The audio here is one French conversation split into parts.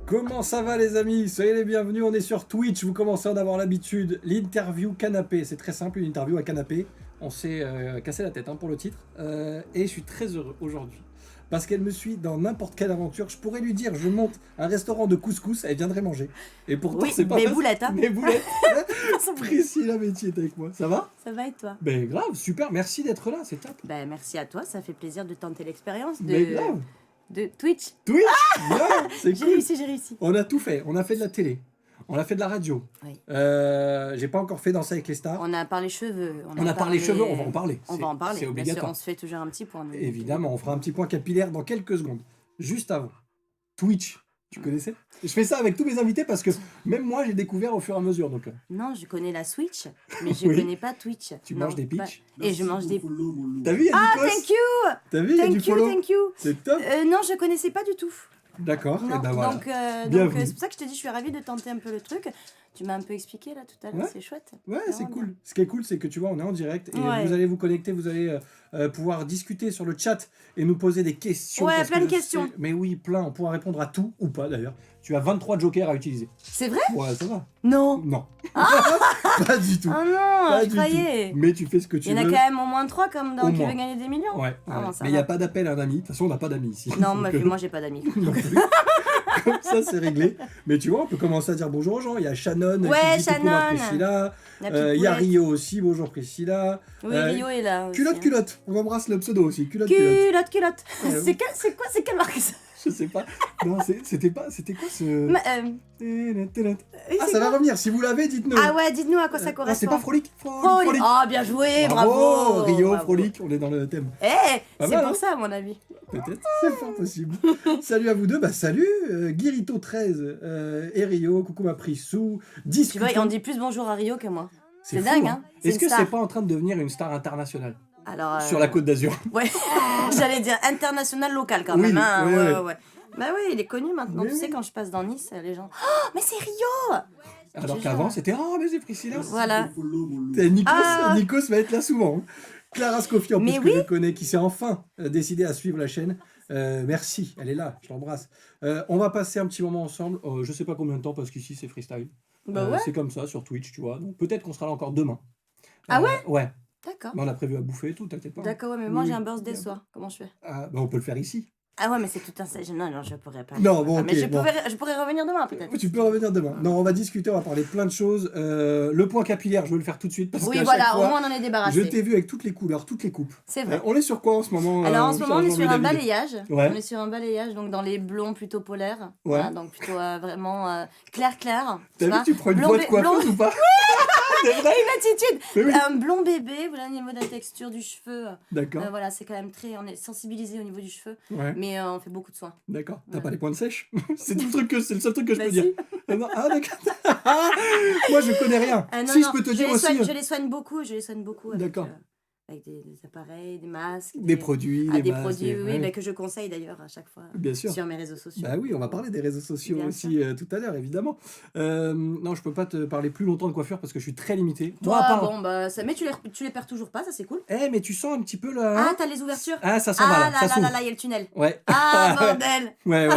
Comment ça va les amis? Soyez les bienvenus, on est sur Twitch, vous commencez à en avoir l'habitude. L'interview canapé, c'est très simple, une interview à canapé. On s'est cassé la tête pour le titre. Et je suis très heureux aujourd'hui. Parce qu'elle me suit dans n'importe quelle aventure. Je pourrais lui dire, je monte un restaurant de couscous, elle viendrait manger. Et pourtant, oui, c'est pas mes facile. boulettes, hein. Mes boulettes. Priscilla Métier est avec moi. Ça va? Ça va et toi? Ben grave, super, merci d'être là, c'est top. Ben merci à toi, ça fait plaisir de tenter l'expérience Mais grave. de Twitch. Twitch, ouais, c'est J'ai cool. j'ai réussi. On a tout fait, on a fait de la télé, on a fait de la radio. Oui. J'ai pas encore fait Danser avec les stars. On a parlé cheveux. On a parlé cheveux, on va en parler. On va en parler. C'est Bien obligatoire. sûr, on se fait toujours un petit point. nous. Évidemment, on fera un petit point capillaire dans quelques secondes. Juste avant. Twitch, tu connaissais? Je fais ça avec tous mes invités parce que même moi j'ai découvert au fur et à mesure. Donc, Non, je connais la Switch, mais je Oui. connais pas Twitch. Tu Non, manges des pas- pitchs. Et je mange des... T'as vu, il y a Ah, du post. thank you. T'as vu, il y a du follow. Thank you. C'est top. Non, je connaissais pas du tout. D'accord, Non, et ben voilà. donc Bienvenue. c'est pour ça que je te dis, je suis ravie de tenter un peu le truc. Tu m'as un peu expliqué là tout à l'heure, Ouais. c'est chouette. Ouais, c'est Vraiment cool. bien. Ce qui est cool, c'est que tu vois, on est en direct et Ouais. vous allez vous connecter, vous allez pouvoir discuter sur le chat et nous poser des questions. Ouais, parce plein que de questions. Mais oui, plein. On pourra répondre à tout ou pas d'ailleurs. Tu as 23 jokers à utiliser. C'est vrai? Ouais, ça va. Non. Non. Pas du tout. Oh non, Pas je du croyais. tout. Mais tu fais ce que tu Il y en a veux. quand même au moins 3 comme dans Au Qui moins. veut gagner des millions. Ouais, Ah ouais. bon, ça Mais il n'y a va. pas d'appel à un ami. De toute façon, on n'a pas d'amis ici. Non, Donc, moi j'ai pas d'amis. non plus. Comme ça, c'est réglé. Mais tu vois, on peut commencer à dire bonjour aux gens. Il y a Shannon Ouais, qui dit coucou à Shannon. Priscilla. La petite Il y a poulette. Rio aussi. Bonjour Priscilla. Oui, Rio est là. aussi, Culotte, hein. culotte. On embrasse le pseudo aussi. Culotte, culotte. Culotte. Ouais. C'est quelle marque ça? Je sais pas. Non, c'était quoi ce. Ah, c'est ça va quoi revenir. Si vous l'avez, dites-nous. Ah ouais, dites-nous à quoi ça Ah, c'est correspond. pas Frolic. Frolic. Oh, bien joué, bravo. Rio, Bravo. Frolic, on est dans le thème. Eh, Pas c'est mal, pour hein. ça à mon avis. Peut-être, c'est fort possible. Salut à vous deux, bah salut, Guirito13 et Rio, coucou ma Prissou, Tu vois, on dit plus bonjour à Rio que moi. c'est fou, dingue, hein. C'est Est-ce une que star. c'est pas en train de devenir une star internationale Alors, sur la Côte d'Azur? Ouais, j'allais dire international local quand Oui, même. Hein. oui, Ouais, oui. ouais. Bah oui, il est connu maintenant. Oui, Tu sais, oui. quand je passe dans Nice, les gens. Oh, mais c'est Rio. Alors Je qu'avant jure. c'était oh mais c'est Priscilla. Voilà. Et Nikos, Ah. Nikos va être là souvent. Clara Scofi en plus Mais que oui. je connais, qui s'est enfin décidée à suivre la chaîne. Merci, elle est là, je l'embrasse. On va passer un petit moment ensemble. Je sais pas combien de temps parce qu'ici c'est freestyle. Bah ouais. C'est comme ça sur Twitch, tu vois. Donc peut-être qu'on sera là encore demain. Ah ouais? Ouais. D'accord. Mais on a prévu à bouffer et tout, t'inquiète pas. D'accord, ouais, mais moi Oui, j'ai un oui. birthday ce soir. Comment je fais? Ah, bah on peut le faire ici. Ah ouais, mais c'est tout un. Non, je pourrais pas. Non, bon, Ah, ok, mais bon. je pourrais revenir demain peut-être. Tu peux revenir demain. Non, on va discuter, on va parler de plein de choses. Le point capillaire, je veux le faire tout de suite parce Oui, qu'à voilà, chaque au fois, moins on en est je débarrassé. t'ai vu avec toutes les couleurs, toutes les coupes. C'est vrai. On est sur quoi en ce moment Alors en ce moment, on est sur un Jean-Louis David balayage. Ouais. On est sur un balayage, donc dans les blonds plutôt polaires. Ouais. Voilà, donc plutôt vraiment clair. T'as vu que tu prends une Blond boîte bé- coiffeuse blond- ou pas? C'est vrai? Une attitude. Mais oui. Un blond bébé, voilà, au niveau de la texture du cheveu. D'accord. Voilà, c'est quand même très. On est sensibilisé au niveau du cheveu, Ouais. mais on fait beaucoup de soins. D'accord. T'as Ouais. pas les pointes sèches? C'est tout le truc c'est le seul truc que je Bah peux si. dire. Non, ah d'accord. Moi je connais rien. Ah, non, Si non, je peux te dire les aussi. soigne- je les soigne beaucoup, avec, D'accord. Avec des appareils, des masques. Des produits, des masques, produits, oui, ouais. bah, que je conseille d'ailleurs à chaque fois Bien sûr. sur mes réseaux sociaux. Bah oui, on va parler des réseaux sociaux Bien aussi tout à l'heure, évidemment. Non, je peux pas te parler plus longtemps de coiffure parce que je suis très limité. Toi, Moi, à part... bon, bah, mais tu les perds toujours pas, ça c'est cool. Eh, mais tu sens un petit peu là. Ah, t'as les ouvertures. Ah, ça s'en va Ah là, ça là s'ouvre. là, il y a le tunnel. Ouais. Ah, bordel. Ouais.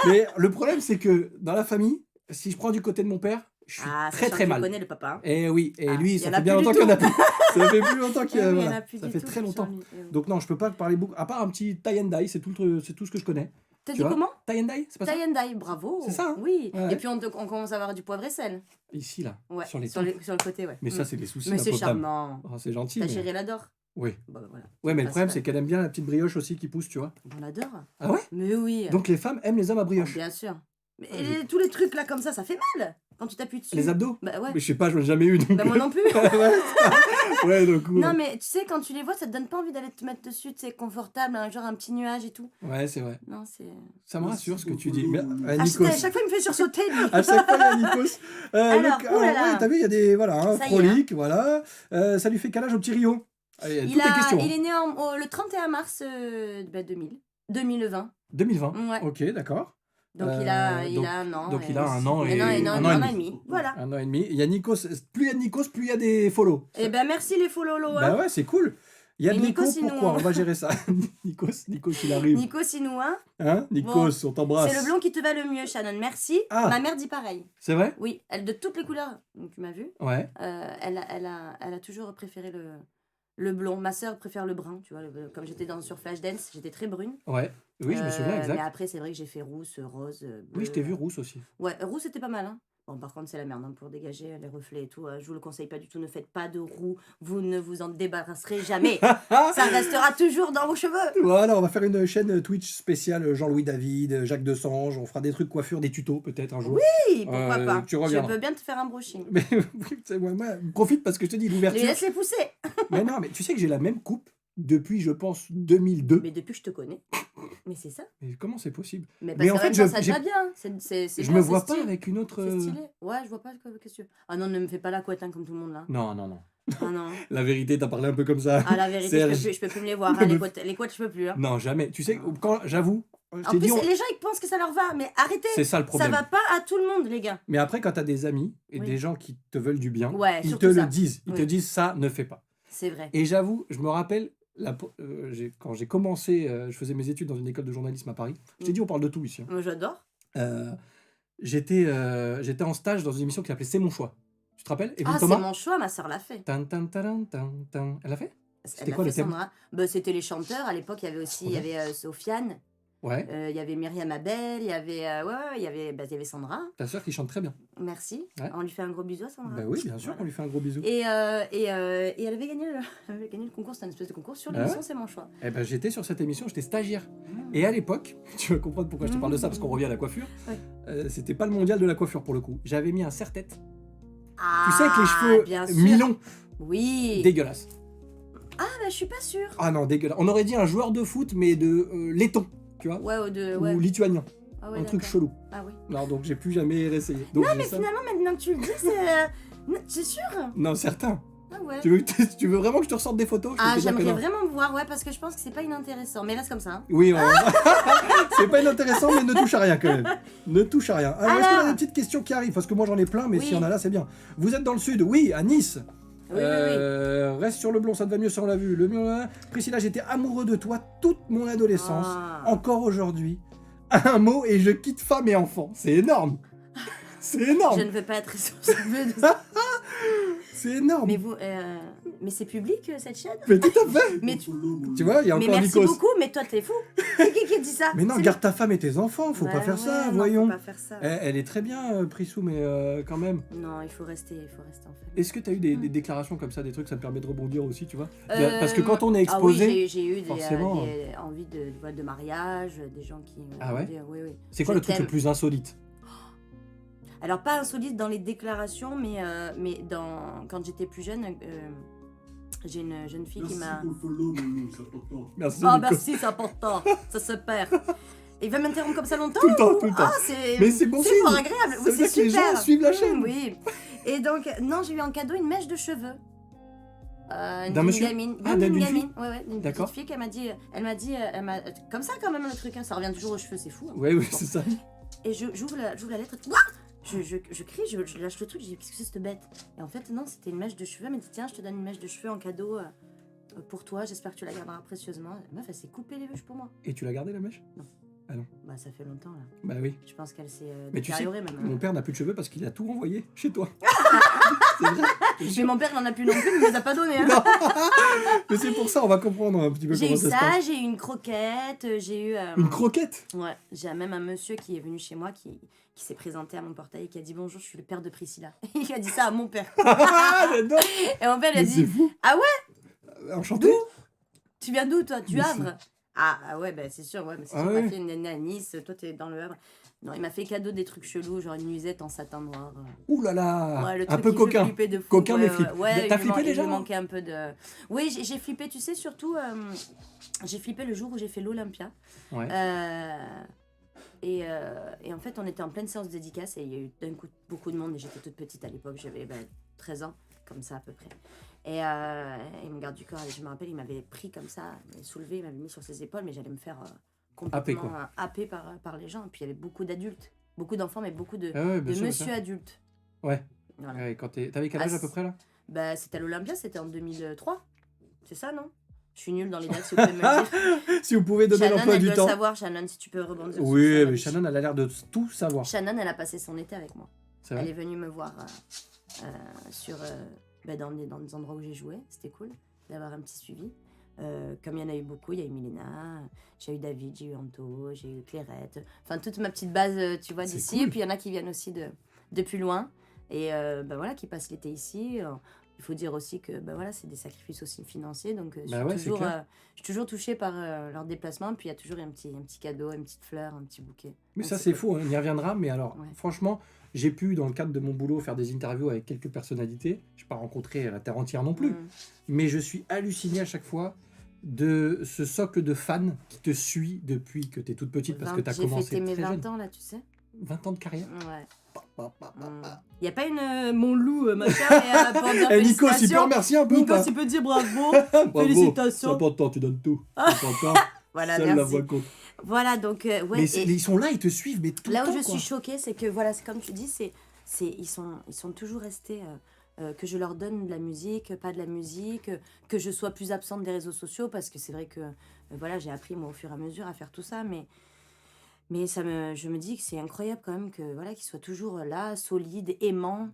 Mais le problème, c'est que dans la famille, si je prends du côté de mon père, je suis Ah, très sachant très que mal. je connais le papa. Et oui, et Ah, lui, il y ça en fait a bien plus longtemps du qu'il y en a tout. plus. Ça fait plus longtemps qu'il y Ah a. oui, il y en Voilà. a plus Ça du fait tout, très longtemps. Jean-Mi. Donc non, je peux pas parler beaucoup. À part un petit tie and dye, c'est tout ce que je connais. T'as Tu dit vois comment? Tie and dye, c'est pas ça? Tie and dye, bravo. C'est ça, hein? Oui. Ouais. Et puis on commence à avoir du poivre et sel. Ici là, Ouais. sur les sur tempes. le côté, ouais. Mais ça, c'est des soucis. Mais la c'est pauvre dame. charmant. Oh, c'est gentil. Ta mais- chérie l'adore. Oui. Bah voilà. Ouais, mais le Passe problème, pas. c'est qu'elle aime bien la petite brioche aussi qui pousse, tu vois. On l'adore. Ah ouais? Mais oui. Donc les femmes aiment les hommes à brioche. Bien sûr. Mais Ah, tous les trucs là comme ça fait mal. Quand tu t'appuies dessus. Les abdos? Bah ouais. Mais je sais pas, j'en ai jamais eu. Donc... Bah moi non plus. Ouais, donc... Non mais tu sais, quand tu les vois, ça te donne pas envie d'aller te mettre dessus, c'est confortable, hein, genre un petit nuage et tout. Ouais, c'est vrai. Non, c'est... Ça me rassure ce que tu dis. Mais, À Nikos. chaque fois, il me fait sursauter, lui. À chaque fois, il y a Nikos. Alors, donc, oulala. ouais, t'as vu, il y a des... Voilà, hein, Ça y est, froliques, voilà. Ça lui fait quel âge au petit Rio? Allez, il y a toutes les questions. Il est né le 31 mars 2020. 2020. Ouais. Ok, d'accord. Donc il a donc- un an. donc il a un an et un an et demi. Voilà. Un an et demi. Il y a Nikos. Plus il y a de Nikos, plus il y a des follow. Eh ben merci les follolos. Bah ouais, c'est cool. Il y a Et de l'écho, Nikos, il pourquoi? nous- On va gérer ça. Nikos, il arrive. Nico Sinoua, Hein, Nikos, on t'embrasse. c'est le blond qui te va le mieux, Shannon. Merci. Ah. Ma mère dit pareil. C'est vrai? Oui, elle de toutes les couleurs. Donc tu m'as vu. Ouais. Elle a toujours préféré le blond. Ma sœur préfère le brun, tu vois. Comme j'étais sur Flashdance, j'étais très brune. Ouais. Oui, je me souviens, exact. Mais après, c'est vrai que j'ai fait rousse, rose, bleu. Oui, je t'ai vu rousse aussi. Ouais, roux c'était pas mal. Hein. Bon, par contre, c'est la merde hein, pour dégager les reflets et tout. Je vous le conseille pas du tout. Ne faites pas de roux. Vous ne vous en débarrasserez jamais. Ça restera toujours dans vos cheveux. Voilà, on va faire une chaîne Twitch spéciale Jean-Louis David, Jacques Desange. On fera des trucs coiffure, des tutos peut-être un jour. Oui, pourquoi pas. Tu Je reviendras. peux bien te faire un brushing. Mais moi, profite parce que je te dis l'ouverture. Laisse-les pousser. Mais non, mais tu sais que j'ai la même coupe depuis, je pense, 2002. Mais depuis que je te connais. Mais c'est ça. Mais comment c'est possible? Mais, Mais en fait, ça te va bien. C'est Je bien, me c'est vois pas stylé. avec une autre. C'est stylé. Ouais, je vois pas qu'est-ce que tu veux. Ah non, ne me fais pas la couette hein, comme tout le monde là. Non, non, non. Ah non. La vérité, t'as parlé un peu comme ça. Ah la vérité, Serge. je peux plus me les voir. Hein, les couettes, je peux plus. Hein. Non, jamais. Tu sais, quand j'avoue, je En t'ai plus, dit, les gens ils pensent que ça leur va, mais arrêtez. c'est ça le Ça problème. va pas à tout le monde, les gars. Mais après, quand t'as des amis et Oui. des gens qui te veulent du bien, Ouais, ils te surtout le ça. disent. Ils te Oui. disent ça, ne fais pas. C'est vrai. Et j'avoue, je me rappelle, quand j'ai commencé, je faisais mes études dans une école de journalisme à Paris. Je t'ai dit, on parle de tout ici. Hein. Moi, j'adore. J'étais en stage dans une émission qui s'appelait C'est mon choix. Tu te rappelles? Evelyne Ah, c'est Thomas. mon choix, ma soeur l'a fait. Tan, tan, taran, tan, tan. Elle l'a fait? C'était Elle l'a quoi, fait, le thème? Sandra. Bah, c'était les chanteurs. À l'époque, il y avait aussi Trop il y avait, Sofiane, Ouais. il y avait Myriam Abel, il y avait, il y avait Sandra. Ta sœur qui chante très bien. Merci. Ouais. On lui fait un gros bisou à Sandra. Bah oui, bien sûr, Voilà. on lui fait un gros bisou. Et elle avait gagné le concours, c'était une espèce de concours sur Ah l'émission ouais C'est mon choix. Eh ben, j'étais sur cette émission, j'étais stagiaire. Et à l'époque, tu vas comprendre pourquoi je te parle de ça, parce qu'on revient à la coiffure. Ouais. C'était pas le mondial de la coiffure pour le coup. J'avais mis un serre-tête. Ah, Tu sais, avec les cheveux bien sûr. mi-longs. Oui. Dégueulasse. Ah, bah, je suis pas sûre. Ah non, dégueulasse. On aurait dit un joueur de foot, mais de laiton, tu vois. Ouais, Ou lituanien. Ah ouais, un truc d'accord. chelou. Ah oui. Non, donc j'ai plus jamais réessayé. Donc, Non, j'ai mais ça. finalement, maintenant que tu le dis, c'est sûr. Non, certain. Ah ouais. Tu veux vraiment que je te ressorte des photos? Je peux Ah, te dire que j'aimerais non. vraiment voir, ouais, parce que je pense que c'est pas inintéressant. Mais reste comme ça. Hein. Oui, c'est pas inintéressant, mais ne touche à rien quand même. Ne touche à rien. Alors, est-ce qu'on a des petites questions qui arrivent? Parce que moi j'en ai plein, mais Oui. s'il y en a là, c'est bien. Vous êtes dans le sud? Oui, à Nice. Oui, oui. Reste sur le blond, ça te va mieux si on l'a vu. Priscilla, j'étais amoureux de toi toute mon adolescence, Ah. encore aujourd'hui. Un mot et je quitte femme et enfant. C'est énorme. C'est énorme. Je ne veux pas être responsable de ça. C'est énorme. Mais c'est public cette chaîne. Mais tout à fait. Mais Tu vois, il y a mais encore merci Nikos. beaucoup, mais toi t'es fou. Qui dit ça? Mais non, C'est garde ta femme et tes enfants, faut Bah pas faire ça, ouais, non, voyons. Faut pas faire ça. Elle est très bien, Prissou, mais quand même. Non, il faut rester en fait. Est-ce que tu as eu des déclarations comme ça, des trucs, ça me permet de rebondir aussi, tu vois? Parce que quand on est Ah oui, exposé, j'ai eu forcément. des envies de mariage, des gens qui. Ah ouais? Oui, oui. c'est quoi Je le truc le t'aime. plus insolite? Alors pas insolite dans les déclarations, mais quand j'étais plus jeune, j'ai une jeune fille qui m'a. Merci, Ah Nico. merci, c'est important, ça se perd. Il va m'interrompre comme ça longtemps? Tout le temps, ou- tout le temps. Ah, c'est. Mais c'est bon C'est signe. fort agréable. Ça Oui, veut dire c'est que les super. gens suivent la chaîne. Oui. Et donc, non, j'ai eu en cadeau une mèche de cheveux. D'un monsieur? Gamine. Ah, D'une d'une gamine. Ouais, d'une D'accord. petite fille qu'elle m'a dit. Comme ça, quand même, le truc. Hein, ça revient toujours aux cheveux, c'est fou. Hein. Oui, c'est ça. Et j'ouvre la lettre. Ouah, je crie, je lâche le truc. Je dis, qu'est-ce que c'est cette bête? Et en fait, non, c'était une mèche de cheveux. Elle m'a dit, tiens, je te donne une mèche de cheveux en cadeau pour toi. J'espère que tu la garderas précieusement. La meuf, elle s'est coupée les cheveux pour moi. Et tu l'as gardé la mèche? Bah, ça fait longtemps, là. Bah oui. Je pense qu'elle s'est Mais tu sais, détériorée, même. mon père n'a plus de cheveux parce qu'il a tout renvoyé chez toi. C'est vrai. Mais mon père, il en a plus non plus, mais il me les a pas donnés. Hein. Non. Mais c'est pour ça, on va comprendre un petit peu J'ai comment eu ça se ça, passe. j'ai eu une croquette, j'ai eu... Une croquette? Ouais, j'ai même un monsieur qui est venu chez moi, qui s'est présenté à mon portail et qui a dit « Bonjour, je suis le père de Priscilla. » Il a dit ça à mon père. Ah, j'adore. Et mon père, il a Mais c'est dit fou. « Ah ouais? Enchanté. Tu viens d'où, toi? Du Mais Havre ?» Ah ouais, bah c'est sûr, ouais, mais c'est Ah sûr, ouais. m'a fait une année à Nice, toi t'es dans le Havre. Non, il m'a fait cadeau des trucs chelous, genre une nuisette en satin noir. Ouh là là, Ouais, le un truc peu qui fait coquin. flipper de fou. Coquin mais Ouais, flip. ouais, ouais, T'as flippé il déjà? lui manquait un peu de. Oui, j'ai flippé, tu sais, surtout, j'ai flippé le jour où j'ai fait l'Olympia. Ouais. Euh, et en fait, on était en pleine séance de dédicace et il y a eu d'un coup beaucoup de monde et j'étais toute petite à l'époque, j'avais 13 ans, comme ça à peu près. Et mon garde du corps, je me rappelle, il m'avait pris comme ça, il m'avait soulevé, il m'avait mis sur ses épaules, mais j'allais me faire Happé, complètement quoi. happer par les gens. Et puis il y avait beaucoup d'adultes, beaucoup d'enfants, mais beaucoup de, Ah ouais, bien de sûr, bien monsieur sûr. adultes. Ouais. Voilà. Ouais, t'avais quel âge à peu près là? Bah, c'était à l'Olympia, c'était en 2003. C'est ça, non? Je suis nulle dans les dates, si vous pouvez me le dire. Si vous pouvez donner Shannon, l'emploi elle du doit temps. savoir, Shannon, si tu peux rebondir sur Oui, ça. mais Shannon, elle a l'air de tout savoir. Shannon, elle a passé son été avec moi. C'est Elle vrai? est venue me voir dans des endroits où j'ai joué. C'était cool d'avoir un petit suivi. Comme il y en a eu beaucoup, il y a eu Milena, j'ai eu David, j'ai eu Anto, j'ai eu Clairette. Enfin, toute ma petite base, tu vois, C'est d'ici. cool. Et puis il y en a qui viennent aussi de plus loin. Et voilà, qui passent l'été ici. Il faut dire aussi que voilà, c'est des sacrifices aussi financiers. Donc Bah ouais, c'est clair. je suis toujours touchée par leur déplacement. Puis il y a toujours un petit cadeau, une petite fleur, un petit bouquet. Mais Donc, ça, c'est cool. fou, hein, on y reviendra. Mais alors, Ouais. franchement, j'ai pu, dans le cadre de mon boulot, faire des interviews avec quelques personnalités. Je n'ai pas rencontré la terre entière non plus. Mm. Mais je suis halluciné à chaque fois de ce socle de fans qui te suit depuis que tu es toute petite parce que tu as J'ai commencé fêté mes très 20 jeune. ans là, tu sais. 20 ans de carrière. Ouais. Pa, pa, pa, pa. Il n'y a pas une mon loup machin mais, pour dire Eh Nico, tu peux félicitations. remercier un peu ou Nico, pas? tu peux dire bravo. Bravo. Félicitations. C'est important, tu donnes tout. C'est important. Voilà, Seule la merci. voix compte. Voilà, donc ouais. Mais et ils sont là, ils te suivent, mais tout là le où temps, je quoi. suis choquée, c'est que voilà, c'est comme tu dis, ils sont toujours restés que je leur donne de la musique, pas de la musique, que je sois plus absente des réseaux sociaux parce que c'est vrai que voilà, j'ai appris moi au fur et à mesure à faire tout ça, mais je me dis que c'est incroyable quand même que voilà qu'ils soient toujours là, solides, aimants,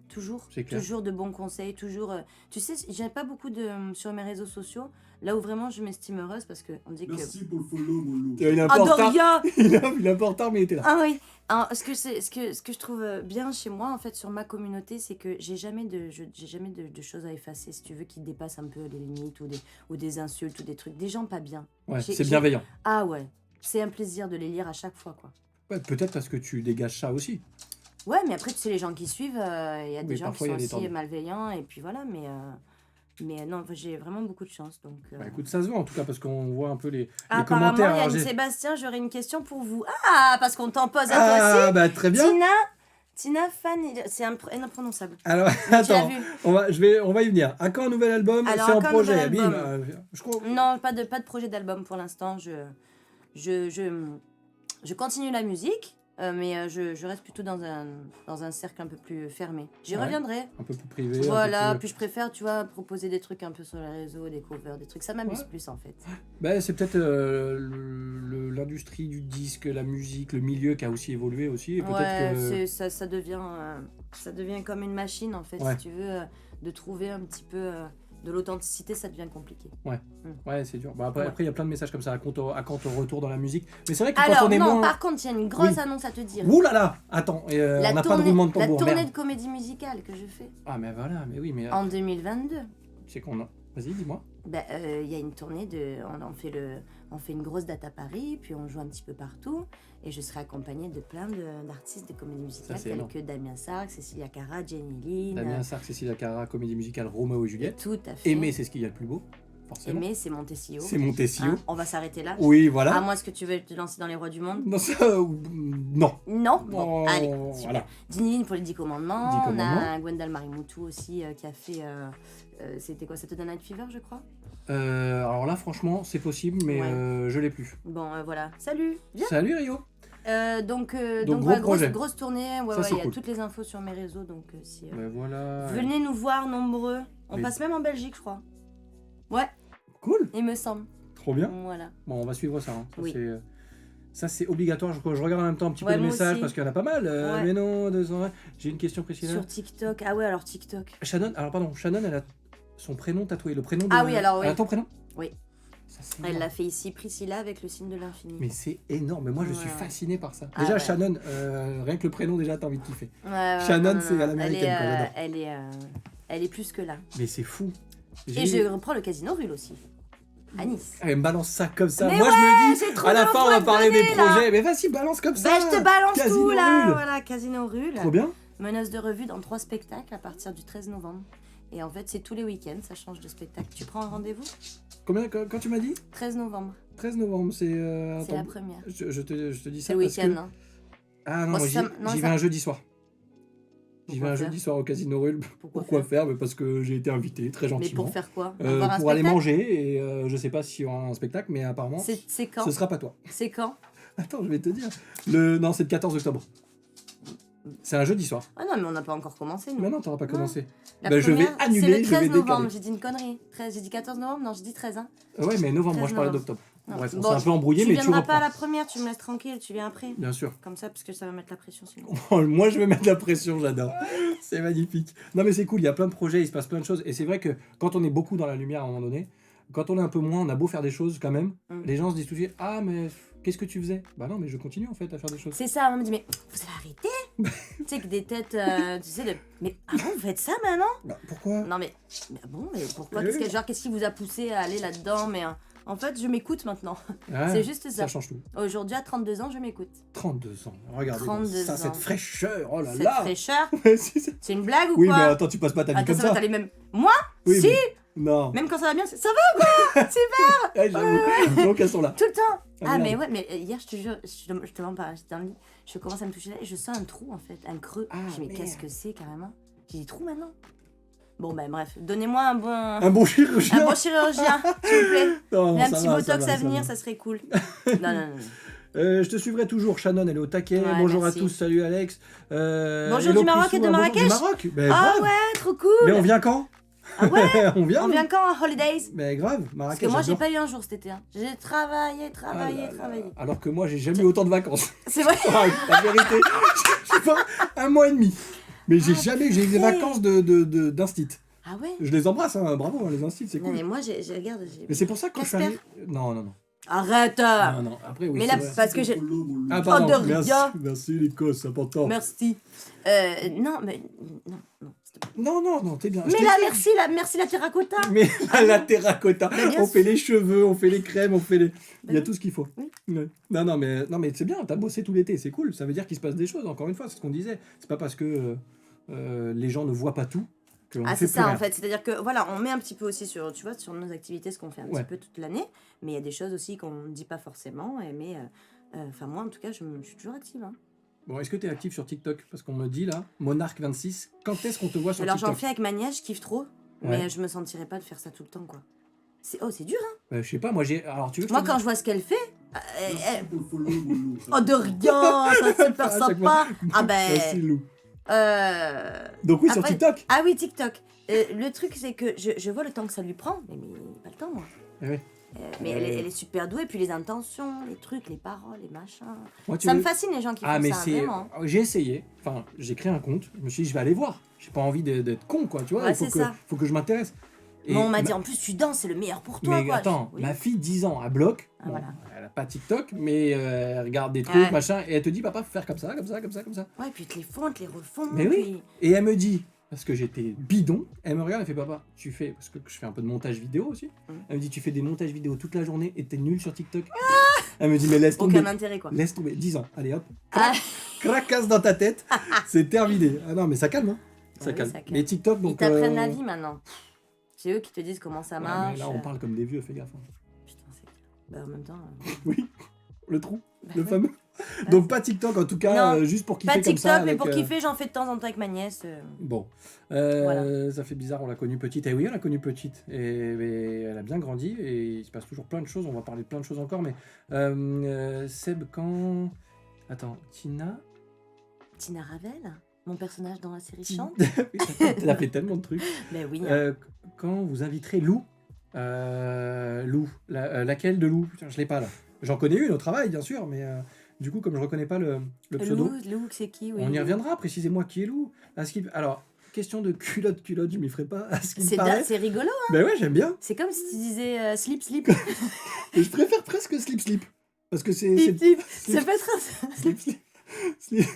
C'est clair. toujours de bons conseils, toujours. Tu sais, j'ai pas beaucoup de sur mes réseaux sociaux. Là où vraiment je m'estime heureuse parce que on dit Merci pour le follow, mon loup. Il est un ah peu en de retard. rien. Il est un peu en retard, mais il était là. Ah oui. Alors, ce que je trouve bien chez moi en fait sur ma communauté, c'est que j'ai jamais de choses à effacer si tu veux qui dépassent un peu les limites ou des insultes ou des trucs, des gens pas bien. Ouais, J'ai- c'est j'ai- bienveillant. Ah ouais. C'est un plaisir de les lire à chaque fois, quoi. Ouais, peut-être parce que tu dégages ça aussi. Ouais, mais après, tu sais, les gens qui suivent, il y a des Oui, gens qui parfois, il y sont a des aussi tendus. malveillants, et puis voilà, mais non, j'ai vraiment beaucoup de chance, donc... Bah, écoute, ça se voit en tout cas parce qu'on voit un peu les Apparemment, commentaires. il y a Alors, une j'ai- Sébastien, j'aurais une question pour vous. Ah, parce qu'on t'en pose à toi Ah, bah très aussi. bien. Tina Fan, c'est imprononçable. Alors, Mais tu l'as attends, vu. on va y venir. À quand un nouvel album? Alors, C'est à en quand un projet. nouvel Bim. album Je crois. Non, pas de projet d'album pour l'instant, je continue la musique, mais je reste plutôt dans un cercle un peu plus fermé. J'y Ouais. reviendrai. Un peu plus privé. Voilà, un peu puis je préfère, tu vois, proposer des trucs un peu sur les réseaux, des covers, des trucs. Ça m'amuse Ouais. plus en fait. Ben, c'est peut-être l'industrie du disque, la musique, le milieu qui a aussi évolué aussi. Et peut-être Ouais, que. ça devient comme une machine en fait. Ouais. Si tu veux, de trouver un petit peu de l'authenticité, ça devient compliqué. Ouais, c'est dur. Bah, après, Ouais. après, il y a plein de messages comme ça à quand ton retour dans la musique. Mais c'est vrai que quand Alors, on est non, moins. par contre, il y a une grosse Oui. annonce à te dire. Ouh là là. Attends, on n'a pas de roulement de la tambour. tournée Merde. de comédie musicale que je fais Ah, mais voilà, mais oui, mais. en 2022. C'est qu'on a. Vas-y, dis-moi. Il y a une tournée on fait une grosse date à Paris, puis on joue un petit peu partout, et je serai accompagnée de plein d'artistes de comédie musicale c'est tels énorme. que Damien Sark, Cécilia Cara, Jenny Lynn, Damien Sark, Cécilia Cara, comédie musicale Roméo et Juliette. tout à fait. Aimer, c'est ce qu'il y a de plus beau, forcément. Aimer, c'est Montessio. C'est Montessio. Hein, on va s'arrêter là. Oui, voilà. À moins que tu veux te lancer dans les rois du monde. Non, ça, non. Non. Bon, Oh, allez, super. voilà. Jenny Lynn pour les 10 commandements. 10 On commandements. a Gwendal Marimoutou aussi qui a fait. C'était quoi? Saturday Night Fever, je crois. Alors là, franchement, c'est possible, mais Ouais. je l'ai plus. Bon, voilà. Salut. Viens. Salut Rio. Donc gros voilà, projet. grosse tournée. Ouais, Ça, c'est il y a cool. toutes les infos sur mes réseaux. Donc si Ben voilà. venez nous voir nombreux. On Mais- passe même en Belgique, je crois. Ouais, Cool. il me semble. Trop bien. Voilà. Bon, on va suivre ça. Hein. Oui. Ça, c'est obligatoire. Je regarde en même temps un petit peu Ouais, les moi messages aussi. parce qu'il y en a pas mal. Ouais. Mais non, 200. J'ai une question précise. Sur TikTok. Ah ouais, alors TikTok. Shannon, elle a son prénom tatoué. Le prénom de. Ah oui, alors oui. Elle a ton prénom? Oui. Ça, c'est Elle énorme. l'a fait ici, Priscilla, avec le signe de l'infini. Mais c'est énorme. Mais moi, je suis Ouais, ouais. fasciné par ça. Ah Déjà, ouais. Shannon, rien que le prénom, déjà, t'as envie de kiffer. Ouais, Shannon, non, c'est à l'américaine, quoi, j'adore. elle est plus que là. Mais c'est fou. Et je reprends le Casino Rule aussi. À Nice. Elle me balance ça comme ça. Mais Moi, ouais, je me j'ai dis, trop à la d'infos fin, on à va te parler des donner, là. projets. Mais vas-y, balance comme ça. Bah, je te balance Casino tout là, Rule. voilà, Casino Rule. Trop bien. Menace de revue dans 3 spectacles à partir du 13 novembre. Et en fait, c'est tous les week-ends, ça change de spectacle. Tu prends un rendez-vous Combien, quand tu m'as dit 13 novembre, 13 novembre, c'est. c'est la attends, première. je te dis C'est ça le parce week-end, que. hein. Ah non, Bon, moi, ça- non, j'y ça- vais un jeudi soir. J'y vais Pourquoi un faire jeudi soir au Casino Rule. Pourquoi faire Mais parce que j'ai été invité, très Mais gentiment. pour faire quoi Pour Voir un aller spectacle manger, et je sais pas s'il y aura un spectacle, mais apparemment, C'est quand ce sera pas toi. C'est quand Attends, je vais te dire. Non, c'est le 14 octobre. C'est un jeudi soir. Ah non, mais on n'a pas encore commencé, nous. Mais non, t'auras pas Non. commencé. La Bah, je vais première, annuler, c'est le je vais 13 novembre, décaler. j'ai dit une connerie. J'ai dit 14 novembre Non, j'ai dit 13, hein. Ouais, mais novembre, moi 13 je parlais novembre. d'octobre. Non. Bref, on Bon, s'est un peu embrouillé, tu mais tu viendras pas à reprends. la première, tu me laisses tranquille, tu viens après. Bien sûr. Comme ça, parce que ça va mettre la pression sinon. Moi, je vais mettre la pression, j'adore. C'est magnifique. Non, mais c'est cool, il y a plein de projets, il se passe plein de choses. Et c'est vrai que quand on est beaucoup dans la lumière à un moment donné, quand on est un peu moins, on a beau faire des choses quand même, Mm. les gens se disent tout de suite, ah, mais qu'est-ce que tu faisais Bah non, mais je continue en fait à faire des choses. C'est ça, on me dit, mais vous allez arrêter Tu sais, que des têtes, tu sais, mais avant, vous faites ça maintenant Bah, pourquoi Non, mais bon, mais pourquoi Oui. Qu'est-ce qui vous a poussé à aller là-dedans Mais en fait, je m'écoute maintenant. Ouais, C'est juste ça. Ça change tout. Aujourd'hui, à 32 ans, je m'écoute. 32 ans, regardez 32 ça, ans. cette fraîcheur, oh là Cette là fraîcheur, Si, c'est- c'est une blague ou Oui, quoi mais attends, tu passes pas ta vie Attends, comme ça va, ça. t'allais même. Moi Oui, Si mais- Non. Même quand ça va bien, ça va Ouais, j'avoue. Donc elles sont là. tout le temps Ah, Ah, mais merde. ouais, mais hier, je te jure, je te mens pas, j'étais dans le lit, je commence à me toucher là et je sens un trou en fait, un creux. Ah, Je dis, mais merde. qu'est-ce que c'est carrément J'ai des trous maintenant Bon, ben bref, donnez-moi un bon. Un bon chirurgien. Un bon chirurgien, s'il vous plaît. Non, Mais un ça petit va, botox va, à venir, va. ça serait cool. Non, non, non. Je te suivrai toujours, Shannon, elle est au taquet. Ouais, Bonjour merci. à tous, salut Alex. Bonjour hello du Maroc Prissou, et de bonjour Marrakech. du Maroc. Ben, Ah grave. ouais, trop cool. Mais on vient quand Ah ouais On vient On nous vient quand à Holidays Mais grave, Parce Marrakech. que moi, j'ai j'adore. pas eu un jour cet été. Hein. J'ai travaillé. Ah là là. travaillé. Alors que moi, j'ai jamais eu autant de vacances. C'est vrai Ah, la vérité, je sais pas, 1 mois et demi. Mais j'ai Ah, jamais, j'ai eu des purée. vacances d'instit. Ah ouais Je les embrasse, hein, bravo, hein, les instits, c'est Non, cool. mais moi, regarde. Mais c'est pour ça que quand je suis Casper. allé. Non, non, non. Arrête Non, non, après, oui. Mais c'est là, vrai. parce que j'ai. Ah, pardon, Oh, de merci, rien. merci les cosses, c'est important. Merci. Non, mais. Non, s'il te plaît. Non, t'es bien. Je Mais t'ai là, dit. merci la terracotta. Mais à la terracotta, Mais bien on fait sûr. les cheveux, on fait les crèmes, on fait les. Il y a oui. tout ce qu'il faut. Oui. Ouais. Non, mais c'est bien, t'as bossé tout l'été, c'est cool. Ça veut dire qu'il se passe des choses, encore une fois, c'est ce qu'on disait. C'est pas parce que les gens ne voient pas tout qu'on Ah, ne fait c'est plus ça rien. en fait. C'est-à-dire que voilà, on met un petit peu aussi sur, tu vois, sur nos activités, ce qu'on fait un Ouais. petit peu toute l'année. Mais il y a des choses aussi qu'on ne dit pas forcément. Mais enfin, moi en tout cas, je suis toujours active. Hein. Bon, est-ce que t'es actif sur TikTok? Parce qu'on me dit là, Monarque26, quand est-ce qu'on te voit sur Alors j'en TikTok? fais avec ma nièce, je kiffe trop. Ouais. Mais je me sentirais pas de faire ça tout le temps quoi. C'est dur hein. Je sais pas, moi j'ai. Alors tu veux que Moi je te quand dise- je vois ce qu'elle fait. Oh de rien, ça c'est super À chaque sympa. Ah Merci ben. Lou. Donc oui, sur Après- TikTok. Ah oui, TikTok. Le truc, c'est que je vois le temps que ça lui prend, mais pas le temps, moi. Eh oui. Mais elle est super douée, puis les intentions, les trucs, les paroles, les machins. Moi, tu Ça veux- me fascine les gens qui Ah font mais ça, c'est. vraiment. J'ai essayé. Enfin, j'ai créé un compte. Je me suis dit, je vais aller voir. J'ai pas envie d'être con, quoi. Tu vois. Ouais, il faut c'est que, ça. faut que je m'intéresse. Et Bon, on m'a ma- dit, en plus, tu danses, c'est le meilleur pour toi, Mais quoi. attends, Oui. ma fille 10 ans à bloc. Ah, voilà. Elle a pas TikTok, mais elle regarde des trucs, Ouais. machin, et elle te dit, papa, faut faire comme ça, comme ça, comme ça, comme ça. Ouais, puis ils te les font, ils te les refont. Mais oui. puis- Et elle me dit, parce que j'étais bidon, elle me regarde, elle fait, papa, tu fais, parce que je fais un peu de montage vidéo aussi. Elle me dit, tu fais des montages vidéo toute la journée et t'es nul sur TikTok. Elle me dit, mais laisse tomber. Aucun intérêt, quoi. Laisse tomber, 10 ans, allez hop, Ah, cracasse dans ta tête, c'est terminé. Ah non, mais ça calme, hein. Ça Ouais, calme. ça calme. Mais TikTok, ils donc. t'apprennent la vie maintenant. C'est eux qui te disent comment ça Ouais, marche. mais là, on parle comme des vieux, fais gaffe. hein. Putain, c'est clair. Bah, en même temps. Oui, le trou, Bah le oui. fameux. Donc pas TikTok en tout cas, Non, juste pour kiffer Pas comme ça. TikTok, mais avec, pour kiffer, j'en fais de temps en temps avec ma nièce. Bon, Voilà. ça fait bizarre, on l'a connue petite. Et oui, on l'a connue petite. Et elle a bien grandi et il se passe toujours plein de choses. On va parler de plein de choses encore. Mais Seb, quand. Attends, Tina. Tina Ravel, mon personnage dans la série Ti- chante. Elle a fait tellement de trucs. Ben oui. hein. Quand vous inviterez Lou. Lou. Laquelle de Lou? Putain, je l'ai pas là. J'en connais une au travail, bien sûr, mais du coup, comme je reconnais pas le pseudo. Lou, c'est qui oui, On y Lou. reviendra, précisez-moi qui est Lou. Alors, question de culotte, je m'y ferai pas. À ce qui me C'est paraît. c'est rigolo. Hein. Ben ouais, j'aime bien. C'est comme si tu disais slip, slip. Et je préfère presque slip, slip. Parce que c'est. Slip, slip. slip. Ça peut être un... Slip, slip. Slip.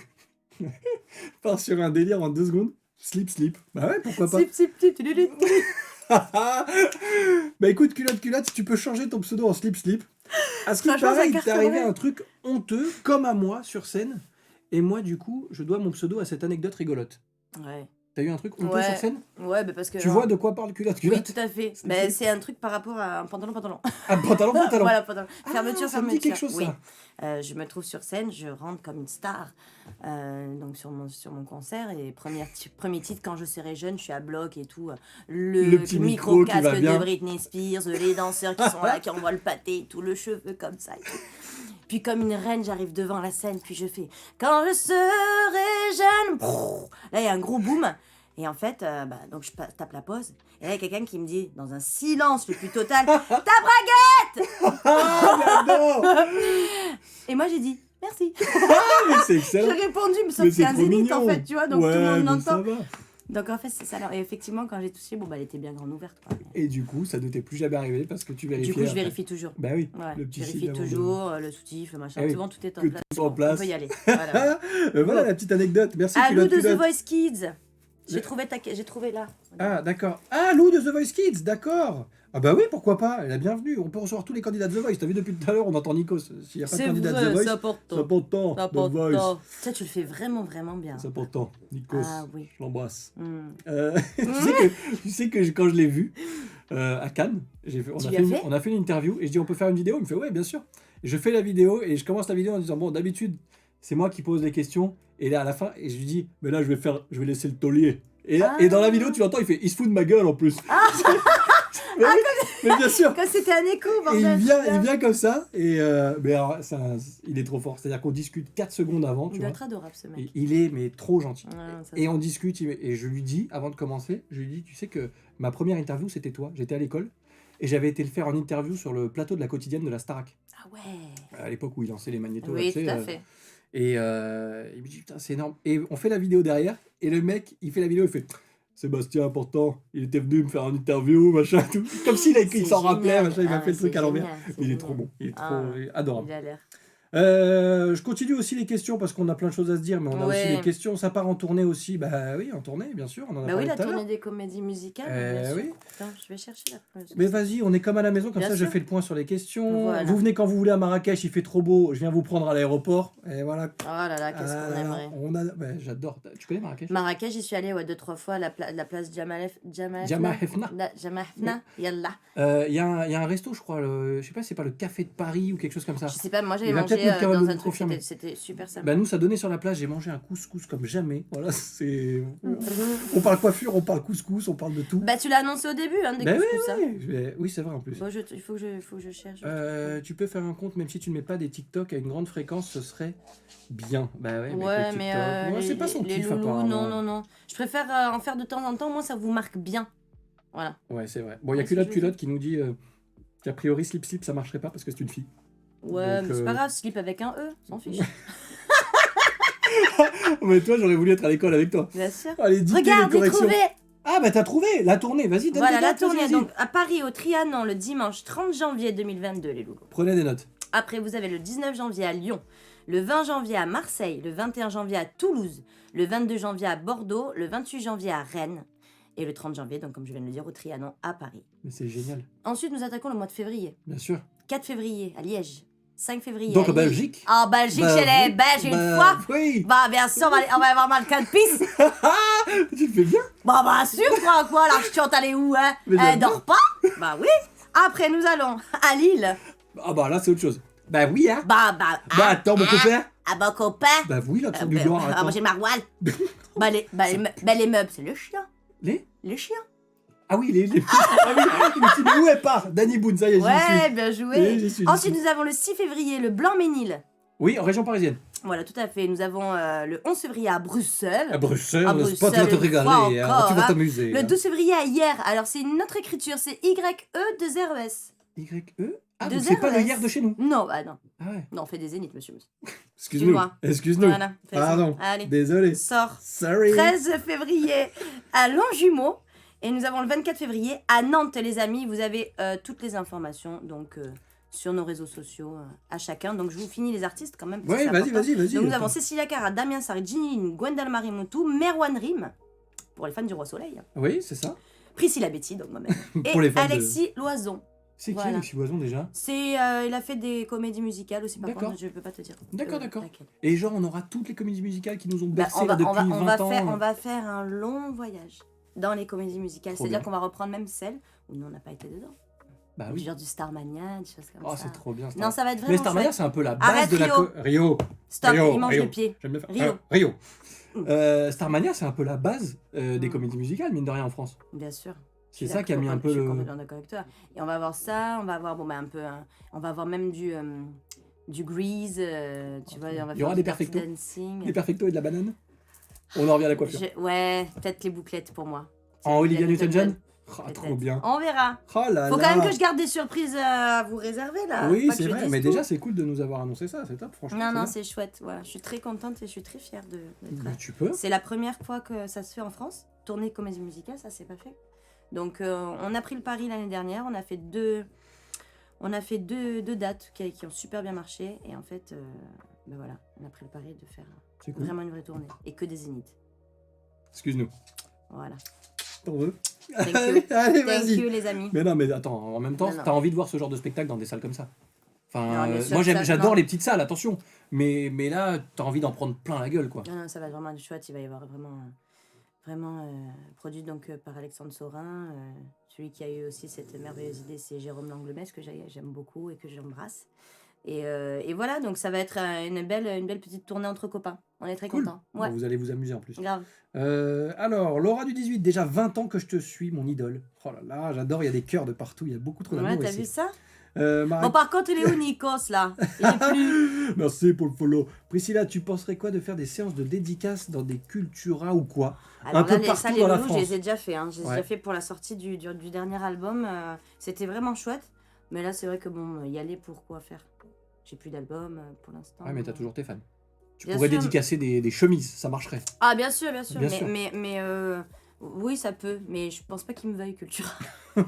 Part sur un délire en 2 secondes. Slip, slip. Bah ouais, pourquoi pas. Slip, slip, slip. Bah écoute, culotte, si tu peux changer ton pseudo en slip. À ce qui Franchement, ça paraît, il t'est cartonnerait. arrivé un truc honteux, comme à moi, sur scène. Et moi, du coup, je dois mon pseudo à cette anecdote rigolote. Ouais. T'as eu un truc honteux Ouais. sur scène? Ouais, bah parce que. Tu vois de quoi parle culotte? Oui, tout à fait. C'est- Mais c'est- c'est un truc par rapport à un pantalon. Ah, pantalon. Voilà, pantalon. Fermeture, ça me dit quelque chose, oui. ça. Je me trouve sur scène, je rentre comme une star donc sur mon concert et premier titre quand je serai jeune, je suis à bloc et tout. Le petit micro qui va casque bien. de Britney Spears, les danseurs qui sont là, qui envoient le pâté, et tout le cheveu comme ça. Et tout. Puis comme une reine, j'arrive devant la scène, puis je fais « Quand je serai jeune !» Là, il y a un gros boom. Et en fait, donc je tape la pause. Et là, il y a quelqu'un qui me dit, dans un silence le plus total, « Ta braguette !» Ah, j'adore. Et moi, j'ai dit « Merci !» Mais c'est J'ai excellent. répondu, mais sauf Mais que c'est un trop zénith en mignon. fait, tu vois, donc Ouais, tout le monde mais ça l'entend. va. Donc en fait, c'est ça. Alors, et effectivement, quand j'ai touché, bon, bah, elle était bien grande ouverte. Quoi. Et du coup, ça ne t'est plus jamais arrivé parce que tu vérifies. Du coup, je après. vérifie toujours. Bah oui, Ouais, le je petit vérifie signe avant de- toujours, le soutif, le machin, Ah oui, c'est bon, tout est en que place. tout c'est en bon, place. On peut y aller. Voilà. Voilà la petite anecdote. Merci À Lou culotte, de The culotte. Voice Kids. J'ai Ouais. trouvé là. Ah, d'accord. Ah, Lou de The Voice Kids, d'accord. Ah bah oui, pourquoi pas, elle est la bienvenue. On peut recevoir tous les candidats de The Voice. T'as vu depuis tout à l'heure, on entend Nikos. S'il n'y a pas de C'est candidat de The vrai, Voice, c'est important. c'est important. C'est The Voice, important. Ça, tu le fais vraiment, vraiment bien. c'est important. Nikos, Ah oui. je l'embrasse. Hmm. Tu sais que quand je l'ai vu à Cannes, Tu lui as fait on a fait une interview et je dis on peut faire une vidéo. Il me fait ouais, bien sûr. Et je fais la vidéo et je commence la vidéo en disant bon, d'habitude, c'est moi qui pose les questions. Et là, à la fin, et je lui dis mais là, je vais laisser le taulier. Et, là, et dans la vidéo, tu l'entends, il fait il se fout de ma gueule en plus. mais, oui, mais bien sûr. Comme c'était un écho, Et bordel. il vient comme ça, et mais alors, il est trop fort. C'est-à-dire qu'on discute 4 secondes avant, tu Il doit vois. être adorable, ce mec. Et il est mais trop gentil. Ouais, ça Et se on discute, et je lui dis, avant de commencer, je lui dis, tu sais que ma première interview, c'était toi. J'étais à l'école, et j'avais été le faire en interview sur le plateau de la quotidienne de la Starac. Ah ouais. À l'époque où il lançait les magnétos. Oui, tu sais, tout à fait. Et il me dit, putain, c'est énorme. Et on fait la vidéo derrière, et le mec, il fait la vidéo, il fait... Sébastien, important, il était venu me faire une interview, machin, tout. Comme s'il il C'est s'en rappelait, génial. machin, il m'a Ah, fait le truc c'est à l'envers. génial, c'est Il est génial. trop bon, il est trop Ah, adorable. Il a l'air. Je continue aussi les questions parce qu'on a plein de choses à se dire, mais on a aussi Ouais. les questions. Ça part en tournée aussi. Bah oui, en tournée, bien sûr. On en a Bah oui, parlé la tout à l'heure. tournée des comédies musicales. Eh bien sûr. oui. Attends, je vais chercher la première. Mais vas-y, on est comme à la maison, comme Bien ça je sûr. fais le point sur les questions. Voilà. Vous venez quand vous voulez à Marrakech, il fait trop beau, je viens vous prendre à l'aéroport. Et voilà. Oh là là, qu'est-ce qu'on aimerait. On a... bah, j'adore. Tu connais Marrakech? Marrakech, j'y suis allée 2-3 fois à la place Jamal Jamal Hefna. Jamal Hefna, yallah. Il y a un resto, je crois, je sais pas, c'est pas le Café de Paris ou quelque chose comme ça. Je sais pas, moi j'avais Il va mangé peut-être nous dans un nous truc, confirmer. c'était super sympa. Bah nous, ça donnait sur la plage, j'ai mangé un couscous comme jamais. Voilà, c'est... On parle coiffure, on parle couscous, on parle de tout. Bah tu l'as annoncé au début, hein, des Bah oui, couscous, ça. oui, c'est vrai en plus. Bon, il faut que je cherche. Tu peux faire un compte, même si tu ne mets pas des TikTok à une grande fréquence, ce serait bien. Bah ouais, Ouais, avec le mais TikTok. Moi, c'est pas son les kiff loulous, apparemment. non. Je préfère en faire de temps en temps, moi ça vous marque bien. Voilà. Ouais, c'est vrai. Bon, il y a Ouais, c'est Culotte qui nous dit qu'a priori slip ça marcherait pas parce que c'est une fille. Ouais, Donc, mais c'est pas grave, slip avec un E, s'en fiche. Mais toi, j'aurais voulu être à l'école avec toi. Bien sûr. Allez, dis les Regarde, j'ai corrections. trouvé. Ah bah t'as trouvé la tournée, vas-y, donne Voilà tes la dates, vas-y, tournée, vas-y. donc à Paris, au Trianon, le dimanche 30 janvier 2022, les loulous. Prenez des notes. Après, vous avez le 19 janvier à Lyon, le 20 janvier à Marseille, le 21 janvier à Toulouse, le 22 janvier à Bordeaux, le 28 janvier à Rennes et le 30 janvier, donc comme je viens de le dire, au Trianon à Paris. Mais c'est génial, Ensuite, nous attaquons le mois de février. bien sûr. 4 février à Liège, 5 février Donc à en Lille. Belgique. En Belgique, Bah, chez les oui. Belges, une Bah, fois. Oui. Bah, bien sûr, on va avoir mal de pisse. Tu le fais bien. Bah, bien sûr, quoi, la chiotte, elle est où, hein? Mais Elle j'adore. dort pas? Bah oui. Après, nous allons à Lille. Ah bah là c'est autre chose. Bah oui hein. Bah, Bah attends mon copain. Ah, bah, copain. Bah oui l'accent du Nord. Ah, attends. moi j'ai le maroilles. Les meubles, c'est le chien. Les Le chien. Ah oui les ah oui, mais tu dis où elle part Danny Boone, ça y est, j'y Ouais, suis. bien Oui, joué. j'y suis. Ensuite, nous avons le 6 février, le Blanc-Ménil. Oui, en région parisienne. Voilà, tout à fait. Nous avons le 11 février à Bruxelles. À Bruxelles, À c'est pas Bruxelles, te une régaler, fois hein, encore, tu vas hein. t'amuser. Le hein. 12 février à Hier. Alors, c'est une autre écriture. C'est Y-E-2-R-E-S. Y-E Ah, Deux donc c'est pas le RES. hier de chez nous. Non, bah non. Ah ouais. Non, on fait des zéniths, monsieur. Excuse-nous. Excuse-moi. Excuse-nous. Voilà. fais ça. Pardon. Allez, Désolé. sors. Sorry. 13 février à Longjumeau. Et nous avons le 24 février à Nantes, les amis. Vous avez toutes les informations donc sur nos réseaux sociaux à chacun. Donc je vous finis les artistes quand même. parce que Ouais, c'est vas-y, important. vas-y. Donc nous attends. avons Cécilia Cara, Damien Sarr, Ginny, Gwendal Marie Moutou, Merwan Rim, pour les fans du Roi Soleil. Oui, c'est ça. Priscilla Betty, donc moi-même. Pour les Et fans de- Alexis Loison. C'est qui Voilà. Alexis Loison déjà? C'est, il a fait des comédies musicales aussi, par D'accord. contre, je peux pas te dire. D'accord, d'accord. laquelle. Et genre, on aura toutes les comédies musicales qui nous ont Bah, bercé là, depuis 20 ans. on va faire un long voyage dans les comédies musicales. Trop C'est-à-dire bien. qu'on va reprendre même celles où nous, on n'a pas été dedans. Bah oui. Genre du Starmania, des choses comme Oh, ça. c'est trop bien. Non, ça va être Mais vraiment Starmania, chouette. c'est un peu la base Arrête, de la Rio. Stop, Rio, il mange Rio. le pied. J'aime bien faire. Rio. Rio. Mm. Starmania, c'est un peu la base des Mm. comédies musicales, mine de rien, en France. Bien sûr. C'est ça qui a mis un peu Je suis le. complètement d'accord avec toi. Et on va avoir ça, on va avoir bon, bah, un peu. On va avoir même du Grease, tu vois. On va Il y aura faire des du Dirty perfectos. Dancing. Des perfectos et de la banane. On en revient à la coiffure. Ouais, peut-être les bouclettes pour moi. En Olivia Newton-John. Peut-être. Trop bien. On verra. Oh là Faut là. quand même que je garde des surprises à vous réserver là. Oui, Pas que c'est je vrai, dise mais tout. déjà c'est cool de nous avoir annoncé ça, c'est top, franchement. Non, non, bien. c'est chouette. Voilà. Je suis très contente et je suis très fière d'être. Mais tu peux. C'est la première fois que ça se fait en France. Tournée comédie musicale, ça c'est pas fait. Donc on a pris le pari l'année dernière. On a fait deux dates qui ont super bien marché. Et en fait, ben voilà, on a pris le pari de faire C'est cool. vraiment une vraie tournée. Et que des zéniths. Excuse-nous. Voilà. T'en veux? Thank you. Allez, Thank vas-y. you les amis. Mais non, mais attends, en même temps, Non, non. t'as envie de voir ce genre de spectacle dans des salles comme ça. Enfin, Non, bien sûr, moi ça, j'adore non. les petites salles, attention. Mais là, t'as envie d'en prendre plein la gueule, quoi. Non, non, ça va vraiment être chouette. Il va y avoir vraiment produit donc par Alexandre Saurin. Celui qui a eu aussi cette merveilleuse idée, c'est Jérôme Langlemès, que j'aime beaucoup et que j'embrasse. Et voilà, donc ça va être une belle petite tournée entre copains. On est très Cool. contents. Ouais, Bon, vous allez vous amuser en plus. grave. Alors, Laura du 18, déjà 20 ans que je te suis, mon idole. Oh là là, j'adore, il y a des cœurs de partout, il y a beaucoup trop Ouais, d'amour t'as ici. vu ça? Marie- Bon, par contre, il est où Nikos là? Il est plus. Merci pour le follow. Priscilla, tu penserais quoi de faire des séances de dédicaces dans des Cultura ou quoi? Alors peu là, partout ça, les dans la loulous, je France. les ai déjà fait. Hein. Je les ai Ouais. déjà fait pour la sortie du dernier album. C'était vraiment chouette. Mais là, c'est vrai que bon, y aller pour quoi faire? J'ai plus d'album pour l'instant. Ouais, mais t'as toujours tes fans. Tu Bien pourrais sûr. dédicacer des chemises, ça marcherait. Ah, bien sûr, bien sûr. Bien sûr. Mais oui, ça peut. Mais je pense pas qu'ils me veuillent Cultura.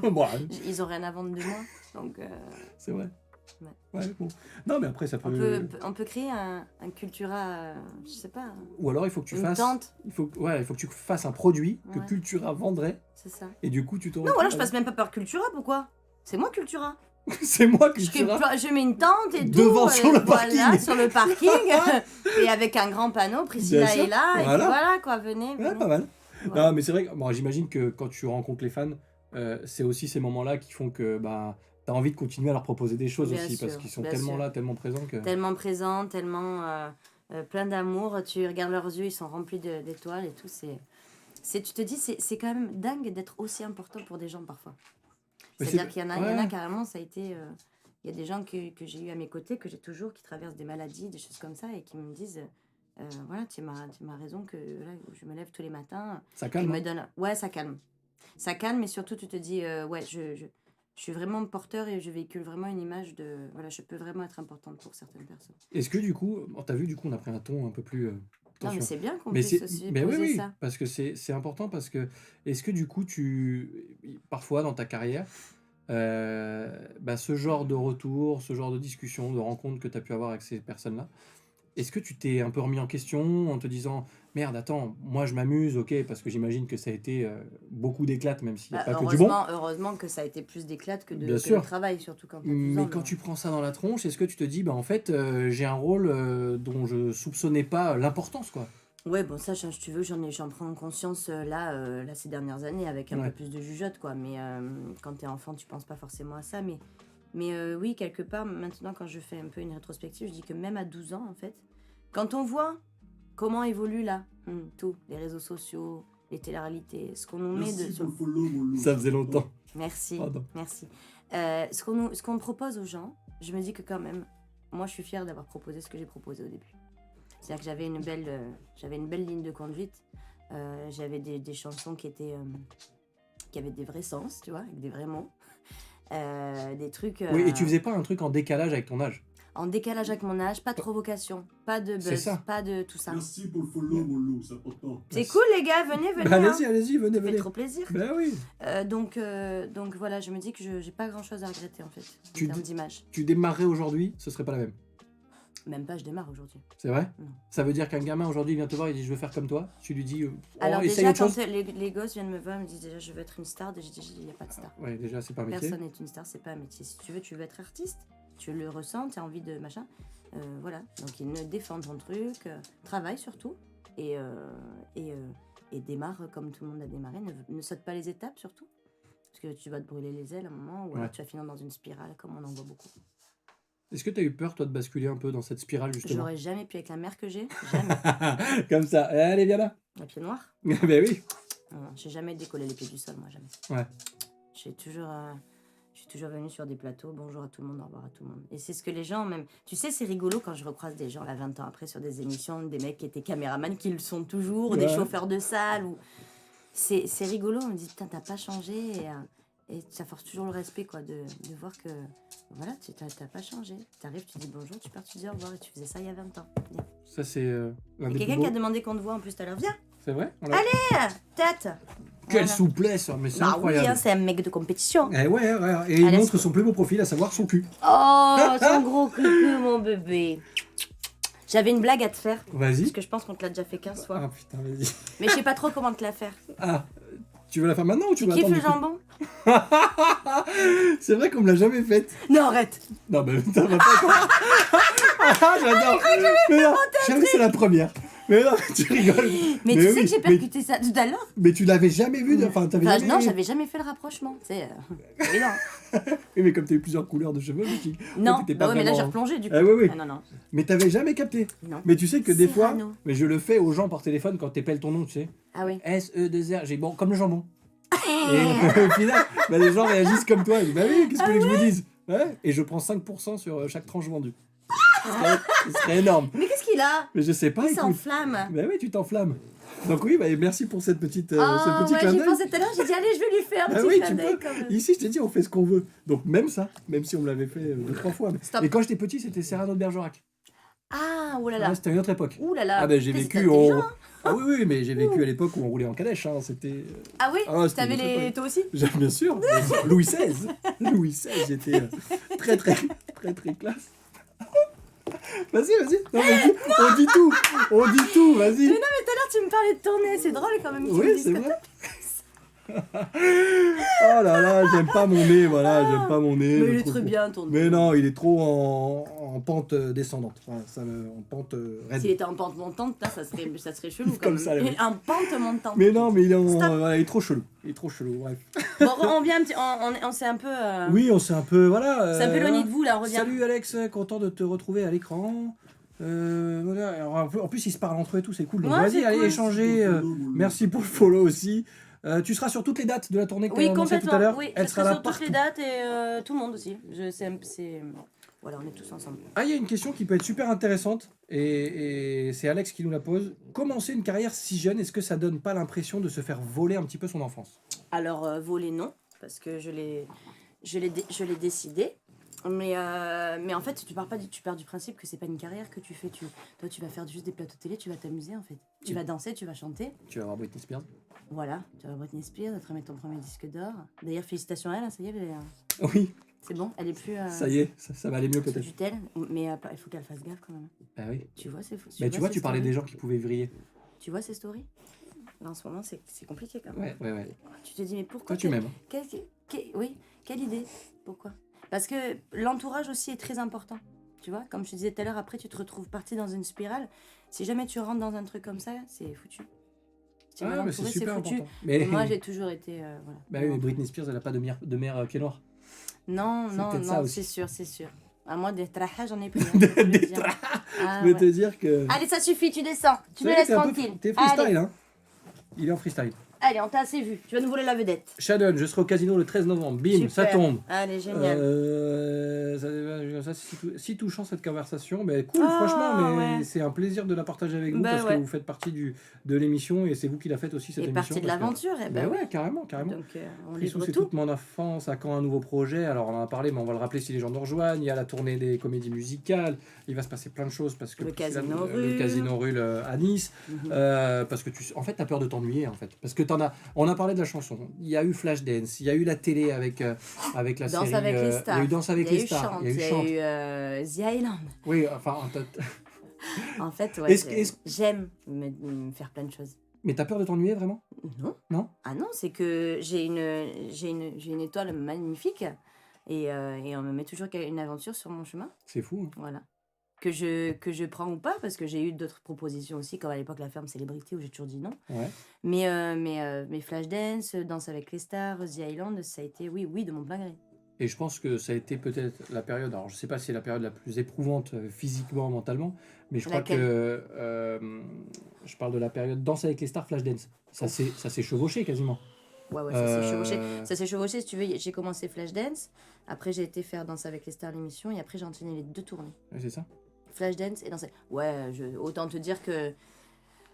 Bon, Ils ont rien à vendre de moi. Donc, c'est vrai. Ouais. Ouais, bon. Non, mais après, ça peut. on peut créer un Cultura, je sais pas, Ou alors, il faut que tu une fasses. tente, Il faut que tu fasses un produit que Ouais. Cultura vendrait. c'est ça. Et du coup, tu te Non, voilà, je passe même pas par Cultura, pourquoi? C'est moi Cultura. C'est moi, Je, Cultura. je mets une tente et tout. Devant, sur le voilà, parking. sur le parking. Et avec un grand panneau, Priscilla Bien sûr, est là. Et voilà. puis voilà, quoi, venez. Ouais, venez. pas mal. Voilà. Non, mais c'est vrai que bon, j'imagine que quand tu rencontres les fans, c'est aussi ces moments-là qui font que bah, tu as envie de continuer à leur proposer des choses Bien aussi, parce sûr, qu'ils sont bien tellement sûr. là, tellement présents que. Tellement présents, tellement plein d'amour. Tu regardes leurs yeux, ils sont remplis d'étoiles et tout. Tu te dis, c'est quand même dingue d'être aussi important pour des gens parfois. Mais C'est-à-dire c'est- qu'il y en a ouais. carrément, ça a été. Il y a des gens que j'ai eu à mes côtés, que j'ai toujours, qui traversent des maladies, des choses comme ça, et qui me disent voilà, tu m'as raison, que là, je me lève tous les matins. Ça Qui calme. me hein. donne. Ouais, ça calme. Ça calme, mais surtout, tu te dis ouais, je suis vraiment porteur et je véhicule vraiment une image de. Voilà, je peux vraiment être importante pour certaines personnes. Est-ce que du coup, t'as vu, du coup, on a pris un ton un peu plus. Non, mais attention. c'est bien qu'on Mais puisse c'est, aussi mais oui, poser oui, ça. parce que c'est important parce que est-ce que du coup parfois dans ta carrière, bah, ce genre de retour, ce genre de discussion, de rencontre que tu as pu avoir avec ces personnes-là, est-ce que tu t'es un peu remis en question en te disant merde, attends, moi je m'amuse, ok, parce que j'imagine que ça a été beaucoup d'éclates, même s'il n'y a Bah, pas que du bon. heureusement que ça a été plus d'éclate que Bien de sûr. travail, surtout quand tu as 12 Mais ans. quand tu prends ça dans la tronche, est-ce que tu te dis bah en fait j'ai un rôle dont je soupçonnais pas l'importance quoi. Ouais, bon, ça, si tu veux, j'en prends conscience là, ces dernières années avec un Ouais. peu plus de jugeote, quoi. Mais quand t'es enfant, tu penses pas forcément à ça. Mais oui, quelque part, maintenant, quand je fais un peu une rétrospective, je dis que même à 12 ans, en fait, quand on voit comment évolue là, tout, les réseaux sociaux, les téléréalités, ce qu'on nous met de. Ça faisait longtemps. Merci, Pardon. merci. Ce qu'on propose aux gens, je me dis que quand même, moi, je suis fière d'avoir proposé ce que j'ai proposé au début. C'est-à-dire que j'avais une belle ligne de conduite. J'avais des chansons qui avaient des vrais sens, tu vois, avec des vrais mots. Des trucs Oui, et tu faisais pas un truc en décalage avec ton âge. en décalage avec mon âge, pas de provocation, pas de C'est buzz, ça. pas de tout ça. Merci pour le follow, mon loup, c'est important. C'est cool, les gars, venez, venez. Bah, hein. allez-y, venez, Ça fait venez. trop plaisir. Bah oui. Donc voilà, je me dis que j'ai pas grand chose à regretter en fait, en Tu termes dis- d'image. Tu démarrais aujourd'hui, ce serait pas la même. Même pas, je démarre aujourd'hui. C'est vrai? Non. Ça veut dire qu'un gamin aujourd'hui vient te voir et dit je veux faire comme toi. Tu lui dis Alors essaye déjà, autre quand chose. les gosses viennent me voir, ils me disent déjà je veux être une star. Déjà, je dis il n'y a pas de star. Ouais, déjà c'est pas un métier. Personne n'est une star, c'est pas un métier. Si tu veux être artiste, tu le ressens, tu as envie de machin. Voilà. Donc ils ne défendent ton truc, travaille surtout. Et démarre comme tout le monde a démarré. Ne saute pas les étapes surtout. Parce que tu vas te brûler les ailes à un moment, ou alors tu vas finir dans une spirale, comme on en voit beaucoup. Est-ce que tu as eu peur, toi, de basculer un peu dans cette spirale, justement? J'aurais jamais pu avec la mère que j'ai. Jamais. Comme ça. Allez, viens là. Les pieds noirs. Ben oui. Non, j'ai jamais décollé les pieds du sol, moi, jamais. Ouais. Je suis toujours venue sur des plateaux, bonjour à tout le monde, au revoir à tout le monde. Et c'est ce que les gens, même... Tu sais, c'est rigolo quand je recroise des gens, là, 20 ans après, sur des émissions, des mecs qui étaient caméramans, qui le sont toujours, des chauffeurs de salle, ou... C'est rigolo, on me dit, putain, t'as pas changé, et ça force toujours le respect, quoi, de voir que, voilà, tu t'as pas changé. T'arrives, tu dis bonjour, tu pars, tu dis au revoir, et tu faisais ça il y a 20 ans. Viens. Ça, c'est l'un Il y a des quelqu'un plus qui a beaux. demandé qu'on te voit en plus tout à l'heure. Viens, C'est vrai? tête. Quelle Voilà. souplesse, mais c'est Bah oui, incroyable. hein, c'est un mec de compétition. Eh ouais, et il Allez, montre son plus beau profil, à savoir son cul. Oh, ton gros cucu, mon bébé. J'avais une blague à te faire, Vas-y. parce que je pense qu'on te l'a déjà fait 15 fois. Ah putain, vas-y. Mais je sais pas trop comment te la faire. Ah, tu veux la faire maintenant ou tu Tu veux kiffes attendre le du coup jambon? C'est vrai qu'on me l'a jamais faite. Non, arrête. Non, mais ça va pas encore. Ah, j'adore. Mais non, jamais c'est la première. Mais non, tu rigoles. Mais tu sais oui, que j'ai percuté ça tout à l'heure. Mais tu l'avais jamais vu, enfin, t'avais Enfin, jamais non, j'avais jamais fait le rapprochement. Tu sais, mais non. Oui, mais comme t'as eu plusieurs couleurs de cheveux, Non, t'étais bah pas ouais, mais là j'ai vraiment- replongé du coup. Ah oui, oui. Ah, non, non. Mais t'avais jamais capté. Non. Mais tu sais que des fois, Cyrano. mais je le fais aux gens par téléphone quand t'épelles ton nom, tu sais. Ah oui. S-E-2-R, j'ai bon, comme le jambon. Et au final, bah, les gens réagissent comme toi. Ils disent, bah oui, qu'est-ce que vous voulez que je vous dise? Ouais. Et je prends 5% sur chaque tranche vendue. Ce serait énorme. Mais qu'est-ce qu'il a? Mais je sais pas, Il écoute. s'enflamme. Bah oui, tu t'enflammes. Donc oui, bah, merci pour cette petite, ce Oh, petit ouais, clin j'y d'œil. pensais tout à l'heure, j'ai dit allez, je vais lui faire un Ah petit oui, clin tu d'œil peux. quand même. Ici, je t'ai dit, on fait ce qu'on veut. Donc même ça, même si on me l'avait fait 2-3 fois. Stop. Et quand j'étais petit, c'était Cyrano de Bergerac. Ah, oh là là. Ouais, c'était une autre époque. Ouh là là. Ah ben j'ai T'es vécu intelligent, en... hein. Ah oui, oui, mais j'ai vécu à l'époque où on roulait en calèche. Hein. C'était... Ah oui, Ah, c'était t'avais une autre les... époque. Toi aussi? Bien sûr, bien sûr. Louis XVI. Louis XVI, j'étais très classe. Vas-y. Non, mais on dit tout. On dit tout, vas-y. Mais non, mais tout à l'heure tu me parlais de ton nez, c'est drôle quand même. que tu me Oui, dises c'est ça. vrai. Oh là là, j'aime pas mon nez, voilà, j'aime pas mon nez. Mais je il est trouve très que- bien ton nez. Mais non, il est trop en pente descendante. Voilà, en pente raide. S'il était en pente montante, là, ça serait chelou quand Comme même. ça, là, oui. Et en pente montante. Mais non, mais il est, Stop. voilà, il est trop chelou. Il est trop chelou, bref. Bon, on vient un petit... On s'est un peu... Oui, on s'est un peu, voilà. C'est un peu éloigné de vous, là, on revient. Salut Alex, content de te retrouver à l'écran. Voilà. Alors, en plus, ils se parlent entre eux et tout, c'est cool. Donc, Ouais, vas-y, c'est allez cool. échanger. Merci pour le follow aussi. Tu seras sur toutes les dates de la tournée que tu Oui, as annoncée tout à complètement. l'heure. Oui, Elle je sera serai là sur toutes partout. les dates et tout le monde aussi. Voilà, on est tous ensemble. Ah, il y a une question qui peut être super intéressante et c'est Alex qui nous la pose. Commencer une carrière si jeune, est-ce que ça donne pas l'impression de se faire voler un petit peu son enfance? Alors, voler, non, parce que je l'ai décidé. Mais en fait, tu pars du principe que c'est pas une carrière que tu fais. Toi, tu vas faire juste des plateaux télé, tu vas t'amuser en fait. Tu vas danser, tu vas chanter. Tu vas voir Britney Spears. Voilà, tu vas Britney Spears, elle va te remettre ton premier disque d'or. D'ailleurs, félicitations à elle, hein, ça y est, Oui, c'est bon, elle est plus ça y est, ça va aller mieux sous peut-être. tutelle. Mais il faut qu'elle fasse gaffe quand même. Ah oui. Tu vois, c'est fou. Mais tu vois, ces tu parlais stories des gens qui pouvaient vriller. Tu vois ces stories? Là, en ce moment, c'est compliqué quand même. Ouais. Tu te dis, mais pourquoi Toi, tu m'aimes. Oui, quelle idée? Pourquoi? Parce que l'entourage aussi est très important. Tu vois, comme je te disais tout à l'heure, après tu te retrouves parti dans une spirale. Si jamais tu rentres dans un truc comme ça, c'est foutu. Si Ah, mal mais c'est entouré, super foutu. important. Mais, Et moi, j'ai toujours été. Voilà. bah oui, mais Britney Spears, elle a pas de mère qui est noire. Non, c'est non, peut-être ça non, aussi. c'est sûr. À moi, des trahas, j'en ai pris. Hein, je peux te le dire. Ah, Je vais ouais. te dire que. Allez, ça suffit, tu descends. Tu me Ça y est, laisses t'es un peu- tranquille. T'es freestyle, Allez. hein. Il est en freestyle. Allez, on t'a assez vu. Tu vas nous voler la vedette. Shadow, je serai au casino le 13 novembre. Bim, Super. ça tombe. Allez, génial. Si touchant cette conversation, ben cool, Ah, franchement, mais ouais. c'est un plaisir de la partager avec vous Bah parce ouais. que vous faites partie de l'émission et c'est vous qui la faites aussi cette Et émission. partie de parce que- l'aventure, eh ben Ben oui. ouais, carrément. Donc, on Frissou, livre c'est tout. toute mon enfance, à quand un nouveau projet. Alors on en a parlé, mais on va le rappeler si les gens nous rejoignent. Il y a la tournée des comédies musicales. Il va se passer plein de choses parce que Le c'est Casino le Rulle. Casino Rulle à Nice. Mhm. Parce que en fait, t'as peur de t'ennuyer en fait. Parce que On a parlé de la chanson. Il y a eu Flashdance, il y a eu la télé avec la Danse série. avec les Il y stars. a eu Danse avec Il y a les eu stars. Chante, Il y a eu Chante. The Island. Oui, enfin. En fait, ouais, Est-ce- j'aime me faire plein de choses. Mais t'as peur de t'ennuyer vraiment? Non. Non? Ah non, c'est que j'ai une étoile magnifique et on me met toujours une aventure sur mon chemin. C'est fou. Hein. Voilà. Que je prends ou pas, parce que j'ai eu d'autres propositions aussi, comme à l'époque la ferme Célébrité où j'ai toujours dit non. Ouais. Mais Flashdance, Danse avec les stars, The Island, ça a été oui, de mon plein gré. Et je pense que ça a été peut-être la période, alors je sais pas si c'est la période la plus éprouvante physiquement, mentalement, mais je crois Laquelle? que je parle de la période Danse avec les stars, Flashdance. Ça s'est chevauché quasiment. Ouais, ça s'est chevauché. Euh, Ça s'est chevauché, si tu veux. J'ai commencé Flashdance, après j'ai été faire Danse avec les stars, l'émission, et après j'ai enchaîné les 2 tournées. Ouais, c'est ça. Flashdance et Danse. Ouais, autant te dire que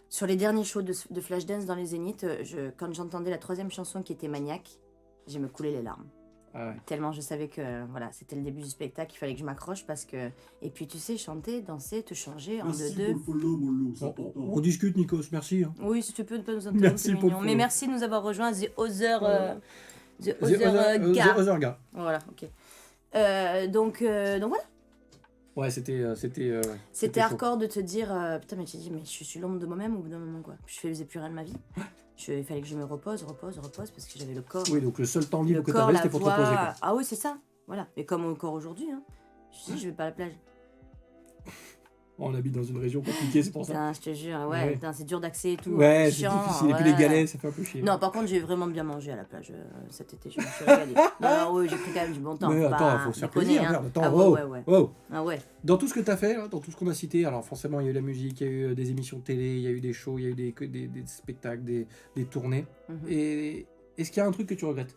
sur les derniers shows de Flashdance dans les Zéniths, quand j'entendais la 3e chanson qui était Maniaque, j'ai me coulé les larmes. Ah ouais. Tellement je savais que voilà, c'était le début du spectacle, il fallait que je m'accroche parce que... Et puis tu sais, chanter, danser, te changer en Merci 2-2. pour le follow, mon loup, c'est On important. discute, Nikos, merci. Hein. Oui, si tu peux ne pas nous interrompre, Merci c'est pour le mignon. Mais follow. merci de nous avoir rejoints, The Other... The The Other Gars. Other Gars. Voilà, ok. Donc voilà. Ouais, c'était C'était chaud. hardcore de te dire, putain, mais tu te dis, mais je suis l'ombre de moi-même au bout d'un moment, quoi. Je faisais plus rien de ma vie. Il fallait que je me repose, parce que j'avais le corps. Oui, donc le seul temps Le libre que corps, t'avais, la c'était pour te voix. reposer. Quoi. Ah oui, c'est ça. Voilà. Et comme encore aujourd'hui, hein. Je vais pas à la plage. On habite dans une région compliquée, c'est pour ça. Putain, je te jure, Ouais. putain, c'est dur d'accès et tout. Ouais, c'est chiant, difficile. Et puis les ouais. galets, ça fait un peu chier. Non, par contre, j'ai vraiment bien mangé à la plage cet été, je me suis régalée. Non, oui, j'ai pris quand même du bon temps. Mais faut attends, pas faut se faire déconner, plaisir. hein. Merde, attends, Ah wow, ouais. wow. Ah ouais. Dans tout ce que tu as fait, là, dans tout ce qu'on a cité, alors forcément, il y a eu la musique, il y a eu des émissions de télé, il y a eu des shows, il y a eu des spectacles, des tournées. Mhm. Et est-ce qu'il y a un truc que tu regrettes?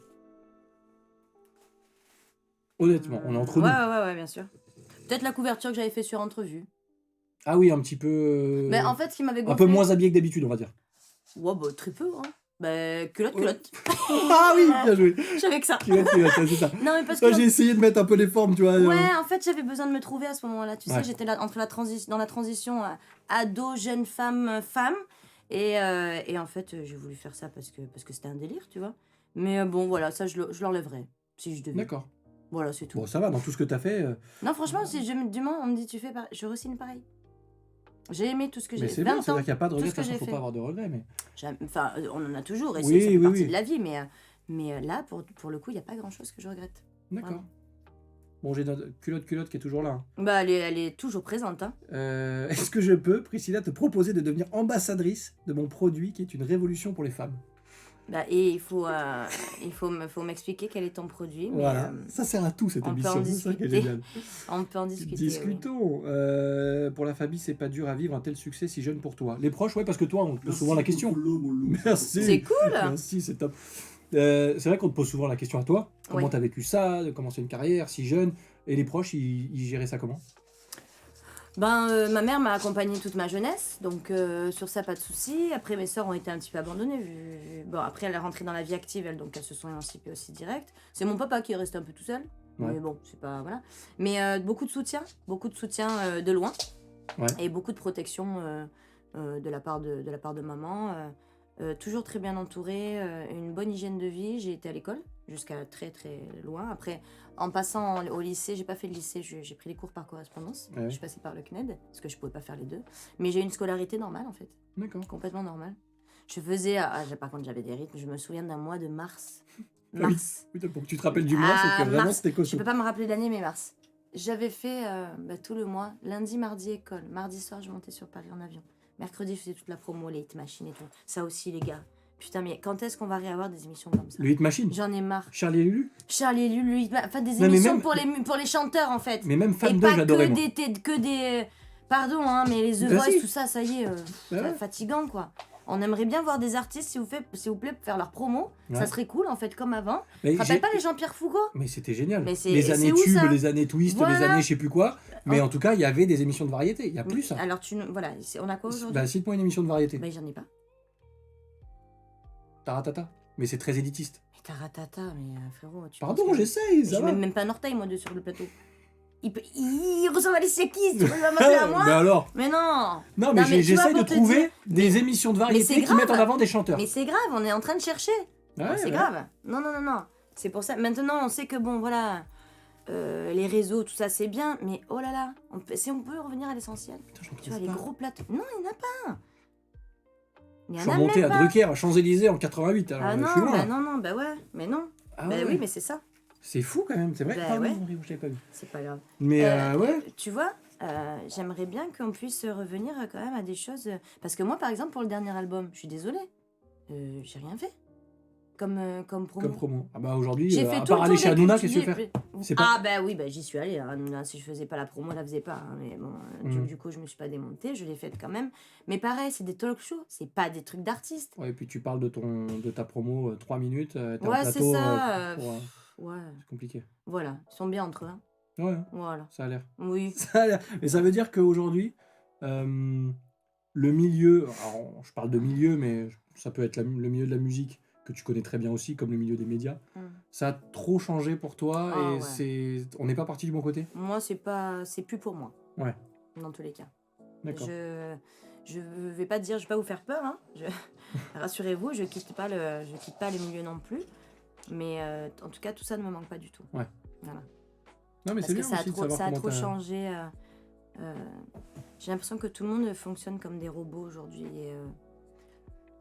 Honnêtement, on est entre nous. Ouais, bien sûr. Peut-être la couverture que j'avais fait sur Entrevue. Ah oui, un petit peu. Mais en fait, ce qui m'avait un gonflé... peu moins habillé que d'habitude, on va dire. Ouais, bah, très peu, hein. Bah, culotte. Ah oui, bien joué. J'avais que ça. C'est ça. Non, mais parce Moi, que... j'ai essayé de mettre un peu les formes, tu vois. Ouais, en fait, j'avais besoin de me trouver à ce moment-là. Tu Ouais. sais, j'étais là dans la transition ado, jeune femme. Et en fait, j'ai voulu faire ça parce que c'était un délire, tu vois. Mais bon, voilà, ça, je l'enlèverais, si je devais. D'accord. Voilà, c'est tout. Bon, ça va, dans tout ce que tu as fait. Non, franchement, si demain, on me dit, tu fais pareil, je re-signe pareil. J'ai aimé tout ce que j'ai Mais fait. c'est 20 bien, c'est-à-dire ans, qu'il n'y a pas de tout regrets, ce de que toute façon, j'ai faut fait. pas avoir de regrets. Mais... Enfin, on en a toujours, et Oui, ça fait oui, partie oui. de la vie. Mais là, pour le coup, il n'y a pas grand-chose que je regrette. D'accord. Vraiment. Bon, j'ai notre culotte qui est toujours là. Hein. Bah, elle est toujours présente, hein. Est-ce que je peux, Priscilla, te proposer de devenir ambassadrice de mon produit qui est une révolution pour les femmes? Bah, et il faut m'expliquer quel est ton produit. Mais, Voilà, ça sert à tout cette on peut émission, en c'est ça qui est discuter. génial. on peut en discuter. oui. Discutons. Pour la famille, c'est pas dur à vivre un tel succès si jeune pour toi. Les proches, ouais, parce que toi, on te pose Merci souvent la pour le question. follow, mon loup. Merci. C'est cool. Merci, c'est top. C'est vrai qu'on te pose souvent la question à toi. Comment Ouais. t'as vécu ça, de commencer une carrière si jeune? Et les proches, ils géraient ça comment? Ma mère m'a accompagnée toute ma jeunesse, donc sur ça, pas de souci. Après, mes sœurs ont été un petit peu abandonnées. Bon, après, elle est rentrée dans la vie active, donc elles se sont émancipées aussi direct. C'est mon papa qui est resté un peu tout seul. Ouais. Mais bon, c'est pas... Voilà. Mais beaucoup de soutien de loin. Ouais. Et beaucoup de protection de la part de maman. Toujours très bien entourée, une bonne hygiène de vie. J'ai été à l'école jusqu'à très très loin. Après, en passant au lycée, j'ai pas fait le lycée, j'ai pris les cours par correspondance. Ouais. Je suis passée par le CNED, parce que je pouvais pas faire les deux. Mais j'ai eu une scolarité normale en fait, D'accord. complètement normale. Je faisais, par contre j'avais des rythmes, je me souviens d'un mois de mars. Oui. Mars. Oui, pour que tu te rappelles du mois, c'est que vraiment Mars. c'était Je costaud. peux pas me rappeler l'année, mais mars. J'avais fait tout le mois, lundi, mardi, école. Mardi soir, je montais sur Paris en avion. Mercredi, je faisais toute la promo, les hit machines et tout. Ça aussi, les gars. Putain, mais quand est-ce qu'on va réavoir des émissions comme ça? Le Hit Machine, J'en ai marre. Charlie et Lulu. Charlie et Lulu, enfin des Non, mais émissions même- pour les chanteurs en fait. Mais même Et Fan 2, pas j'adorais moi. que des... Pardon, hein, mais les The Bah Voice, si. tout ça, ça y est, Bah c'est ouais. fatigant quoi. On aimerait bien voir des artistes, s'il vous plaît, faire leur promo. Ouais. Ça serait cool en fait, comme avant. Mais Tu te rappelles j'ai- pas les Jean-Pierre Foucault? Mais c'était génial. Mais c'est- les et années c'est où, tubes, ça? les années twist, Voilà. les années je sais plus quoi. Mais Oh. en tout cas, il y avait des émissions de variété. Il y a plus ça. Alors voilà, on a quoi aujourd'hui? Bah, cite-moi une émission de variété. Bah j'en ai pas. Taratata. Mais c'est très élitiste. Mais taratata, mais frérot, tu Pardon, penses que- j'essaye, ça J'ai va. même pas un orteil moi sur le plateau. il ressemble à Alicia Keys, tu vas m'appeler à moi? Mais alors Mais non. Non, mais Non, mais tu vois, j'essaye de pour te trouver dire- des émissions de c'est variété qui grave. mettent en avant des chanteurs. Mais c'est grave, on est en train de chercher. Ouais, C'est ouais. grave. Non. C'est pour ça. Maintenant, on sait que bon, voilà, les réseaux, tout ça, c'est bien, mais oh là là, si on peut revenir à l'essentiel. Putain, j'en Tu vois, trouve les pas. gros plateaux. Non, il n'y en a pas. Il y Je en suis a remonté même à pas. Drucker, à Champs-Élysées en 88, alors Ah je non, suis loin. bah non, bah ouais, mais non. Ah Bah ouais. oui, mais c'est ça. C'est fou quand même, c'est vrai. Bah Pardon, ouais. Marie, je t'avais pas vu. C'est pas grave. Mais ouais. Tu vois, j'aimerais bien qu'on puisse revenir quand même à des choses. Parce que moi, par exemple, pour le dernier album, je suis désolée, j'ai rien fait comme promo. Comme promo. Ah bah aujourd'hui, J'ai fait à tout part le aller tour chez des Hanouna, cultes qu'est-ce que tu veux faire C'est pas- Ah bah oui, bah, j'y suis allée. Hein. Hanouna, si je faisais pas la promo, je la faisais pas. Hein. Mais bon, du coup, je me suis pas démontée, je l'ai faite quand même. Mais pareil, c'est des talk shows, c'est pas des trucs d'artistes. Ouais, et puis tu parles de ta promo 3 minutes, t'es en Ouais, c'est plateau. ça. Ouais, C'est compliqué. voilà, ils sont bien entre eux. Hein. Ouais, hein, Voilà. ça a l'air. Oui. Ça a l'air. Mais ça veut dire qu'aujourd'hui, le milieu, alors, je parle de milieu, mais ça peut être le milieu de la musique que tu connais très bien aussi, comme le milieu des médias. Ça a trop changé pour toi Ah, et ouais. on n'est pas parti du bon côté. Moi, c'est plus pour moi. Ouais. Dans tous les cas. D'accord. Je vais pas dire, je vais pas vous faire peur. Hein. Rassurez-vous, je quitte pas le milieu non plus. Mais en tout cas, tout ça ne me manque pas du tout. Ouais. Voilà. Non, mais Parce c'est que bien ça a aussi de trop, savoir ça a comment trop t'as- changé. J'ai l'impression que tout le monde fonctionne comme des robots aujourd'hui.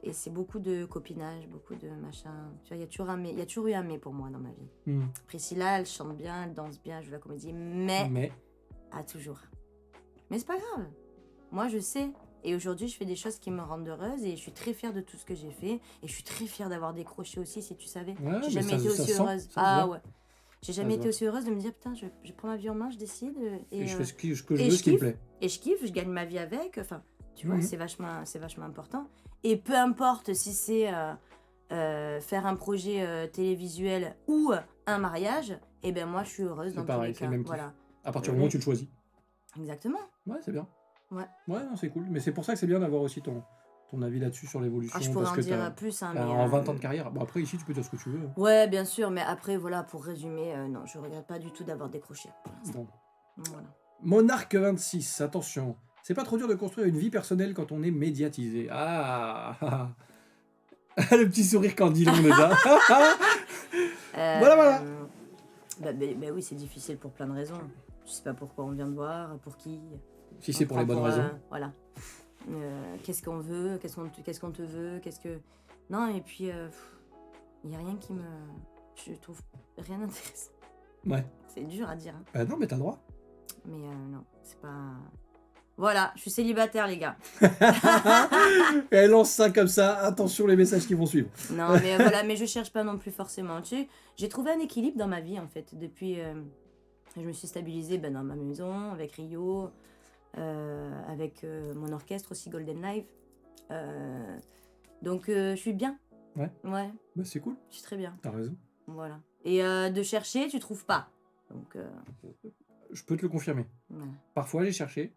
Et c'est beaucoup de copinage, beaucoup de machin. Tu vois, il y a toujours eu un mais pour moi dans ma vie. Hmm. Priscilla, elle chante bien, elle danse bien, elle joue la comédie, mais Mais toujours. Mais c'est pas grave. Moi, je sais. Et aujourd'hui, je fais des choses qui me rendent heureuse et je suis très fière de tout ce que j'ai fait. Et je suis très fière d'avoir décroché aussi, si tu savais. ouais, J'ai mais jamais été ça aussi se sent, heureuse. ça se Ah voit. ouais. J'ai se jamais été voit. aussi heureuse de me dire, putain, je prends ma vie en main, je décide. Et je fais ce que je et veux, je ce qui me kiffe. plaît. Et je kiffe, je gagne ma vie avec. Enfin, tu vois, Mhm. c'est vachement important. Et peu importe si c'est faire un projet télévisuel ou un mariage, et ben moi, je suis heureuse C'est dans pareil, tous c'est les le cas. même kiff. Voilà. À partir du moment où tu le choisis. Exactement. Ouais, c'est bien. Ouais. Ouais, non, c'est cool. Mais c'est pour ça que c'est bien d'avoir aussi ton avis là-dessus sur l'évolution. Ah, je pourrais parce en que dire plus, hein, t'as mais, en 20 ans de carrière. Bon, après, ici, tu peux dire ce que tu veux. Ouais, bien sûr, mais après, voilà, pour résumer, non, je regrette pas du tout d'avoir décroché. Pour l'instant. Bon. Voilà. Monarque 26, attention. C'est pas trop dur de construire une vie personnelle quand on est médiatisé. Ah le petit sourire candidon déjà. Voilà. Bah oui, c'est difficile pour plein de raisons. Je sais pas pourquoi on vient de voir, pour qui. Si c'est pour les bonnes raisons. Voilà. Qu'est-ce qu'on veut, qu'est-ce qu'on te veut, qu'est-ce que... Non, et puis, il y a rien qui me... Je trouve rien d'intéressant. Ouais. C'est dur à dire, hein. Non, mais t'as le droit. Mais non, c'est pas... Voilà, je suis célibataire, les gars. Elle lance ça comme ça. Attention les messages qui vont suivre. Non, mais voilà, mais je cherche pas non plus forcément. Tu sais, j'ai trouvé un équilibre dans ma vie, en fait, depuis... je me suis stabilisée dans ma maison, avec Rio, avec mon orchestre aussi, Golden Live. Donc, je suis bien. Ouais. Ouais, Bah, c'est cool. je suis très bien. T'as raison. Voilà. Et de chercher, tu trouves pas. Donc, Je peux te le confirmer. voilà. Parfois, j'ai cherché.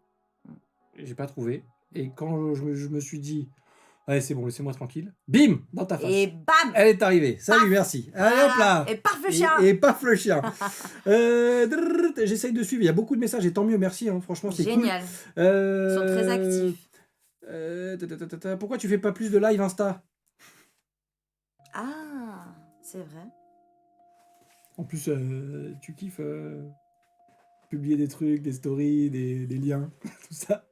J'ai pas trouvé. Et quand je me suis dit, allez, c'est bon, laissez-moi tranquille. Bim, dans ta face. Et bam. Elle est arrivée. Salut, merci. Allez, hop là. Et paf le chien. Et paf le chien. J'essaye de suivre. Il y a beaucoup de messages et tant mieux, merci. Hein. Franchement, c'est cool. Génial. Ils sont très actifs. Pourquoi tu fais pas plus de live Insta? Ah, c'est vrai. En plus, tu kiffes publier des trucs, des stories, des liens, tout ça.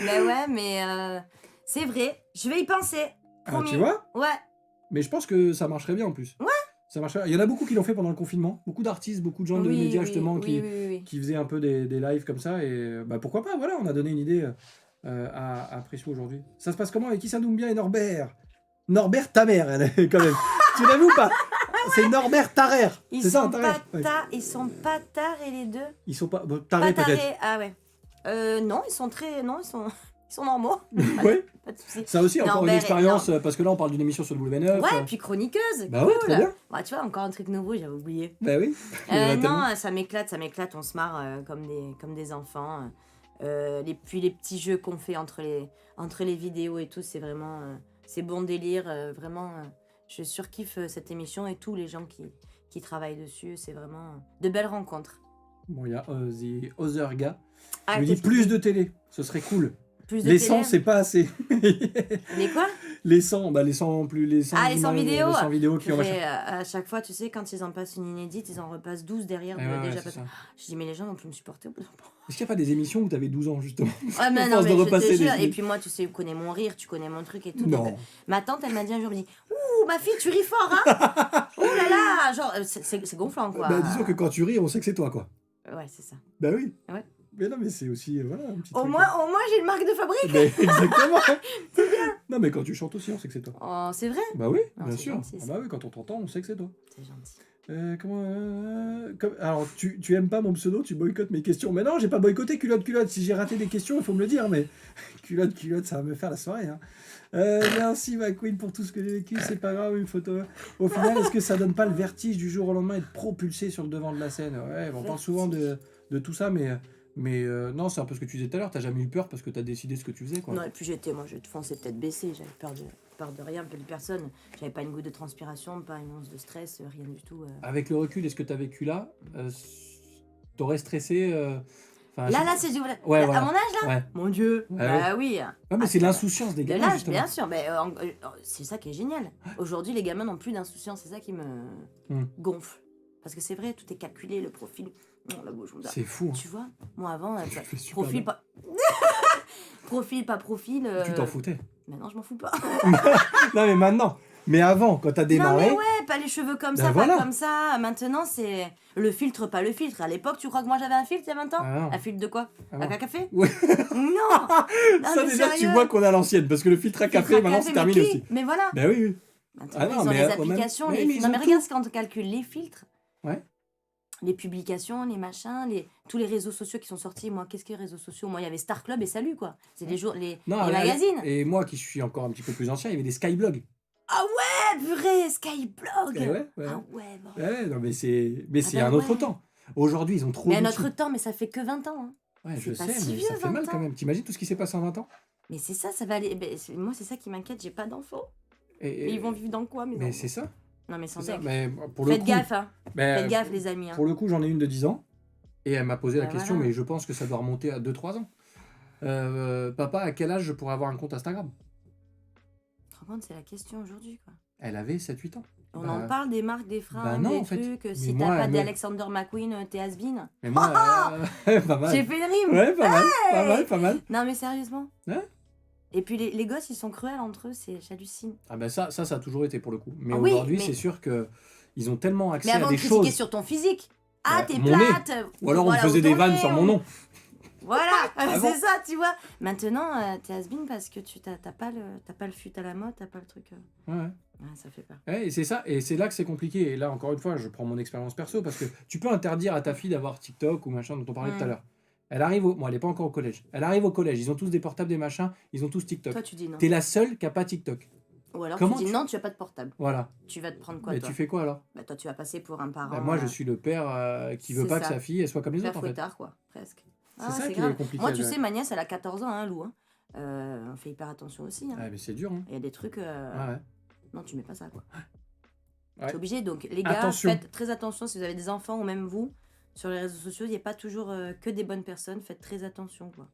Mais ouais, mais c'est vrai. Je vais y penser. Ah, Promis. tu vois? Ouais. Mais je pense que ça marcherait bien en plus. Ouais. Ça marcherait. Il y en a beaucoup qui l'ont fait pendant le confinement. Beaucoup d'artistes, beaucoup de gens de Oui, médias oui, justement oui, qui faisaient un peu des lives comme ça. Et bah pourquoi pas, voilà, on a donné une idée à Prissou aujourd'hui. Ça se passe comment avec Issa Doumbia et Norbert? Norbert, ta mère, elle est quand même. Tu l'as vu ou pas? C'est Norbert Tarrer. Ils C'est ça, sont Tarrer. pas Ouais. ils sont pas tarés les deux. Ils sont pas. Bon, Pas Tarrer peut-être. tarés. Ah ouais. Non, ils sont très. Non, ils sont normaux. Ouais. Pas de soucis. Ça aussi, encore une Norbert et- expérience, parce que là, on parle d'une émission sur W9. Ouais, puis chroniqueuse. Bah cool. ouais, trop bien. Ouais, tu vois, encore un truc nouveau, j'avais oublié. Bah oui. Il y en a tellement. Non, ça m'éclate, on se marre comme des enfants. Puis les petits jeux qu'on fait entre les vidéos et tout, c'est vraiment... c'est bon délire, vraiment... je surkiffe cette émission et tous les gens qui travaillent dessus, c'est vraiment de belles rencontres. Bon, il y a The Other Guy. Ah, Je me dis qu'est-ce plus de télé, ce serait cool. plus de Les télé. 100, c'est pas assez. Les quoi? Les 100, bah les 100 plus les 100 Ah, les 100 images, vidéos. les 100 vidéos qui ont machin. Purée, à chaque fois, tu sais, quand ils en passent une inédite, ils en repassent 12 derrière Eh de ouais, déjà c'est passé. ça. Je dis, mais les gens vont plus me supporter au bout d'un moment. Est-ce qu'il n'y a pas des émissions où t'avais 12 ans justement? Ah, mais À non, force mais de je repasser te jure. les- Et puis moi, tu sais, tu connais mon rire, tu connais mon truc et tout. Non. Donc, ma tante, elle m'a dit un jour, elle me dit, ouh, ma fille, tu ris fort, hein? Oh là là! Genre, c'est gonflant, quoi. Bah disons que quand tu ris, on sait que c'est toi quoi. Ouais, c'est ça. Bah oui. Ouais. Mais non, mais c'est aussi voilà un petit Au truc. moins, j'ai une marque de fabrique. Mais exactement. Non mais quand tu chantes aussi, on sait que c'est toi. Oh, c'est vrai? Bah oui, Non, bien c'est sûr. gentil, Ah ça. bah oui, quand on t'entend, on sait que c'est toi. C'est gentil. Alors, tu aimes pas mon pseudo, tu boycottes mes questions. Mais non, j'ai pas boycotté culotte. Si j'ai raté des questions, il faut me le dire. Mais culotte, ça va me faire la soirée. Hein. Merci ma queen pour tout ce que j'ai vécu. C'est pas grave, une photo. Au final, est-ce que ça donne pas le vertige du jour au lendemain et de propulser sur le devant de la scène? Ouais, on parle souvent de tout ça, mais non, c'est un peu ce que tu disais tout à l'heure. T'as jamais eu peur parce que t'as décidé ce que tu faisais, quoi. Non, et puis moi, je te fonçais tête baissée. J'avais peur de rien, peur de personne. J'avais pas une goutte de transpiration, pas une once de stress, rien du tout. Avec le recul, est-ce que t'as vécu là, t'aurais stressé enfin, je sais Là, pas. c'est du. Ouais, À voilà. mon âge, là? Ouais. Mon Dieu. Ah Bah oui. Ouais, mais c'est l'insouciance des De gamins, l'âge, justement. bien sûr. Mais c'est ça qui est génial. Aujourd'hui, les gamins n'ont plus d'insouciance. C'est ça qui me gonfle. Parce que c'est vrai, tout est calculé, le profil. Non, la bouche, on C'est fou. Hein. Tu vois, moi avant, fais super profil bien. pas. Profil, pas profil. Tu t'en foutais. Maintenant, je m'en fous pas. Non, mais maintenant. Mais avant, quand t'as Non, démarré. mais ouais, pas les cheveux comme Ben ça, voilà. pas comme ça. Maintenant, c'est le filtre, pas le filtre. À l'époque, tu crois que moi j'avais un filtre il y a 20 ans? Ah non. Un filtre de quoi? Ah non. Un café? Ouais. Non, non Ça, mais déjà, tu sérieux. vois qu'on a l'ancienne. Parce que le filtre à Filtre café, à maintenant, café, c'est mais terminé qui aussi. Mais voilà. Ben oui, oui. Maintenant, Ah non, ils ont mais les au même- applications, mais les... ils Non, ont mais tout. regarde quand on calcule les filtres. Ouais. Les publications, les machins, tous les réseaux sociaux qui sont sortis. Moi, qu'est-ce que les réseaux sociaux? Moi, il y avait Star Club et Salut, quoi. C'est les Non, les magazines. Et moi, qui suis encore un petit peu plus ancien, il y avait des skyblogs. Ah ouais, purée, Skyblog. Eh ouais, ouais. Ah ouais, bon. Ouais, non, mais c'est Ah un bah autre ouais. temps. Aujourd'hui, ils ont trop Mais à d'outils. notre temps, mais ça fait que 20 ans. Hein. Ouais, c'est je pas sais, si mais vieux, ça fait mal 20 quand ans. même. T'imagines tout ce qui s'est passé en 20 ans? Mais c'est ça, ça va aller. Moi, c'est ça qui m'inquiète, j'ai pas d'enfants. Et- Mais ils vont vivre dans quoi, mes Mais enfants? c'est ça. Non, mais sans C'est ça. deck. Mais pour le Faites coup, gaffe, hein. ben, Faites gaffe, les amis. Hein. pour le coup, j'en ai une de 10 ans. Et elle m'a posé la Ben question, voilà. mais je pense que ça doit remonter à 2-3 ans. Papa, à quel âge je pourrais avoir un compte Instagram? Tu te rends compte, c'est la question aujourd'hui, quoi. Elle avait 7-8 ans. On Bah, en parle des marques, des fringues, bah non, des en fait. trucs. Mais Si moi, t'as pas elle des me- Alexander McQueen, t'es has-been. Mais moi, pas mal. J'ai fait une rime. Ouais, pas mal, pas Hey mal, pas mal. Non, mais sérieusement. Ouais. Et puis les gosses, ils sont cruels entre eux, j'hallucine. Ah ben ça a toujours été pour le coup. Mais Ah oui, aujourd'hui, mais- c'est sûr que ils ont tellement accès Mais avant à de des critiquer choses. sur ton physique. Ah, Bah, t'es mon nez. plate. Ou alors on Voilà, faisait ou des ton vannes nez, sur on- mon nom. Voilà, Ah c'est bon ça, tu vois. Maintenant, t'es has-been parce que tu t'as pas le fut à la mode, t'as pas le truc. Ouais. Ouais, ça fait peur. Ouais, et c'est ça, et c'est là que c'est compliqué. Et là, encore une fois, je prends mon expérience perso parce que tu peux interdire à ta fille d'avoir TikTok ou machin dont on parlait tout à l'heure. Elle arrive bon, elle est pas encore au collège. Elle arrive au collège, ils ont tous des portables, des machins, ils ont tous TikTok. Toi, tu dis non. T'es la seule qui a pas TikTok. Ou alors Comment tu dis tu- non, tu as pas de portable. Voilà. Tu vas te prendre quoi, Mais toi tu fais quoi alors? Bah, toi, tu vas passer pour un parent. Bah, moi, je suis le père qui veut c'est pas que ça. sa fille elle soit comme les autres en fait. fouettard, quoi, presque. C'est Ah, ça qui est grave. compliqué Moi, à tu gérer. sais, ma nièce, elle a 14 ans, hein, Lou. Hein. On fait hyper attention aussi. Hein. Ouais, mais c'est dur. Hein. Il y a des trucs. Ouais. Non, tu mets pas ça, quoi. Ouais. T'es obligé. Donc, les gars, Attention. faites très attention si vous avez des enfants ou même vous. Sur les réseaux sociaux, il n'y a pas toujours que des bonnes personnes. Faites très attention, quoi.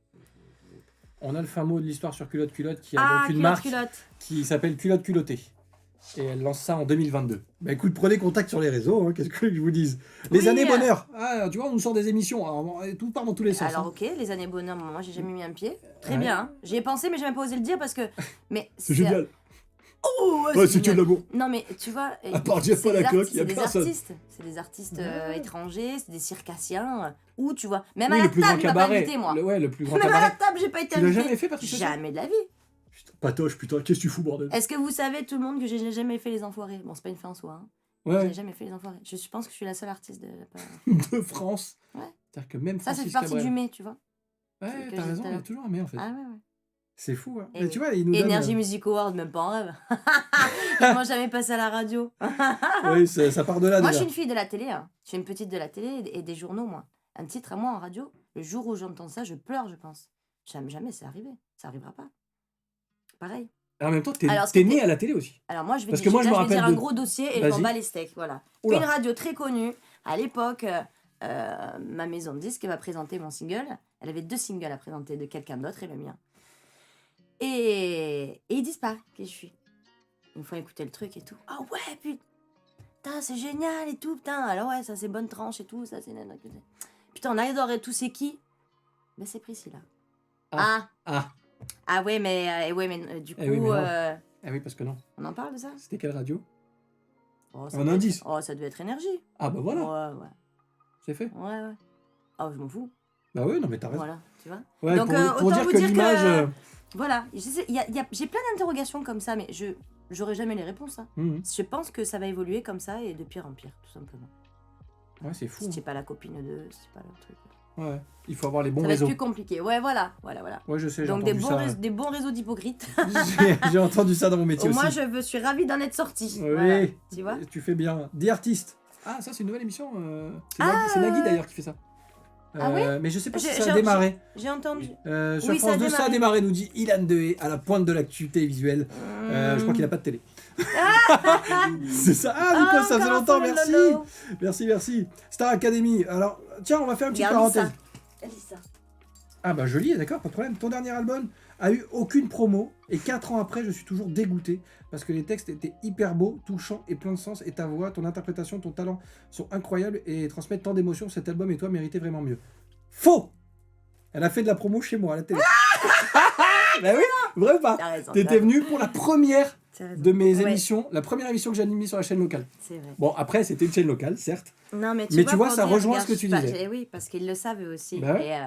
On a le fin mot de l'histoire sur Culotte Culotte qui a Ah, donc une culotte, marque culotte. qui s'appelle Culotte Culottée. Et elle lance ça en 2022. Bah écoute, prenez contact sur les réseaux, hein, qu'est-ce que je vous dise. Les Oui, années bonheur. Ah, tu vois, on nous sort des émissions, alors, tout part dans tous les sens. Alors, hein. ok, les années bonheur, moi, j'ai jamais mis un pied. Très Ouais. bien. Hein. J'y ai pensé, mais j'ai même pas osé le dire parce que. Mais C'est génial. Oh, Ouais, c'est que de génial. l'amour. Non, mais tu vois. À part Jeff c'est des Polacok, il y a c'est des personne. artistes. C'est des artistes Ouais. étrangers, c'est des circassiens. Ou tu vois. Même Oui, à le la plus grand table, il m'a pas cabaret. invité, moi. Ouais, le plus grand Même à la cabaret. table, j'ai pas été Tu l'as invité. jamais fait, Patrick Chassaigne? Jamais de la vie. Putain, Patoche, putain, qu'est-ce que tu fous, bordel? Est-ce que vous savez, tout le monde, que j'ai jamais fait les enfoirés? Bon, c'est pas une fin en soi. Hein. Ouais, J'ai jamais fait les enfoirés. Je pense que je suis la seule artiste de. de France. Ouais. C'est-à-dire que même Ça, ça fait Francis partie Cabrel. du mai, tu vois. Ouais, que t'as j'ai raison, tout à il y a l'heure. toujours un mais en fait. Ah ouais, ouais. C'est fou, hein. Eh Mais oui. tu vois, il nous donne... Energy Music Award, même pas en rêve. Ils m'ont jamais passé à la radio. Oui, ça part de là Moi, je déjà. suis une fille de la télé. Hein. Je suis une petite de la télé et des journaux, moi. Un titre à moi en radio, le jour où j'entends ça, je pleure, je pense. Jamais c'est arrivé. Ça arrivera pas. Pareil. Et en même temps, t'es Alors, ce t'es qui né était- à la télé aussi. Alors moi, je vais Parce dire, que moi, je là, me je vais dire rappelle un de- gros dossier et je m'en Vas-y. bats les steaks. Voilà. Oula. Une radio très connue, à l'époque, ma maison de disques va présenter mon single. Elle avait 2 singles à présenter, de quelqu'un d'autre et le mien. Et ils disent pas qui je suis. Une fois écouté le truc et tout. Ah ouais, putain, c'est génial et tout, putain. Alors ouais, ça c'est bonne tranche et tout, ça c'est... Putain, on adore et tout, c'est qui? Ben c'est Priscilla. Ah. Ah ouais, mais du coup, oui, mais non. Ah oui, parce que non. on en parle de ça? C'était quelle radio? Oh, Un indice. Ça devait être Énergie. Ah bah voilà, Ouais. c'est fait. Ouais. Oh, je m'en fous. Bah oui, non mais t'as raison. Voilà, tu vois. Ouais, Donc, pour autant dire vous que dire l'image... que- Voilà, j'ai plein d'interrogations comme ça, mais j'aurai jamais les réponses. Hein. Je pense que ça va évoluer comme ça et de pire en pire, tout simplement. Ouais, c'est fou. Si t'es pas la copine de, si t'es pas le truc. Ouais, il faut avoir les bons Ça va être réseaux. plus compliqué. Ouais, voilà. Ouais, je sais, j'ai Donc entendu ça. des bons réseaux d'hypocrites. J'ai entendu ça dans mon métier Au aussi. moins, je suis ravie d'en être sortie. Oui, Voilà, tu vois. tu fais bien. The Artist. Ah, ça, c'est une nouvelle émission. C'est Nagui d'ailleurs qui fait ça. Ah oui. Mais je sais pas si J'ai- ça a démarré. J'ai entendu. Sur Oui, ça a France 2, ça a démarré. démarré, nous dit Ilan Dehé, à la pointe de l'actu télévisuelle. Je crois qu'il a pas de télé. C'est ça. Ah, Nico, ça faisait longtemps, merci. Merci. Star Academy. Alors, tiens, on va faire une petite Regarde parenthèse. Elle dit ça. Ah bah joli, d'accord, pas de problème. Ton dernier album a eu aucune promo et 4 ans après, je suis toujours dégoûté parce que les textes étaient hyper beaux, touchants et pleins de sens et ta voix, ton interprétation, ton talent sont incroyables et transmettent tant d'émotions. Cet album et toi méritez vraiment mieux. Faux! Elle a fait de la promo chez moi à la télé. Bah oui, vrai ou pas? T'as raison. T'étais venu pour la première T'as raison. de mes Ouais, émissions, la première émission que j'ai animée sur la chaîne locale. c'est vrai. Bon, après, c'était une chaîne locale, certes. Non, mais Mais tu vois, pour ça dire, rejoint regarde, ce que tu je sais pas, disais. oui, parce qu'ils le savent eux aussi. Bah ouais. Et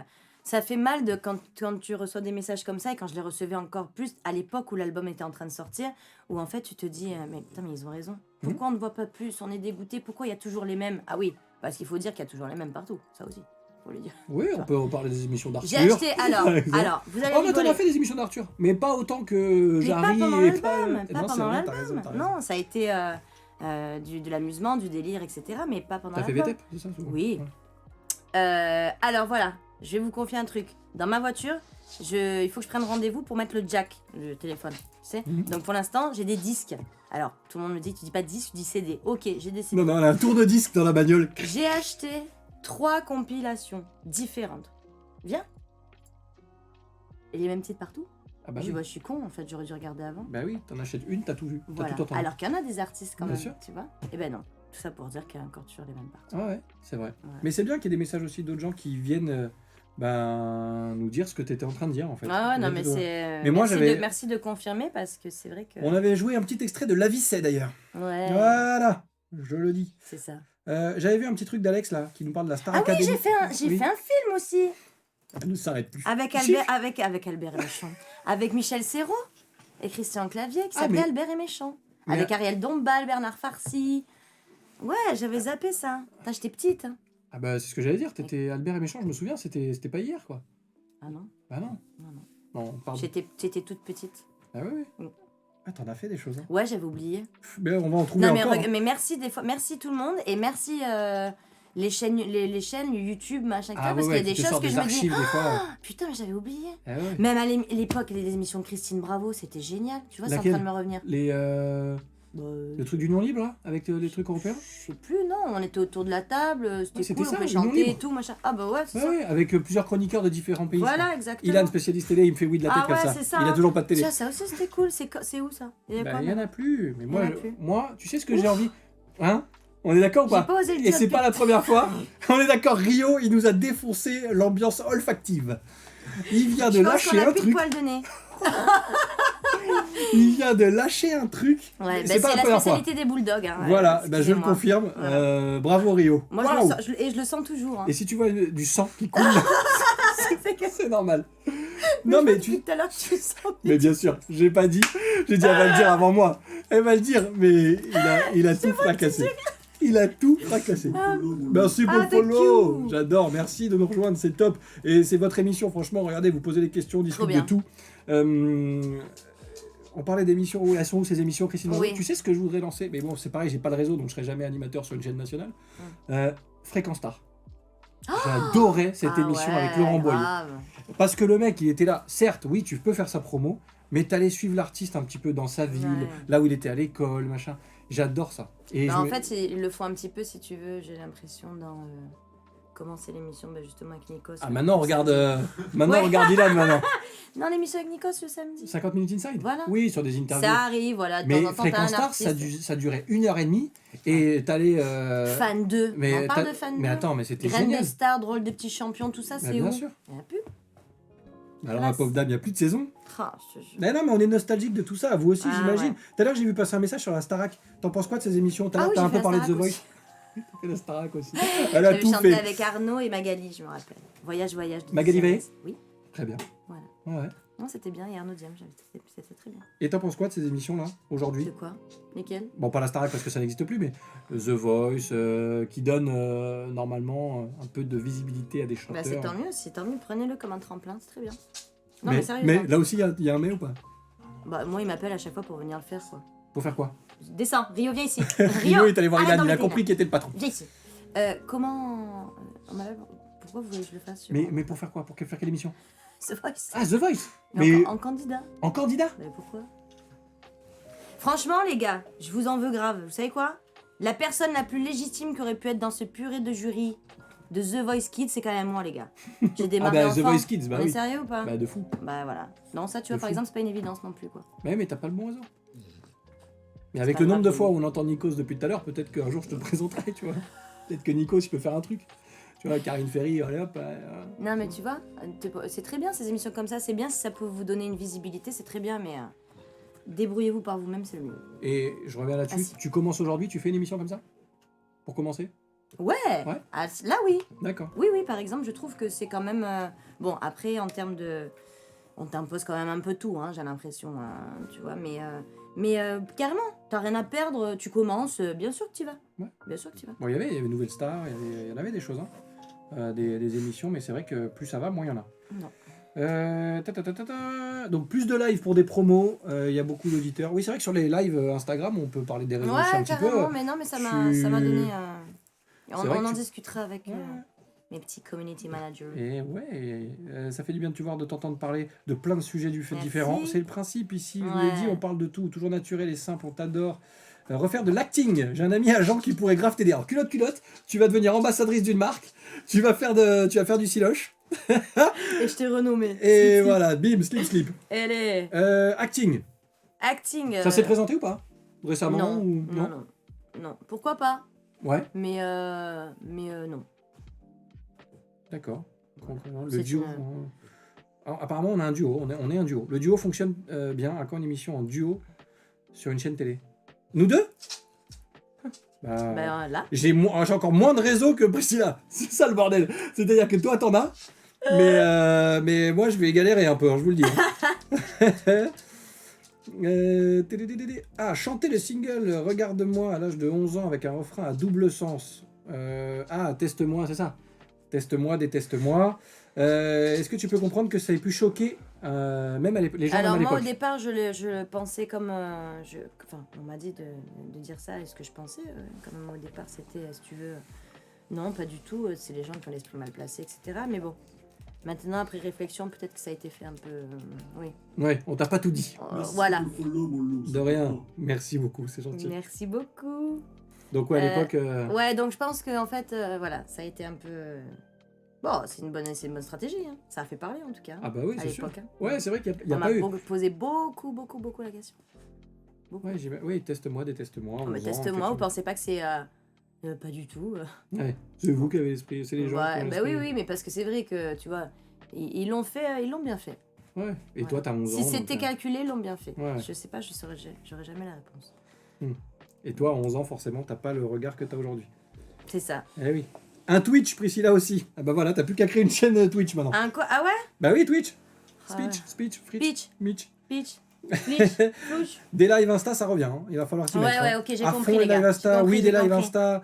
ça fait mal de quand tu reçois des messages comme ça, et quand je les recevais encore plus à l'époque où l'album était en train de sortir, où en fait tu te dis, mais putain, mais ils ont raison. Pourquoi on ne voit pas plus? On est dégoûté. Pourquoi il y a toujours les mêmes? Ah oui, parce qu'il faut dire qu'il y a toujours les mêmes partout. Ça aussi, faut le dire. Oui, on peut parler des émissions d'Arthur. J'ai acheté, par exemple. alors, vous allez Oh, mais t'en rigoler. as fait des émissions d'Arthur, mais pas autant que Mais pas Jarry pendant et l'album, pas Non, c'est pendant vrai, t'as l'album. raison. Non, ça a été de l'amusement, du délire, etc. Mais pas pendant T'as fait l'album. VTEP, c'est ça souvent Oui. Ouais. Alors voilà, je vais vous confier un truc. Dans ma voiture, il faut que je prenne rendez-vous pour mettre le jack, le téléphone. Tu sais. Donc pour l'instant, j'ai des disques. Alors, tout le monde me dit, tu dis pas disque, tu dis CD. Ok, j'ai des CD. Non, elle a un tour de disque dans la bagnole. J'ai acheté 3 compilations différentes. Viens. Et les mêmes titres partout. Ah bah Je oui. vois, je suis con, en fait, j'aurais dû regarder avant. Bah oui, t'en achètes une, t'as tout vu. T'as Voilà. tout entendu. Alors qu'il y en a des artistes quand Bien même, sûr. tu vois. Et ben non. Tout ça pour dire qu'il y a encore toujours les mêmes parties. Ah ouais, c'est vrai. Ouais. Mais c'est bien qu'il y ait des messages aussi d'autres gens qui viennent nous dire ce que t'étais en train de dire en fait. Ah ouais, non, Ouais, mais plutôt. c'est. Mais moi, j'avais- Merci de confirmer parce que c'est vrai que. On avait joué un petit extrait de La Vicée d'ailleurs. Ouais. Voilà, je le dis. C'est ça. J'avais vu un petit truc d'Alex là qui nous parle de la Star Ah oui, Academy. j'ai fait un film aussi. Elle ne s'arrête plus. Avec Chiffre. Albert et Méchant. Avec Michel Serrault et Christian Clavier qui Ah, s'appelait mais- Albert et Méchant. Mais- Avec Ariel Dombal, Bernard Farcy. Ouais, j'avais zappé ça. Putain, j'étais petite. Hein. Ah bah c'est ce que j'allais dire, t'étais Albert et Méchant, je me souviens, c'était pas hier quoi. Ah non, Bah non. non, non. Non, pardon. J'étais toute petite. Ah oui, oui. Mm. Ah t'en as fait des choses. Hein. Ouais, j'avais oublié. Mais on va en trouver Non, mais, encore. Hein. mais merci des fois, merci tout le monde et merci les chaînes YouTube, machin, Ah parce ouais, qu'il y a des qui te choses sortent que des je me dis. archives des fois. Ah, putain, mais j'avais oublié. Ah ouais. Même à l'époque, les émissions de Christine Bravo, c'était génial. Tu vois, c'est en Laquelle train de me revenir. Le truc du non libre là, avec les trucs européens. Je sais plus, non, on était autour de la table, c'était c'était cool, ça, on pouvait le nom chanter et libre. tout, machin. Ah bah ouais, c'est Ouais, ça. ouais, avec plusieurs chroniqueurs de différents pays. Voilà, exactement. Ilan, spécialiste télé, il me fait oui de la tête Ah comme ouais, ça. c'est ça, Il a hein. toujours pas de télé. Ça aussi c'était cool, c'est où ça? Il y a Bah, quoi, il y en là a plus. Mais Il y en a moi, plus. moi, tu sais ce que j'ai envie. Hein? On est d'accord ou J'ai pas? pas osé le Et dire c'est depuis- pas la première fois. On est d'accord, Rio, il nous a défoncé l'ambiance olfactive. Il vient de Je pense qu'on lâcher a un plus de truc. poils de nez. Il vient de lâcher un truc. Ouais, bah, C'est pas la c'est la première fois. spécialité des bulldogs. Hein, Voilà, bah, je le excusez-moi. confirme. Voilà. Bravo Rio. Moi, Waouh. je le sens toujours. Hein. Et si tu vois du sang qui coule, C'est que- c'est normal. Non mais Depuis tu. tout à l'heure, tu sens. Mais bien sûr, j'ai pas dit. J'ai dit elle va le dire avant moi. Elle va le dire, mais il a tout fracassé. Il a tout fracassé. Merci pour Ah, le follow. thank you. J'adore, merci de nous rejoindre, c'est top. Et c'est votre émission, franchement, regardez, vous posez des questions, on discute bien. de tout. On parlait d'émissions, où elles sont où ces émissions, Christine Bravo. Oui. Tu sais ce que je voudrais lancer? Mais bon, c'est pareil, j'ai pas de réseau, donc je serai jamais animateur sur une chaîne nationale. Fréquence Star. J'adorais cette Ah émission ouais, avec Laurent Boyer. grave. Parce que le mec, il était là. Certes, oui, tu peux faire sa promo, mais t'allais suivre l'artiste un petit peu dans sa ville, Ouais. là où il était à l'école, machin. J'adore ça. Et Bah, je en me- fait, ils le font un petit peu, si tu veux, j'ai l'impression, commencé l'émission justement avec Nikos. Ah, maintenant, on regarde, Ouais. regarde Dylan, maintenant. Non, l'émission avec Nikos le samedi. 50 minutes inside. Voilà. Oui, sur des interviews. Ça arrive, voilà. De Mais temps en temps, t'as Fréquence un Star, artiste. ça durait 1h30 et t'allais. Fan 2. Mais On parle de Fan 2. Mais attends, mais c'était Graines génial. des stars, drôle de petits champions, tout ça, Bah, c'est bien où sûr. Il n'y a plus. Alors, ma pauvre dame, il n'y a plus de saison. Ah, je te jure. Mais non, mais on est nostalgique de tout ça. Vous aussi, Ah, j'imagine. ouais. Tout à l'heure, j'ai vu passer un message sur la Starac. T'en penses quoi de ces émissions? T'as Ah oui, t'as j'ai un peu fait parlé de The Starac Voice. aussi. T'as fait la Starac aussi. Elle a J'avais tout chanté fait. avec Arnaud et Magali, je me rappelle. Voyage. De Magali Veil? Oui. Très bien. Voilà. Ouais. Non, c'était bien. Et Arnaud Diam, c'était très bien. Et t'en penses quoi de ces émissions-là, aujourd'hui? De quoi? Lesquels? Bon, pas la Starac parce que ça n'existe plus, mais The Voice, qui donne normalement un peu de visibilité à des chanteurs. Bah, c'est tant mieux. Prenez-le comme un tremplin, c'est très bien. Non, mais sérieux. hein. là aussi, il y a un mais ou pas? Bah, moi, il m'appelle à chaque fois pour venir le faire, quoi. Pour faire quoi? Descends, Rio, viens ici. Rio est allé voir arrête Ilan, il a d'embêter, compris là. qui était le patron. Viens ici. Comment. On m'appelle pourquoi vous voulez que je le fasse sur Mais pour faire quoi? Pour faire quelle émission? The Voice. Ah, The Voice! Mais Mais en candidat. en candidat? Mais pourquoi? Franchement, les gars, je vous en veux grave. Vous savez quoi? La personne la plus légitime qui aurait pu être dans ce purée de jury de The Voice Kids, c'est quand même moi, les gars. J'ai démarré Ah bah, enfant. The Voice Kids, bah On est oui. sérieux ou pas? Bah, de fou. Bah voilà. Non, ça, tu vois, De par fou. exemple, c'est pas une évidence non plus, quoi. Mais t'as pas le bon réseau. Mais avec pas le nombre de grave, fois où on entend Nikos depuis tout à l'heure, peut-être qu'un jour je te le présenterai, tu vois. Peut-être que Nikos, il peut faire un truc. Tu vois, Karine Ferry, allez hop. Non, mais tu vois, c'est très bien ces émissions comme ça. C'est bien si ça peut vous donner une visibilité, c'est très bien, mais débrouillez-vous par vous-même, c'est le mieux. Et je reviens là-dessus. Ah, si. Tu commences aujourd'hui, tu fais une émission comme ça? Pour commencer? Ouais, Ouais. Ah, là oui. D'accord. Oui, par exemple, je trouve que c'est quand même... Bon, après, en termes de... On t'impose quand même un peu tout, hein, j'ai l'impression, tu vois, mais carrément, t'as rien à perdre, tu commences, bien sûr que tu vas. Ouais. Bien sûr que tu vas. Bon, il y avait Nouvelle Star, il y en avait des choses, hein. Des émissions, mais c'est vrai que plus ça va, moins il y en a. Non. Donc plus de live pour des promos, il y a beaucoup d'auditeurs. Oui, c'est vrai que sur les lives Instagram, on peut parler des réseaux aussi un Ouais, petit carrément, peu. mais non, mais ça tu- m'a donné... C'est vrai On que en tu- discutera avec Ouais. mes petits community managers. Et ouais, ça fait du bien de te voir, de t'entendre parler de plein de sujets Merci. différents. C'est le principe ici, je vous l'ai Ouais. dit, on parle de tout, toujours naturel et simple, on t'adore. Refaire de l'acting, j'ai un ami agent qui pourrait grave t'aider. Alors culotte, tu vas devenir ambassadrice d'une marque, tu vas faire du siloche. Et je t'ai renommé. Et Slip, voilà, bim, slip. Elle est... Acting, Acting... ça s'est présenté ou pas? Récemment non, ou... non. Pourquoi pas? Ouais, Mais non. d'accord. Le C'est duo. une- Alors, apparemment, on a un duo. On est un duo. Le duo fonctionne bien. À quand une émission en duo sur une chaîne télé? Nous deux? Bah, Ben là. j'ai encore moins de réseau que Priscilla. C'est ça le bordel. C'est-à-dire que toi, t'en as. Mais moi, je vais galérer un peu, hein, je vous le dis. hein. Chanter le single Regarde-moi à l'âge de 11 ans avec un refrain à double sens. Teste-moi, c'est ça. Teste-moi, déteste-moi. Est-ce que tu peux comprendre que ça ait pu choquer même les gens Alors même à moi au l'époque? départ je le pensais comme enfin on m'a dit de dire ça et ce que je pensais quand même au départ c'était si tu veux non pas du tout c'est les gens qui ont l'esprit mal placé etc mais bon maintenant après réflexion peut-être que ça a été fait un peu oui Ouais, on t'a pas tout dit. Merci voilà pour le follow, mon loup, De ça rien. porte Merci beaucoup, c'est gentil. merci beaucoup Donc ouais, à l'époque... ouais donc je pense que en fait voilà ça a été un peu bon c'est une bonne stratégie hein. Ça a fait parler en tout cas Ah bah oui, à c'est sûr. l'époque hein. Ouais, c'est vrai qu'il y a On pas m'a eu... posé beaucoup la question. Beaucoup. Ouais, oui, teste-moi, déteste-moi. Oh, mais 11 ans, teste-moi, vous effectivement. pensez pas que c'est... pas du tout. Ouais, c'est vous qui avez l'esprit, c'est les gens qui ont Bah oui, l'esprit. mais parce que c'est vrai que, tu vois, ils l'ont fait, ils l'ont bien fait. Ouais, et Ouais. toi t'as 11 ans. Si donc, c'était calculé, ils l'ont bien fait. Ouais. Je sais pas, j'aurais jamais la réponse. Et toi, à 11 ans, forcément, t'as pas le regard que t'as aujourd'hui. C'est ça. Eh oui. Un Twitch, Priscilla aussi. Ah bah voilà, t'as plus qu'à créer une chaîne Twitch maintenant. Un quoi? Ah ouais? Bah oui, Twitch. Ah ouais. Speech, Fritz, Pitch, Mitch. pitch, flitch, flouche. Des lives Insta, ça revient. hein. Il va falloir s'y Ouais, mettre. ouais, hein. ok, j'ai À compris, fond les les lives gars. Insta, J'ai compris, oui, des j'ai lives compris. Insta.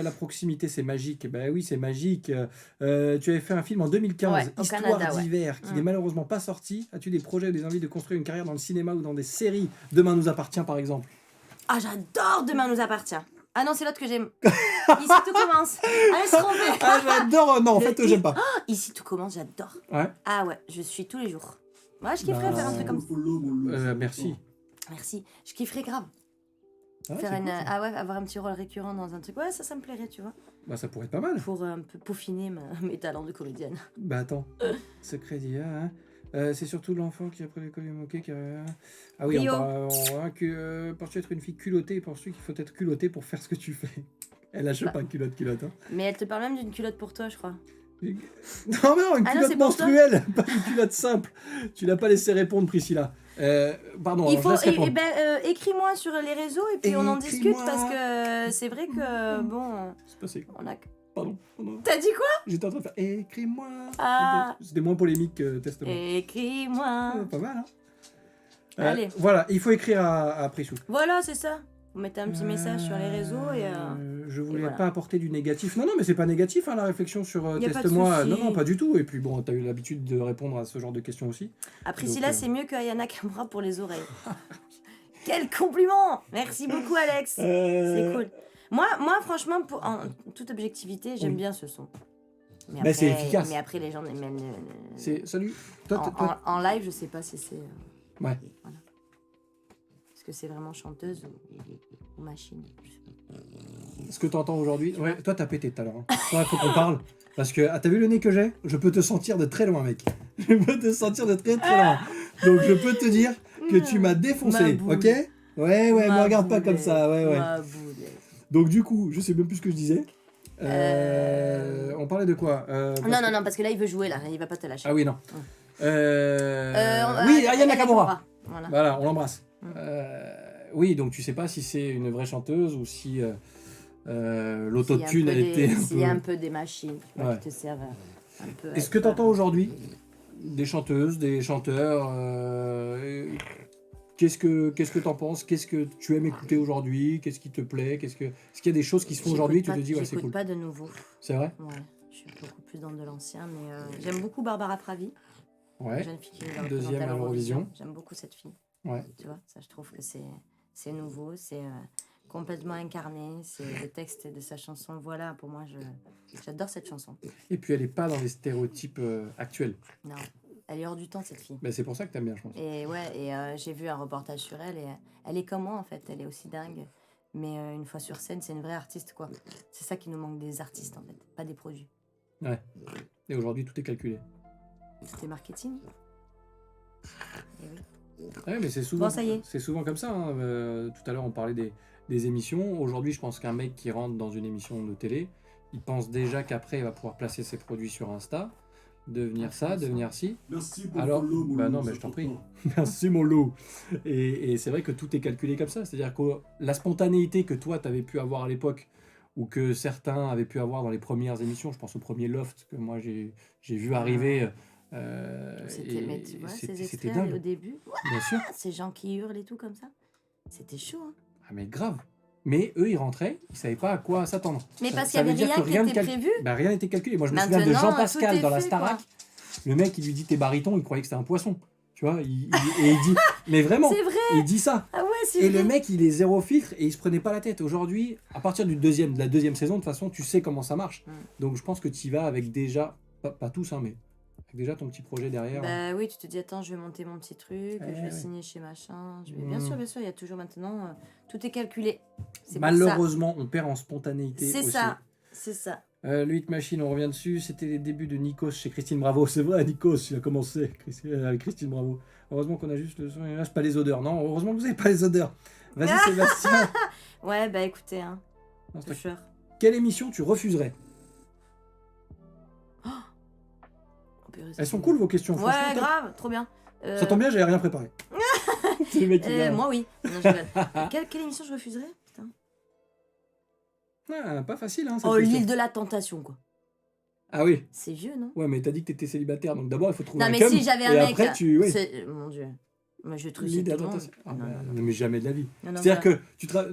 La proximité, c'est magique. Bah oui, c'est magique. Tu avais fait un film en 2015, Ouais, au Histoire Canada, ouais. d'hiver, qui Mm. n'est malheureusement pas sorti. As-tu des projets ou des envies de construire une carrière dans le cinéma ou dans des séries? Demain nous appartient, par exemple. Ah, j'adore Demain nous appartient. Ah non, c'est l'autre que j'aime. Ici tout commence. Allez, se tromper. Ah, j'adore. Non, en Le fait, j'aime pas. Ici tout commence, j'adore. Ouais. Ah ouais, je suis tous les jours. Moi, je kifferais Bah, faire un truc comme ça. Follow, mon loup, ça Merci. Merci. Je kifferais grave. Ah, Faire c'est une... cool, ça. Ah ouais, avoir un petit rôle récurrent dans un truc. Ouais, ça me plairait, tu vois. Bah, ça pourrait être pas mal. Pour un peu peaufiner mes talents de comédienne. Bah, attends. Secret d'IA, hein. C'est surtout l'enfant qui, après l'école, est moqué. Ah oui, Rio. penses-tu être une fille culottée et penses-tu qu'il faut être culotté pour faire ce que tu fais? Elle lâche Bah. pas culotte. Hein. Mais elle te parle même d'une culotte pour toi, je crois. Non, mais non, une Ah non, culotte c'est pour toi. menstruelle, pas une culotte simple. Tu l'as pas laissé répondre, Priscilla. Pardon, Il alors, faut... je laisse répondre. écris-moi sur les réseaux et puis on en discute Écris-moi. parce que c'est vrai que, bon... C'est passé. On a... Pardon. T'as dit quoi? J'étais en train de faire écris-moi. Ah. C'était moins polémique que testament. Écris-moi. Pas mal, hein. Allez. Voilà, il faut écrire à Prissou. Voilà, c'est ça. Vous mettez un petit message sur les réseaux et... Je voulais voilà. pas apporter du négatif. Non, mais c'est pas négatif, hein, la réflexion sur Y a pas de teste-moi. souci. Non, pas du tout. Et puis bon, t'as eu l'habitude de répondre à ce genre de questions aussi. À Priscilla, Donc, c'est mieux que Ayana Kamura pour les oreilles. Quel compliment! Merci beaucoup, Alex. C'est cool. Moi, franchement, en toute objectivité, j'aime Oui. bien ce son. Mais Bah, c'est efficace. Mais après, les gens... C'est salut. Toi, En live, je sais pas si c'est... Ouais. Voilà. Est-ce que c'est vraiment chanteuse ou machine? Je sais pas. Ce que t'entends aujourd'hui. Ouais, toi, t'as pété tout à l'heure. Hein. Toi, faut qu'on parle. Parce que, t'as vu le nez que j'ai? Je peux te sentir de très loin, mec. Je peux te sentir de très très loin. Donc, je peux te dire que tu m'as défoncé, Ma boule. ok? Ouais, me Ma regarde pas comme boulette, ça, ouais. ma boulette. Donc, du coup, je sais même plus ce que je disais. On parlait de quoi? Non, parce que là, il veut jouer, là. Il va pas te lâcher. Ah oui, non. Oui, Oui, Aya Nakamura. Voilà. Voilà, on l'embrasse. Mm. Oui, donc tu sais pas si c'est une vraie chanteuse ou si l'autotune S'il a été S'il y a un peu des machines tu vois, Ouais. qui te servent un peu... Est-ce que tu entends aujourd'hui des chanteuses, des chanteurs Qu'est-ce que t'en penses? Qu'est-ce que tu aimes écouter aujourd'hui? Qu'est-ce qui te plaît? Est-ce qu'il y a des choses qui se font aujourd'hui? Tu te dis, ouais, c'est J'écoute cool. pas de nouveau. C'est vrai? Ouais, je suis beaucoup plus dans de l'ancien, mais j'aime beaucoup Barbara Pravi. Ouais. Jeune fille qui nous a Deuxième représenté à l'Eurovision. J'aime beaucoup cette fille. Ouais. Tu vois, ça, je trouve que c'est nouveau, c'est complètement incarné. C'est le texte de sa chanson. Voilà, pour moi, j'adore cette chanson. Et puis elle est pas dans les stéréotypes actuels. Non, elle est hors du temps, cette fille. Ben, c'est pour ça que t'aimes bien, je pense. Et ouais, j'ai vu un reportage sur elle et elle est comme moi en fait, elle est aussi dingue. Mais une fois sur scène, c'est une vraie artiste quoi. C'est ça qui nous manque des artistes en fait, pas des produits. Ouais. Et aujourd'hui, tout est calculé. C'était marketing. Et oui. Ouais, mais c'est souvent, Bon, ça y est. c'est souvent comme ça. Hein. Tout à l'heure, on parlait des émissions. Aujourd'hui, je pense qu'un mec qui rentre dans une émission de télé, il pense déjà qu'après, il va pouvoir placer ses produits sur Insta, devenir ça, devenir ci. Merci pour Alors, le follow, mon bah loup, non, mais c'est je t'en prie. important. Merci mon loup. Et c'est vrai que tout est calculé comme ça. C'est-à-dire que la spontanéité que toi, tu avais pu avoir à l'époque, ou que certains avaient pu avoir dans les premières émissions, je pense au premier Loft que moi j'ai vu arriver. C'était, mais tu vois, ces c'était extraits dingue. au début, Bien sûr. ces gens qui hurlent et tout comme ça, c'était chaud. Hein. Ah mais grave. Mais eux, ils rentraient, ils savaient pas à quoi s'attendre. Mais Ça- parce ça qu'il y veut avait dire rien que qui rien était ne prévu. Bah, rien n'était calculé. Moi, je me souviens de Maintenant, Jean tout Pascal est dans la fait, Starac. quoi. Le mec, il lui dit t'es baryton, il croyait que c'était un poisson. Tu vois, et il dit. Mais vraiment, C'est vrai. il dit ça. Ah ouais, c'est Et vrai. le mec, il est zéro filtre et il se prenait pas la tête. Aujourd'hui, à partir de la deuxième saison, de toute façon, tu sais comment ça marche. Mm. Donc je pense que tu y vas avec déjà, pas tous, hein, mais avec déjà ton petit projet derrière. Bah oui, tu te dis, attends, je vais monter mon petit truc, je vais ouais. signer chez machin. Mm. Bien sûr, il y a toujours maintenant, tout est calculé. C'est Malheureusement, on perd en spontanéité C'est aussi. ça, c'est ça. Le Hit Machine, on revient dessus. C'était les débuts de Nikos chez Christine Bravo. C'est vrai, Nikos, il a commencé avec Christine Bravo. Heureusement qu'on a juste le son et lâche pas les odeurs. Non, heureusement que vous n'avez pas les odeurs. Vas-y, Sébastien. Ouais, bah écoutez, hein, Non, c'est pas- toucheur. Quelle émission tu refuserais? Oh, purée, ça Elles sont fait- cool vos questions. Ouais, franchement, top. grave, trop bien. Ça tombe bien, j'avais rien préparé. C'est le mec qui vient. Moi, oui. Non, je rigole. Quelle émission je refuserais? Putain. Ah, pas facile, hein, cette Oh, question. l'île de la tentation, quoi. Ah oui. C'est vieux, non? Ouais, mais t'as dit que t'étais célibataire, donc d'abord il faut trouver Non, un mais cum, si j'avais un et mec. après tu. Oui. Mon dieu. Moi, je L'idée trucide tout le monde. d'attention. Ah, Non, bah, non, non, mais jamais de la vie. non, non, C'est-à-dire voilà. que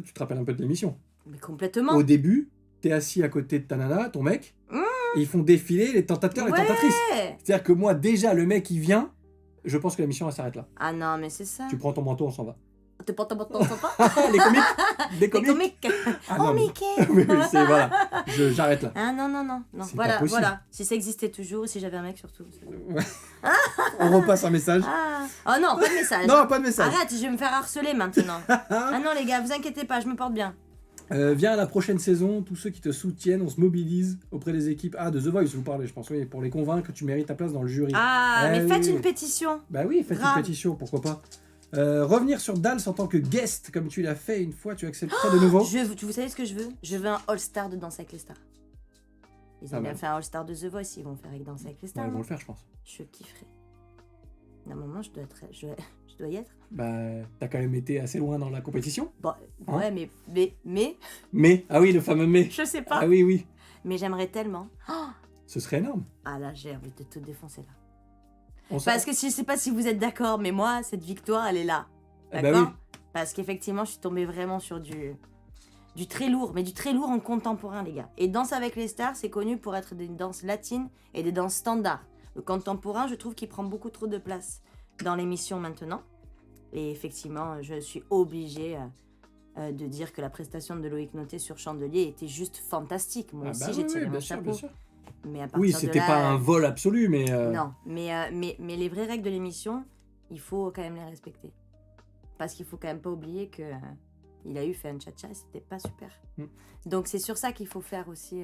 tu te rappelles un peu de l'émission. Mais complètement. Au début, t'es assis à côté de ta nana, ton mec, et ils font défiler les tentateurs et les tentatrices. Ouais. C'est-à-dire que moi, déjà, le mec il vient, je pense que la mission elle s'arrête là. Ah non, mais c'est ça. Tu prends ton manteau, on s'en va. T'es pas sympa. Les comiques. Des Les comiques. comiques. Ah, Oh, non, mais- Mickey. Oui, c'est voilà. J'arrête là. Ah non. C'est Voilà, pas possible. voilà. Si ça existait toujours, si j'avais un mec surtout. Ouais. On repasse un message. Ah. Oh non, pas de message. Non, pas de message. Arrête, je vais me faire harceler maintenant. Ah non les gars, vous inquiétez pas, je me porte bien. Viens à la prochaine saison, tous ceux qui te soutiennent, on se mobilise auprès des équipes. Ah, de The Voice, vous parlez, je pense, oui, pour les convaincre que tu mérites ta place dans le jury. Ah, Eh mais oui, faites oui. une pétition. Bah oui, faites Grave. une pétition, pourquoi pas. Revenir sur Dals en tant que guest, comme tu l'as fait une fois, tu accepterais de nouveau. Vous savez ce que je veux? Je veux un All-Star de Danse avec les stars. Ils ont Ah bien bah. fait un All-Star de The Voice, ils vont faire avec Danse avec les Ouais, stars. ils vont non le faire, je pense. Je kifferais. D'un moment, je dois y être. Bah, t'as quand même été assez loin dans la compétition. Bon, Hein ouais, mais, Mais, ah oui, le fameux mais. je sais pas. Ah oui, oui, Mais j'aimerais tellement. ce serait énorme. Ah là, j'ai envie de tout défoncer là. On s'en- Parce que je sais pas si vous êtes d'accord, mais moi, cette victoire, elle est là. Eh D'accord bah oui. Parce qu'effectivement, je suis tombée vraiment sur du très lourd, mais du très lourd en contemporain, les gars. Et Danse avec les stars, c'est connu pour être des danses latines et des danses standards. Le contemporain, je trouve qu'il prend beaucoup trop de place dans l'émission maintenant. Et effectivement, je suis obligée de dire que la prestation de Loïc Noté sur Chandelier était juste fantastique. Moi Ah aussi, bah j'ai oui, tiré oui, mon bien sûr, chapeau. bien sûr. Mais à partir Oui, de c'était là, pas un vol absolu, mais. non, mais les vraies règles de l'émission, il faut quand même les respecter. Parce qu'il faut quand même pas oublier que il a fait un cha-cha et c'était pas super. Mm. Donc c'est sur ça qu'il faut faire aussi.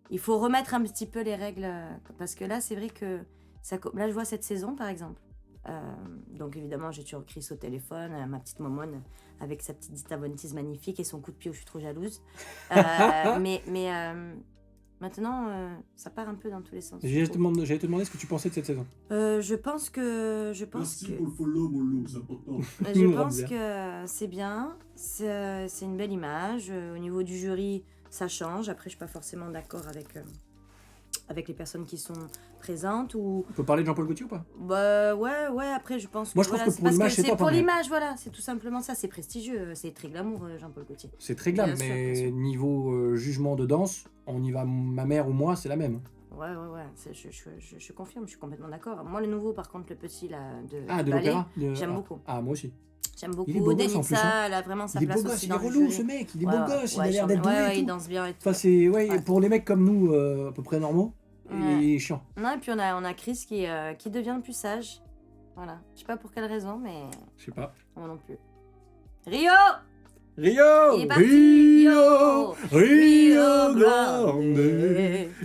Il faut remettre un petit peu les règles. Parce que là, c'est vrai que. Là, je vois cette saison, par exemple. Donc évidemment, j'ai toujours Chris au téléphone, ma petite Momone avec sa petite Dita Vontis magnifique et son coup de pied où je suis trop jalouse. Maintenant, ça part un peu dans tous les sens. J'allais te demander ce que tu pensais de cette saison. Je pense que Merci pour le follow, mon loup, c'est important. je Mmh, pense bien. que c'est bien. C'est une belle image. Au niveau du jury, ça change. Après, je suis pas forcément d'accord avec les personnes qui sont présentes ou On peut parler de Jean-Paul Gaultier ou pas? bah ouais. Après, je pense. Moi, je trouve que c'est pour parce l'image, c'est top, pour hein, mais- l'image, voilà. C'est tout simplement ça. C'est prestigieux. C'est très glamour, Jean-Paul Gaultier. C'est très glam, Bien sûr, mais bien sûr. niveau jugement de danse, on y va, ma mère ou moi, c'est la même. Ouais. Je confirme. Je suis complètement d'accord. Moi, le nouveau, par contre, le petit là de Ah, de ballet, l'opéra j'aime ah. beaucoup. Ah, moi aussi. J'aime beaucoup. Il est beau gosse, en plus, Denitsa, hein. elle a vraiment sa Il est place beau gosse, aussi il est dans le relou jury. ce mec, il est Ouais, beau gosse, il a ouais, l'air d'être doué et il tout. danse bien et tout. Enfin, c'est, ouais, Ouais. pour les mecs comme nous, à peu près normaux, Ouais. il est chiant. Non, et puis on a Chris qui devient plus sage. Voilà. Je sais pas pour quelle raison, mais Je sais pas. moi non plus. Rio Rio Il est parti. Rio Rio Grande. Grande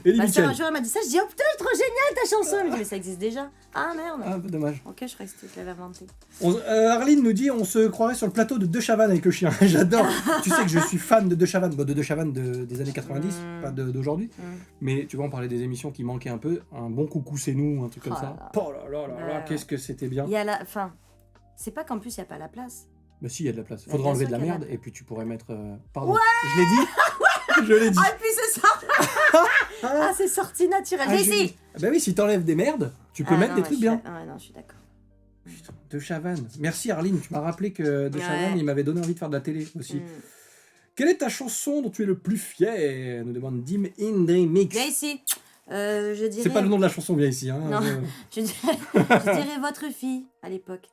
Elie Ma soeur un Mitchell. jour elle m'a dit ça, je dis oh putain, trop génial ta chanson. Elle me dit mais ça existe déjà. Ah merde. Ah, dommage. Ok, je croyais que tu l'avais inventé. Arline nous dit on se croirait sur le plateau de De Chavannes avec le chien. J'adore. Tu sais que je suis fan de De Chavannes, bon, de De Chavannes des années 90, pas d'aujourd'hui. Mais tu vois, on parlait des émissions qui manquaient un peu. Un bon coucou, c'est nous, un truc comme Oh ça. là là. Oh là là là là, Ouais. qu'est-ce que c'était bien. Il y a la. Enfin, c'est pas qu'en plus il y a pas la place. Mais si, il y a de la place. Bah, Faudra bien enlever sûr de la qu'il y a de merde la- et puis tu pourrais mettre. Pardon. Je l'ai dit. Je l'ai dit. Ah et puis c'est ça. Ah c'est sorti naturel. Ah, J'ai je- ici. Bah oui, si t'enlèves des merdes, tu peux Ah, mettre non, des ouais, trucs je suis bien. Ouais non, je suis d'accord. Putain, De Chavannes. Merci Arline, tu m'as rappelé que De Ouais. Chavannes, il m'avait donné envie de faire de la télé aussi. Mm. Quelle est ta chanson dont tu es le plus fier nous demande Dim Indri Mix. Viens ici. Je dirais. C'est pas le nom de la chanson, viens ici. Hein. Non. Je dirais votre fille à l'époque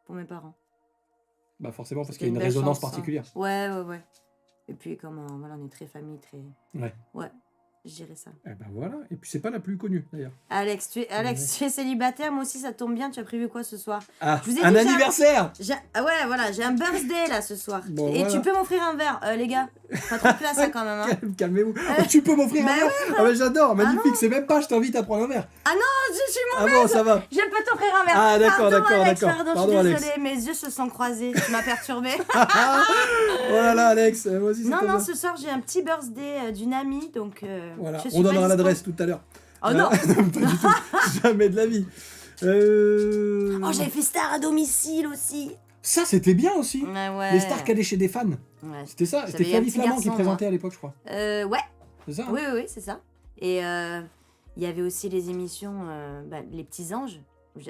pour mes parents. Bah forcément, parce C'était qu'il y a une belle résonance chanson. particulière. Ouais. Et puis comme voilà, on est très famille, très. Ouais. Ouais, je dirais ça. Eh ben voilà, et puis c'est pas la plus connue d'ailleurs. Alex, tu es célibataire, moi aussi ça tombe bien, tu as prévu quoi ce soir? Ah, Je vous ai un dit que j'ai anniversaire. Ah ouais, voilà, j'ai un birthday là ce soir. Bon, Et voilà. tu peux m'offrir un verre, les gars. Pas trop de place ça quand même. Hein. Calmez-vous. Oh, tu peux m'offrir Bah un verre. Ah bah j'adore, magnifique, non. c'est même pas je t'invite à prendre un verre. Ah non, je suis Ah bon, ça va. Je peux t'offrir un verre. Ah, d'accord, Pardon, d'accord, Alex, d'accord. Pardon, Pardon, je suis Alex. désolée, mes yeux se sont croisés. Tu m'as perturbée. Oh là là, Alex, moi aussi c'est Non, comme non, ça. ce soir j'ai un petit birthday d'une amie, donc. Voilà, je suis on pas donnera dispo. l'adresse tout à l'heure. Oh non. Pas du tout, jamais de la vie. Oh, j'avais fait star à domicile aussi. Ça, c'était bien aussi. Ouais. Les stars calées chez des fans. Ouais. C'était ça, c'était J'avais un Flavie petit Flamand qui garçon, présentait à l'époque, je crois. Ouais. C'est ça hein Oui, c'est ça. Et il y avait aussi les émissions, Les Petits Anges,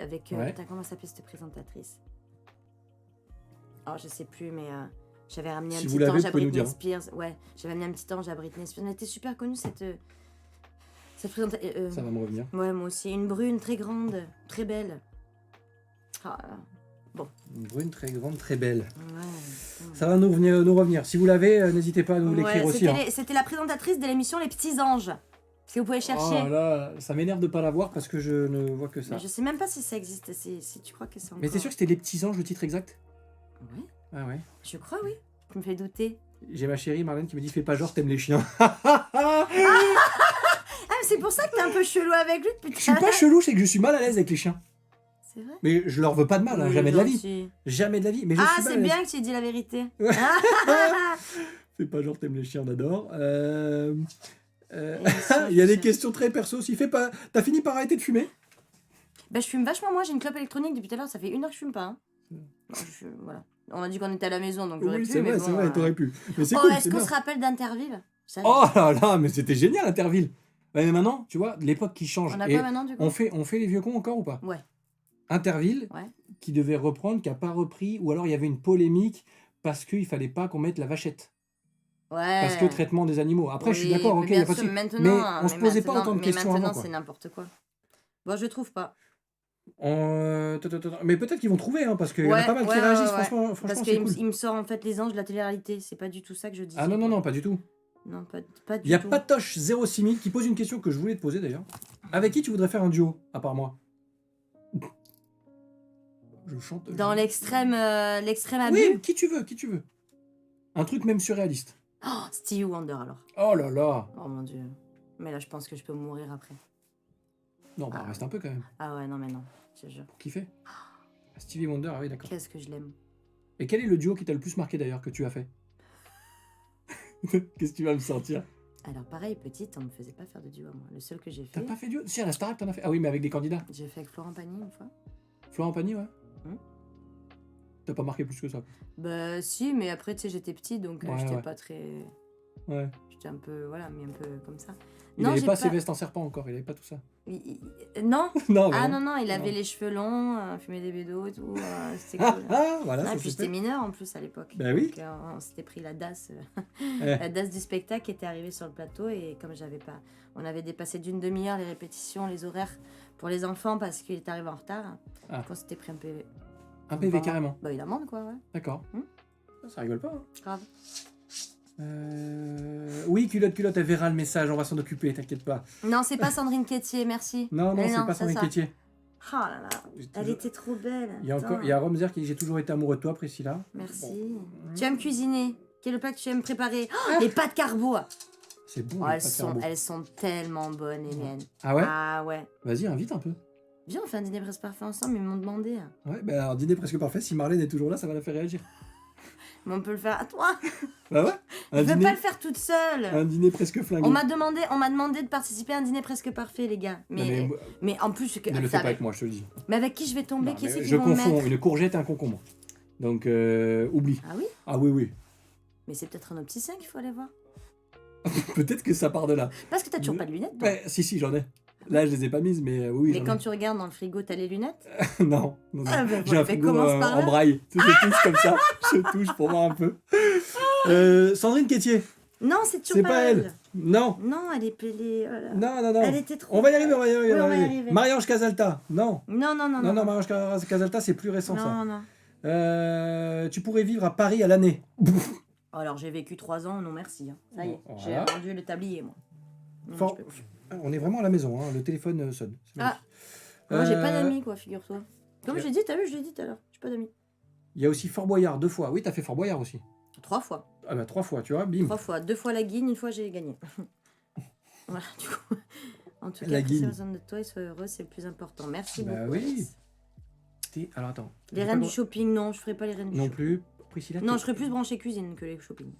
avec. Ouais. Putain, comment s'appelait cette présentatrice? Oh, je sais plus, mais j'avais ramené Si un vous petit l'avez, ange vous à pouvez nous Britney dire. Spears. Ouais, j'avais amené un petit ange à Britney Spears. Elle était super connue, cette présentatrice. Ça va me revenir. Ouais, moi aussi. Une brune, très grande, très belle. Ah, Bon. Une brune très grande, très belle. Ouais. Ça va nous revenir. Si vous l'avez, n'hésitez pas à nous l'écrire aussi. C'était la présentatrice de l'émission Les Petits Anges. Si vous pouvez chercher. Oh là, ça m'énerve de pas l'avoir parce que je ne vois que ça. Mais je sais même pas si ça existe, si tu crois que c'est encore... Mais t'es sûr que c'était Les Petits Anges, le titre exact? Oui, Ah ouais. je crois, oui. Tu me fais douter. J'ai ma chérie Marlène qui me dit fais pas genre t'aimes les chiens. Ah, mais c'est pour ça que t'es un peu chelou avec lui depuis Je suis pas chelou, c'est que je suis mal à l'aise avec les chiens. C'est vrai? Mais je leur veux pas de mal, hein, Oui, jamais de la vie. gentil. Jamais de la vie. Mais je Ah, suis mal c'est à l'aise. bien que tu aies dit la vérité. Ouais. Ah, Fais pas genre t'aimes les chiens, on adore. Et Il y a des je- questions très perso aussi. Fais pas. T'as fini par arrêter de fumer? Bah, je fume vachement, moi j'ai une clope électronique depuis tout à l'heure, ça fait 1 heure que je fume pas. Hein. Bon, voilà. On a dit qu'on était à la maison donc j'aurais Oui, pu, c'est mais vrai, bon, c'est vrai, t'aurais pu. Mais c'est Oh, cool, est-ce c'est qu'on bien. se rappelle d'Interville? Ça, Oh là là, mais c'était génial Interville. Ouais, mais maintenant, tu vois, l'époque qui change. on a Et quoi maintenant du coup? on fait les vieux cons encore ou pas? Ouais. Interville, Ouais. qui devait reprendre, qui a pas repris, ou alors il y avait une polémique parce qu'il fallait pas qu'on mette la vachette. Ouais. Parce que traitement des animaux. Après, je suis Oui, d'accord, mais ok, il y bien a pas de sûr, souci. maintenant, Mais on se posait pas autant de mais questions maintenant, avant, quoi. c'est n'importe quoi. Bon, je trouve pas. Mais peut-être qu'ils vont trouver, hein, parce qu'il y en a Ouais, pas mal qui ouais, réagissent, ouais, ouais. franchement, Parce c'est qu'il cool. il me sort en fait les anges de la télé-réalité, c'est pas du tout ça que je dis. Ah non, non, non, pas du tout. Non, pas du Il y a tout. Patoche 06000 qui pose une question que je voulais te poser d'ailleurs. Avec qui tu voudrais faire un duo, à part moi? Je chante. Dans l'extrême abus. Oui, qui tu veux, qui tu veux. Un truc même surréaliste. Oh, Stevie Wonder alors. Oh là là. Oh mon dieu. Mais là, je pense que je peux mourir après. Non, bah reste un peu quand même. Ah ouais, non, mais non, je te jure. Pour kiffer. Stevie Wonder, ah oui, d'accord. Qu'est-ce que je l'aime. Et quel est le duo qui t'a le plus marqué d'ailleurs que tu as fait? Qu'est-ce que tu vas me sortir? Alors, pareil, petite, on me faisait pas faire de duo, moi. Le seul que j'ai T'as fait, pas fait duo? Si, à la Starac, t'en as fait. Ah oui, mais avec des candidats. j'ai fait avec Florent Pagny une fois. Florent Pagny, ouais. Hmm. T'as pas marqué plus que ça. Bah, si, mais après, tu sais, j'étais petite, donc Ouais, j'étais ouais. pas très. Ouais. J'étais un peu, voilà, mais un peu comme ça. Il Non, avait j'ai pas pas- ses vestes en serpent encore, il avait pas tout ça. Non. Non, Ah mais non, non, il avait Non. les cheveux longs, fumait des bédos et tout. C'était cool. Voilà, Ah, ça et puis c'est j'étais fait. mineur en plus à l'époque. Bah oui. Donc, on s'était pris la DAS, Eh. la DAS du spectacle qui était arrivée sur le plateau et comme j'avais pas, on avait dépassé d'une demi-heure les répétitions, les horaires pour les enfants parce qu'il est arrivé en retard. Ah. Donc on s'était pris un PV. Un PV carrément. Bah une amende quoi, ouais. D'accord. Hmm. Ça rigole pas. Hein. Grave. Oui, culotte, elle verra le message, on va s'en occuper, t'inquiète pas. Non, c'est pas Sandrine Quétier, merci. Non, non, Mais c'est pas c'est Sandrine ça. Quétier. Oh là là, J'ai elle toujours- était trop belle. Il y a encore, il y a Romzer qui dit j'ai toujours été amoureux de toi, Priscilla. Merci. Bon. Tu aimes cuisiner? Quel est le plat que tu aimes préparer? Oh, les pâtes carbo. C'est bon. Oh, les elles, pâtes sont, carbo. elles sont tellement bonnes, les miennes. Ah ouais. Ah ouais. Vas-y, invite un peu. Viens, on fait un dîner presque parfait ensemble, ils m'ont demandé. Ouais, bah alors dîner presque parfait. Si Marlène est toujours là, ça va la faire réagir. Mais on peut le faire à toi. Bah ouais. Je Un veux dîner, pas le faire toute seule. un dîner presque flingué. On m'a demandé de participer à un dîner presque parfait, les gars. Non, Mais, mais mais en plus, ne le fais ça pas va- avec moi, je te le dis. mais avec qui je vais tomber? Non, Qui mais c'est qui je vont me confonds mettre? une courgette et un concombre. Donc oublie. Ah oui? Ah oui, oui. Mais c'est peut-être un opticien qu'il faut aller voir. Peut-être que ça part de là. Parce que t'as toujours Oui. pas de lunettes, toi. Ouais, si, j'en ai. Là, je les ai pas mises, mais oui, Mais j'en quand ai. tu regardes dans le frigo, t'as les lunettes? Non, non, non. Ah, ben J'ai voilà, un mais frigo commence par là. en braille. Tu sais, je touche comme ça. Je touche pour voir un peu. Sandrine Quétier. Non, c'est toujours C'est pas elle. Non. Non, elle est pelée. Oh là. Non, non, non. Elle était trop. On va y arriver, on va y arriver. Oui, on on va y va y arriver. arriver. Marie-Ange Casalta. Non. Non, non, non. Non, Marie-Ange Casalta, c'est plus récent, ça. Non, non. Tu pourrais vivre à Paris à l'année. Alors j'ai vécu 3 ans, non merci. Hein. Ça y est, Voilà. j'ai rendu le tablier, moi. Non, Fort- je peux plus. On est vraiment à la maison, hein. Le téléphone sonne. C'est Ah. magnifique. Moi, j'ai pas Euh, d'amis, quoi, figure-toi. Comme ok. j'ai dit, t'as vu, je l'ai dit tout à l'heure. J'ai pas d'amis. Il y a aussi Fort Boyard 2 fois. Oui, t'as fait Fort Boyard aussi. 3 fois. Ah bah 3 fois, tu vois, bim. 3 fois. 2 fois la guigne, 1 fois j'ai gagné. Voilà, du coup. En tout La cas, guigne. que besoin de toi et sois heureux, c'est le plus important. Merci Bah beaucoup. oui. Alex. Alors attends. Les J'ai pas reines le du droit- shopping, non, je ferai pas les reines du Non shopping. plus. Priscilla. Non, t'es- je serais plus branchée cuisine que les shopping.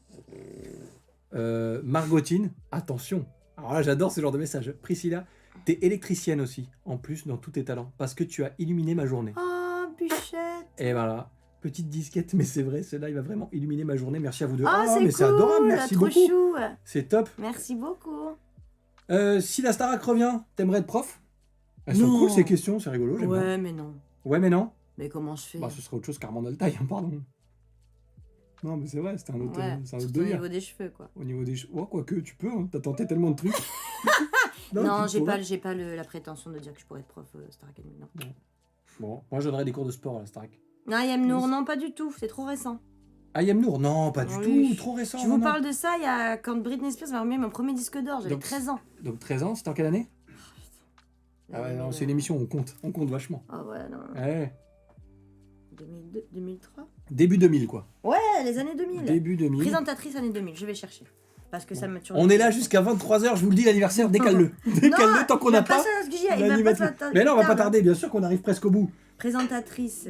Margotine, attention. Alors là, j'adore ce genre de message. Priscilla, t'es électricienne aussi, en plus, dans tous tes talents, parce que tu as illuminé ma journée. Oh, Bûchette. Et voilà, petite disquette, mais c'est vrai, celle-là, il va vraiment illuminer ma journée. Merci à vous deux. Oh, c'est mais cool. c'est adorable, merci trop beaucoup. chou. C'est top. Merci beaucoup. Si la Starac revient, t'aimerais être prof? Elles sont Non. cool ces questions, c'est rigolo, j'aime bien. Ouais, mais non. Ouais, mais non. Mais comment je fais? Bah, ce serait autre chose qu'Armand Altaï, hein, pardon. Non, mais c'est vrai, c'était un autre, Ouais, c'est un autre surtout au délire. niveau des cheveux, quoi. Au niveau des oh, quoique, tu peux, hein, t'as tenté tellement de trucs. Non, tu j'ai pourrais. pas la prétention de dire que je pourrais être prof Star Academy, non. Bon, moi je donnerais des cours de sport à la Starac. Non, Ayem Nour, non, pas du tout. C'est trop récent. Ayem Nour, non, pas du Oui. tout, trop récent. Je non, vous non. parle de ça il y a quand Britney Spears m'a remis mon premier disque d'or. J'avais Donc, 13 ans. Donc 13 ans, c'était en quelle année? Ah ouais, non, c'est une émission, on compte vachement. Ah ouais, non. Ouais. 2002, 2003 Début 2000, quoi. Ouais, les années 2000. Début 2000. Présentatrice années 2000, je vais chercher. Parce que ça me tue. On est là jusqu'à 23h, je vous le dis, l'anniversaire, décale-le. Décale-le tant qu'on n'a pas l'animatrice. Mais là, on va pas tarder, bien sûr qu'on arrive presque au bout. Présentatrice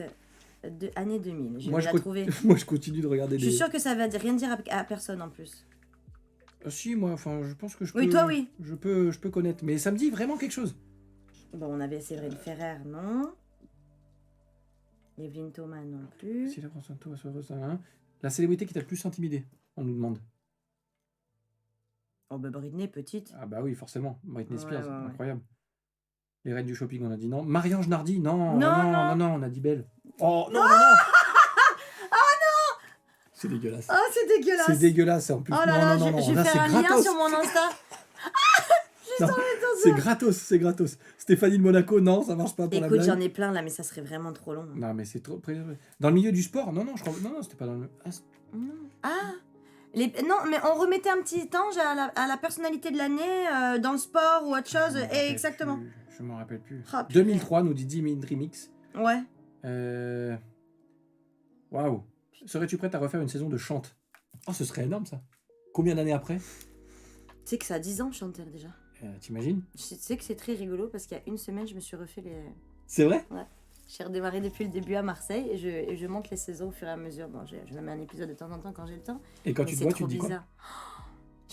de année 2000, je Moi, vais la trouver. Moi, je continue de regarder Je suis sûre que ça va rien dire à personne en plus. Ah, si, moi, enfin, je pense que je peux... Oui, toi, oui. Je peux connaître, mais ça me dit vraiment quelque chose. Bon, on avait Séverine Ferrer, non. Evelyne Thomas, non plus. Si la La célébrité qui t'a le plus intimidé, on nous demande. Oh, bah Britney, petite. Ah bah oui, forcément. Britney Spears, Ouais. incroyable. Les reines du shopping, on a dit non. Marie-Ange Nardi, non, Non. on a dit Belle. Oh, non. C'est dégueulasse. Oh, c'est dégueulasse. C'est dégueulasse, en plus. Oh là là, non, je vais là, c'est faire un lien gratos. sur mon Insta. Non, c'est gratos. Stéphanie de Monaco, non, ça marche pas pour la Écoute, blague. j'en ai plein là, mais ça serait vraiment trop long. Non, mais c'est trop... Dans le milieu du sport, non, je crois... Non, c'était pas dans le... Ah, Ah non, mais on remettait un petit ange à la personnalité de l'année dans le sport ou autre chose. Et exactement. Je m'en rappelle plus. Oh, putain. 2003, nous dit Dimitri Remix. Ouais. Waouh. Serais-tu prête à refaire une saison de chante? Oh, ce serait énorme, ça. Combien d'années après? Tu sais que ça a 10 ans, Chantal, déjà. T'imagines? Je sais que c'est très rigolo parce qu'il y a une semaine, je me suis refait les... C'est vrai? Ouais. J'ai redémarré depuis le début à Marseille et je monte les saisons au fur et à mesure. Bon, je mets un épisode de temps en temps quand j'ai le temps. Et quand Mais tu te c'est vois, tu trop te dis quoi? bizarre.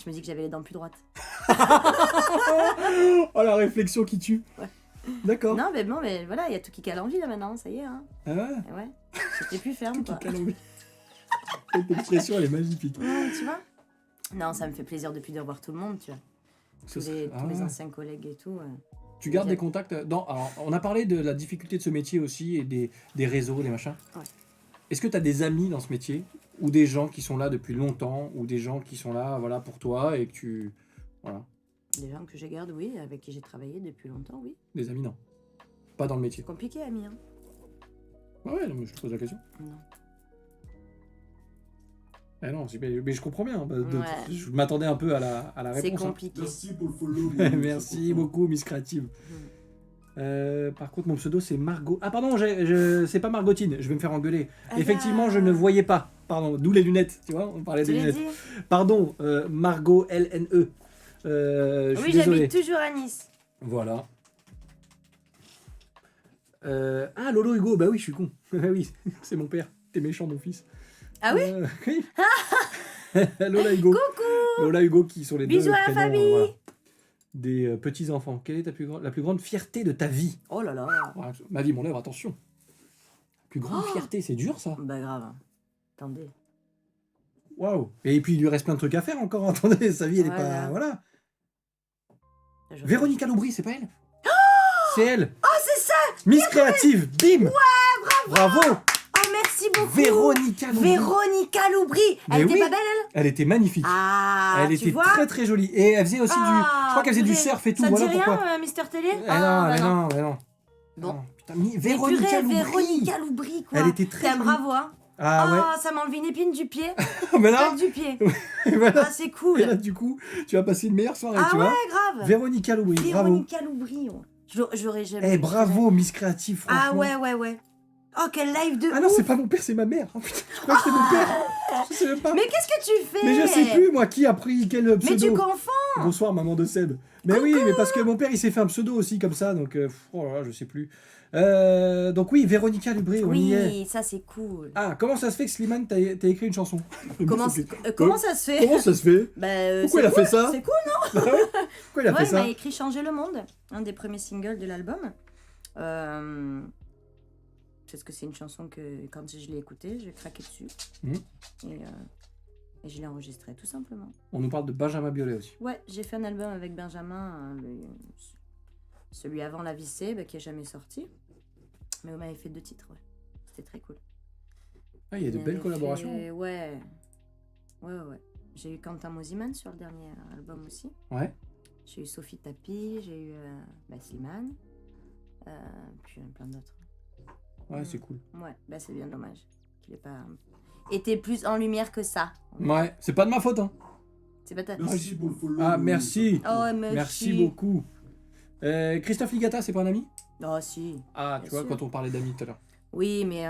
Je me dis que j'avais les dents plus droites. Oh, la réflexion qui tue. Ouais. D'accord. Non, mais bon, mais voilà, il y a tout qui cale en vie là maintenant, ça y est. Hein. Ah ouais? Et ouais, j'étais plus ferme quoi. Cette expression, elle est magnifique. Ouais, tu vois? Non, ça me fait plaisir depuis de revoir tout le monde, tu vois. Tous les anciens collègues et tout. Tu gardes des contacts alors, on a parlé de la difficulté de ce métier aussi et des réseaux, des machins. Ouais. Est-ce que tu as des amis dans ce métier? Ou des gens qui sont là depuis longtemps? Ou des gens qui sont là voilà, pour toi et que tu... Voilà. Des gens que je garde, oui, avec qui j'ai travaillé depuis longtemps, oui. Des amis, non. Pas dans le métier. C'est compliqué, ami. Hein. Ouais, non, mais je te pose la question. Non. Eh non, mais je comprends bien. Ouais. Je m'attendais un peu à la réponse. C'est compliqué. Merci pour le follow. Merci beaucoup, Miss Creative. Par contre, mon pseudo, c'est Margot. Ah, pardon, c'est pas Margotine, je vais me faire engueuler. Ah Effectivement, là. je ne voyais pas. Pardon, d'où les lunettes, tu vois, on parlait Tu des l'as lunettes. dit? Pardon, Margot LNE. Je suis Oui, désolé. j'habite toujours à Nice. Voilà. Ah, Lolo Hugo, bah oui, je suis con. Oui, c'est mon père. T'es méchant, mon fils. Ah oui? Oui. Lola Hugo. Coucou! Lola Hugo, qui sont les Bisous deux à la prénoms, famille. voilà, des petits-enfants. Quelle est la plus grande fierté de ta vie? Oh là là. Ah, ma vie, mon œuvre, attention. La plus grande fierté, c'est dur, ça. Bah grave. Attendez. Waouh. Et puis, il lui reste plein de trucs à faire encore. Attendez, sa vie, elle est Voilà. pas... Voilà. Je- Véronica Loubry, c'est pas elle? C'est elle. Oh, c'est ça! Miss Créative, bim. Ouais, Bravo. Oh, merci beaucoup! Véronica Loubry. Véronica Loubry! Mais Elle était oui. pas belle, elle? Elle était magnifique. Ah, Elle tu était vois? très très jolie. Et elle faisait aussi du... Je crois qu'elle faisait du purée. surf et tout. Ça te Voilà dit pourquoi. rien, Mister Télé? Eh non, mais non, mais non. Bon. Non, putain, Mais Véronica purée, Loubry. Véronica Loubry, quoi. Elle était très Tiens, jolie. bravo, hein. Ah ouais. Ça m'a enlevé une épine du pied. Mais là, Pas du pied. voilà. Ah, c'est cool. Et là, du coup, tu vas passer une meilleure soirée, Ah tu ouais, vois. grave. Véronica Loubry, bravo. Véronica Loubry. Ouais. J'aurais jamais... Eh, bravo, Miss Créative, franchement. Ah ouais. Oh, quel live de Ah non, ouf. c'est pas mon père, c'est ma mère. Oh, putain, je crois que c'est mon père. Je sais même pas. Mais qu'est-ce que tu fais? Mais je sais plus, moi, qui a pris quel pseudo. Mais tu confonds. Bonsoir, maman de Seb. Mais oui, mais parce que mon père, il s'est fait un pseudo aussi, comme ça, donc... oh là là, je sais plus. Donc oui, Véronica Loubry, on y est. Oui, ça c'est cool. Ah, comment ça se fait que Slimane t'as écrit une chanson? Comment ça se fait? Comment ça se fait? Bah, Pourquoi il a c'est fait ça? C'est cool, non? Pourquoi il a fait Ouais, il ça? m'a écrit Changer le monde, un des premiers singles de l'album. Parce que c'est une chanson que quand je l'ai écoutée, j'ai craqué dessus. Mhm. Et je l'ai enregistrée, tout simplement. On nous parle de Benjamin Biolay aussi. Ouais, j'ai fait un album avec Benjamin, celui avant La Vissée, qui est jamais sorti. Mais on m'avait fait 2 titres, ouais. C'était très cool. Ah, il y a de belles collaborations. Ouais. J'ai eu Quentin Mosiman sur le dernier album aussi. Ouais. J'ai eu Sophie Tapi, j'ai eu Slimane, puis plein d'autres. Ouais, c'est cool. Ouais, bah c'est bien dommage qu'il ait pas été plus en lumière que ça. Ouais, c'est pas de ma faute, hein. C'est pas ta... Merci pour le follow. Ah, Mollo, merci. ça porte. Oh, merci. Merci beaucoup. Christophe Ligata, c'est pas un ami? Oh, si. Ah, tu Bien vois, sûr. quand on parlait d'amis tout à l'heure. Oui, mais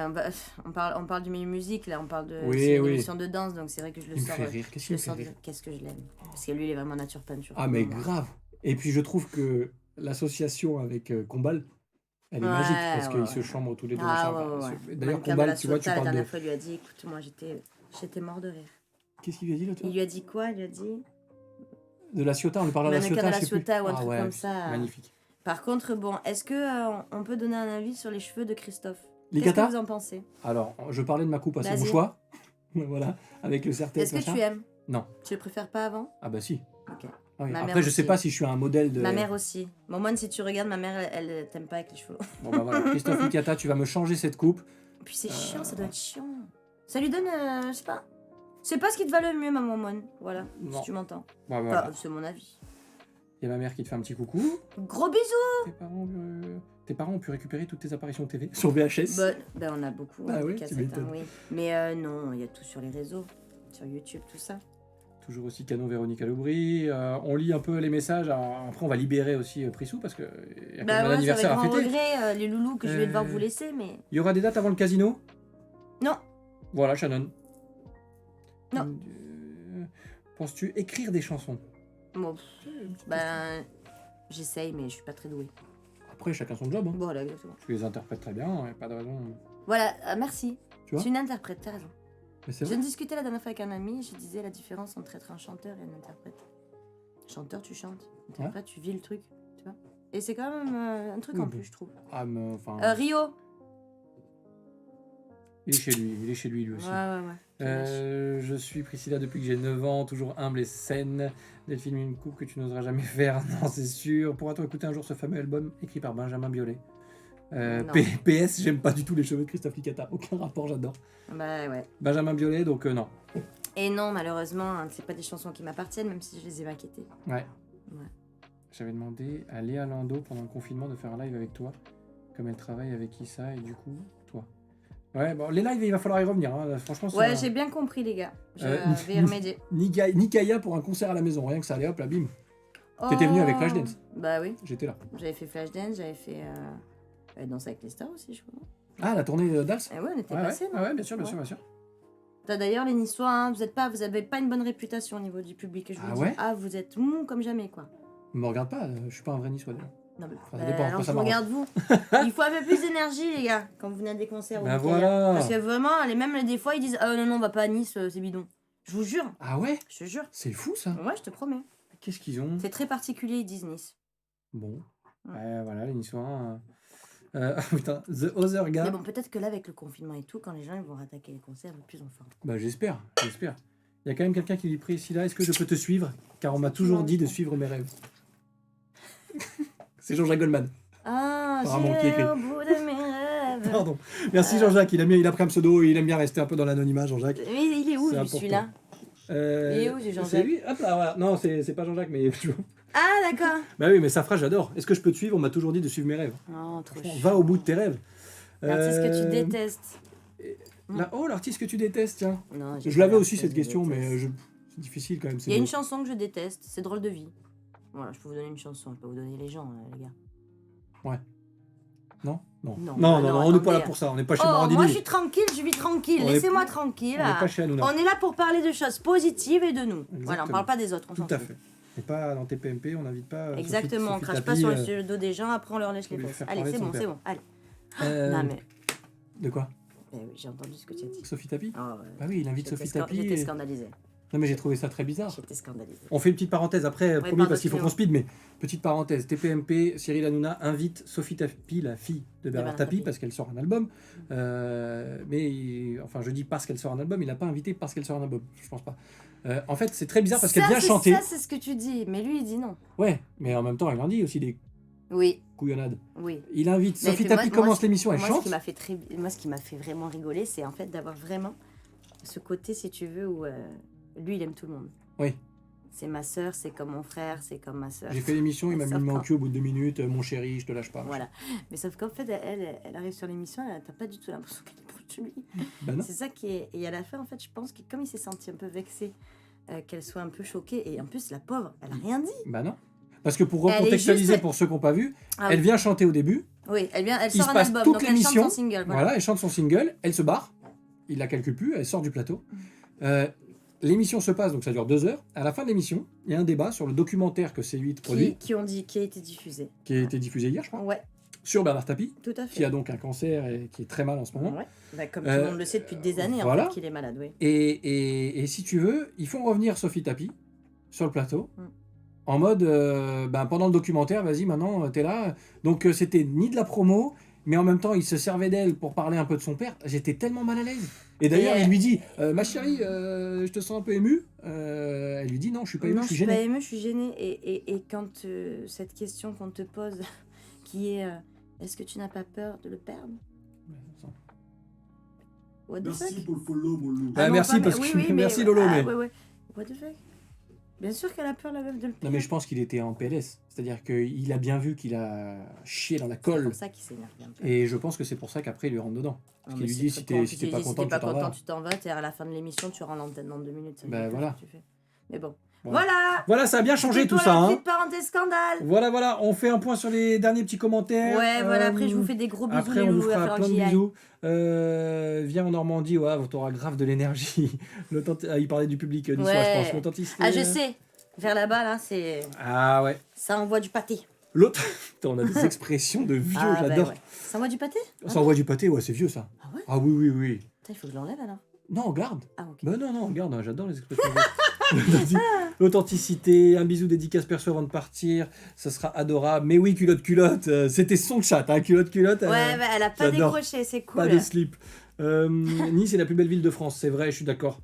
on parle du milieu musique, là, on parle de Oui, c'est une oui. émission de danse, donc c'est vrai que je le Il me sors. fait rire. Qu'est-ce Je qu'il le me fait sors rire? qu'est-ce que je l'aime. Parce que lui, il est vraiment nature peinture. Ah, mais Vraiment. grave. Et puis je trouve que l'association avec Combal, elle est magique parce qu'ils se chambrent tous les deux. Ah, machin. ouais. D'ailleurs, Monica de Combal, la tu vois, tu Sota, la parles de. dernière fois, il lui a dit, écoute, moi, j'étais mort de rire. Qu'est-ce qu'il lui a dit là, toi? Il lui a dit quoi? Il lui a dit... De la Ciotat, on lui parlait de la Monica Ciotat, de la je sais plus. Ciotat ou un Ah truc ouais, comme ça. magnifique. Par contre, bon, est-ce que on peut donner un avis sur les cheveux de Christophe? Qu'est-ce Ligata? que vous en pensez? Alors, je parlais de ma coupe à son Vas-y. choix. Voilà, avec le serre-tête. Est-ce que machin. tu aimes? Non. Tu le préfères pas avant? Ah bah si. Ok. Ah oui. Ma Après, mère je sais aussi. pas si je suis un modèle de. Ma mère aussi. Momone, si tu regardes, ma mère, elle t'aime pas avec les cheveux longs. Bon bah voilà, Christophe Ligata, tu vas me changer cette coupe. Puis c'est chiant, ça doit être chiant. Ça lui donne, je sais pas. C'est pas ce qui te va le mieux, ma Momone. Voilà, Non. si tu m'entends. Bah, voilà. Enfin, c'est mon avis. Il y a ma mère qui te fait un petit coucou. Gros bisous. Tes parents ont pu récupérer toutes tes apparitions TV sur VHS. Ben, on a beaucoup. Ah hein, oui, de tu cassettes, m'étonnes. oui. Mais non, il y a tout sur les réseaux. Sur YouTube, tout ça. Toujours aussi canon Véronica Loubry. On lit un peu les messages. Alors, après, on va libérer aussi Prissou parce qu'il y a quand même Bah un ouais, anniversaire avec à grand fêter. regret, les loulous que je vais devoir vous laisser, mais... Il y aura des dates avant le casino? Non. Voilà, Shannon. Non. Penses-tu écrire des chansons? Bon, ben... J'essaye, mais je suis pas très douée. Après, chacun son job. Hein. Voilà, exactement. Tu les interprètes très bien, y a pas de raison. Voilà, merci. Tu vois? Je suis une interprète, t'as raison. Mais c'est Je vrai. discutais la dernière fois avec un ami, je disais la différence entre être un chanteur et un interprète. Chanteur, tu chantes. Interprète, tu vis le truc, tu vois. Et c'est quand même un truc Oui, en bon. plus, je trouve. Ah, mais enfin. Rio. Il est chez lui aussi. Ouais. Je suis Priscilla depuis que j'ai 9 ans, toujours humble et saine. Delphine, une coupe que tu n'oseras jamais faire, non, c'est sûr. Pourras-tu écouter un jour ce fameux album écrit par Benjamin Biolay? Non. PS, j'aime pas du tout les cheveux de Christophe Licata. Aucun rapport, j'adore. Bah ouais. Benjamin Biolay, donc non. Et non, malheureusement, hein, c'est pas des chansons qui m'appartiennent, même si je les ai maquettées. Ouais. Ouais. J'avais demandé à Léa Lando pendant le confinement de faire un live avec toi, comme elle travaille avec Issa et du coup, toi. Ouais, bon, les lives, il va falloir y revenir. Hein. Franchement, c'est Ouais, un- j'ai bien compris, les gars. Je Euh, vais y remédier. Nikaya pour un concert à la maison, rien que ça, allez hop, là, bim. T'étais venu avec Flashdance. Bah oui, J'étais là. j'avais fait Flashdance, j'avais fait Danser avec les stars aussi, je crois. Ah, la tournée d'Als? Eh ouais, on était Ouais, passés, non? ouais, bien sûr, bien Ouais. sûr, bien sûr. T'as d'ailleurs les Niçois, hein, vous avez pas une bonne réputation au niveau du public, je vous Ah le dis. ouais Ah, vous êtes mou comme jamais, quoi. Me regarde pas, je suis pas un vrai niçois d'ailleurs. Non, mais, Ça dépend, alors ça je m'arrange. regarde vous. Il faut un peu plus d'énergie, les gars, quand vous venez à des concerts. ou Bah au Kaya. voilà. Parce que vraiment, même des fois, ils disent ah non, on va pas à Nice, c'est bidon. Je vous jure, Ah ouais? je te jure. C'est fou ça. Ouais, je te promets. Qu'est-ce qu'ils ont? C'est très particulier, ils disent Nice. Bon. Ouais. Ouais, voilà, les niçois. Putain, The Other Guy. Mais bon, peut-être que là, avec le confinement et tout, quand les gens ils vont rattaquer les concerts, ils vont plus en forme. Bah j'espère. Il y a quand même quelqu'un qui dit Priscilla, est-ce que je peux te suivre? Car on m'a toujours dit de suivre mes rêves. C'est Jean-Jacques Goldman. Ah, Apparemment, qui j'ai écrit. au bout de mes rêves. Pardon. Merci Jean-Jacques, il a pris un pseudo, il aime bien rester un peu dans l'anonymat, Jean-Jacques. Mais il est où, C'est lui, important. celui-là? Il est où, ce Jean-Jacques? C'est lui. Hop là, voilà. Non, c'est pas Jean-Jacques, mais tu vois. Ah, d'accord. Bah oui, mais sa phrase, j'adore. Est-ce que je peux te suivre? On m'a toujours dit de suivre mes rêves. Oh, trop Franchement, chou. va au bout de tes rêves. L'artiste que tu Euh, détestes. Oh, l'artiste que tu détestes, tiens. Non, Je l'avais pas aussi l'artiste cette que je question, mais déteste. c'est difficile quand même. Il y a une chanson que je déteste, c'est Drôle de vie. Voilà, je peux vous donner une chanson, je peux vous donner les gens, les gars. Non, Non, on n'est pas là attendez. pour ça. On n'est pas chez Oh, Morandini. moi je suis tranquille, je vis tranquille, On est laissez-moi pas- tranquille. On n'est pas chez Hanouna. On est là pour parler de choses positives et de nous. Voilà, on Exactement. parle pas des autres, on Tout s'en à fout. fait. Et pas dans tes PMP, on n'invite pas. Exactement, on Sophie crache pas Tapi, sur le dos des gens, après on leur lèche faut les lui fesses. faire Allez, parler c'est de son bon, père. c'est bon, allez. euh, Non mais, De quoi? oui, j'ai entendu ce que tu as dit. Sophie Tapi? Oh, ouais. Bah oui, il invite J'étais Sophie Tapi. J'étais scandalisée. Non, mais j'ai trouvé ça très bizarre. J'étais scandalisée. On fait une petite parenthèse après, promis, pardon, parce qu'il faut qu'on excusez-moi. speed, mais petite parenthèse. TPMP, Cyril Hanouna invite Sophie Tapi, la fille de Bernard Bernard Tapie, Tapie. parce qu'elle sort un album. Enfin, je dis parce qu'elle sort un album, il n'a pas invité parce qu'elle sort un album. Je pense pas. En fait, c'est très bizarre parce qu'elle Ça, vient c'est- chanter. Ça, c'est ce que tu dis, mais lui, il dit non. Ouais, mais en même temps, il en dit aussi des Oui, couillonnades. oui. Il invite Mais Sophie puis moi- Tapi, moi, commence ce- l'émission, elle Moi, chante. ce qui m'a fait vraiment rigoler, c'est en fait d'avoir vraiment ce côté, si tu veux, où lui, il aime tout le monde. Oui. c'est ma sœur, c'est comme mon frère, c'est comme ma sœur. J'ai fait l'émission, il m'a mis Sauf une main au quand- cul au bout de 2 minutes. Mon chéri, je te lâche pas. Voilà. Mais sauf qu'en fait, elle arrive sur l'émission, t'as pas du tout l'impression qu'elle est proche de lui. Bah non. C'est ça qui est. Et à la fin, en fait, je pense que comme il s'est senti un peu vexé, qu'elle soit un peu choquée, et en plus, la pauvre, elle a rien dit. Bah non. Parce que pour Elle est recontextualiser juste- pour ceux qui n'ont pas vu, Ah elle oui. vient chanter au début. Oui, elle Il sort se un passe album, toute donc elle chante l'émission. son single. Voilà. Voilà, elle chante son single, elle se barre. Il la calcule plus, elle sort du plateau. L'émission se passe, donc ça dure 2 heures. À la fin de l'émission, il y a un débat sur le documentaire que C8 produit, Qui a été diffusé. qui a été diffusé hier, je crois, Ouais, sur Bernard Tapie, tout à fait. qui a donc un cancer et qui est très mal en ce moment. Ouais. Bah, comme tout le monde le sait depuis des années, voilà. en fait, qu'il est malade, oui. Et si tu veux, ils font revenir Sophie Tapie sur le plateau, Mm. en mode, pendant le documentaire, vas-y, maintenant, t'es là. Donc, c'était ni de la promo, mais en même temps, il se servait d'elle pour parler un peu de son père. J'étais tellement mal à l'aise. Et d'ailleurs, Et il lui dit, ma chérie, je te sens un peu émue. Elle lui dit, non, je suis pas émue, Non, je suis je suis pas gênée. émue, je suis gênée. Et quand cette question qu'on te pose, qui est est-ce que tu n'as pas peur de le perdre? What the fuck? Merci pour le follow, mon loup. Ah, non, merci, pas- parce oui, que- oui, merci, mais- Lolo, ah, mais- ouais, ouais. What the fuck? Bien sûr qu'elle a peur, la meuf, de le perdre. Non, mais je pense qu'il était en PLS. C'est-à-dire qu'il a bien vu qu'il a chié dans la C'est colle. pour ça qu'il s'énerve un peu. Et je pense que c'est pour ça qu'après, il lui rentre dedans. Non, qu'il mais lui c'est dit, très si con. t'es Puis si t'es pas si content, t'es pas tu t'en vas. content, tu t'en vas, t'es à la fin de l'émission, tu rends l'antenne dans 2 minutes. ça Ben dépend voilà. ce que tu fais. Mais bon. Voilà. Voilà. Voilà, ça a bien changé C'était tout pour ça. la Hein. petite parenthèse scandale. Voilà, on fait un point sur les derniers petits commentaires. Ouais, voilà, après je vous fais des gros bisous, Après, les on vous loulous, il va fera falloir plein que de j'y aille. bisous. Viens en Normandie, ouais, t'auras grave de l'énergie. Il parlait du public niçois, Ouais. je pense. L'authenticité. Ah, je sais. Vers là-bas, là, c'est. Ah ouais. Ça envoie du pâté. L'autre. Putain, on a des expressions de vieux, Ah, bah j'adore. ouais. Ça envoie du pâté? Ça envoie du pâté, ouais, c'est vieux ça. Ah ouais? Ah oui. Putain, il faut que je l'enlève alors. Non, garde. Ah, ok. Bah non, regarde, j'adore les expressions. L'authenticité, un bisou dédicace perso avant de partir, ça sera adorable. Mais oui, culotte, c'était son chat, hein, culotte. Ouais, bah, elle a pas j'adore. décroché, c'est cool. Pas de slip. Nice est la plus belle ville de France, c'est vrai, je suis d'accord.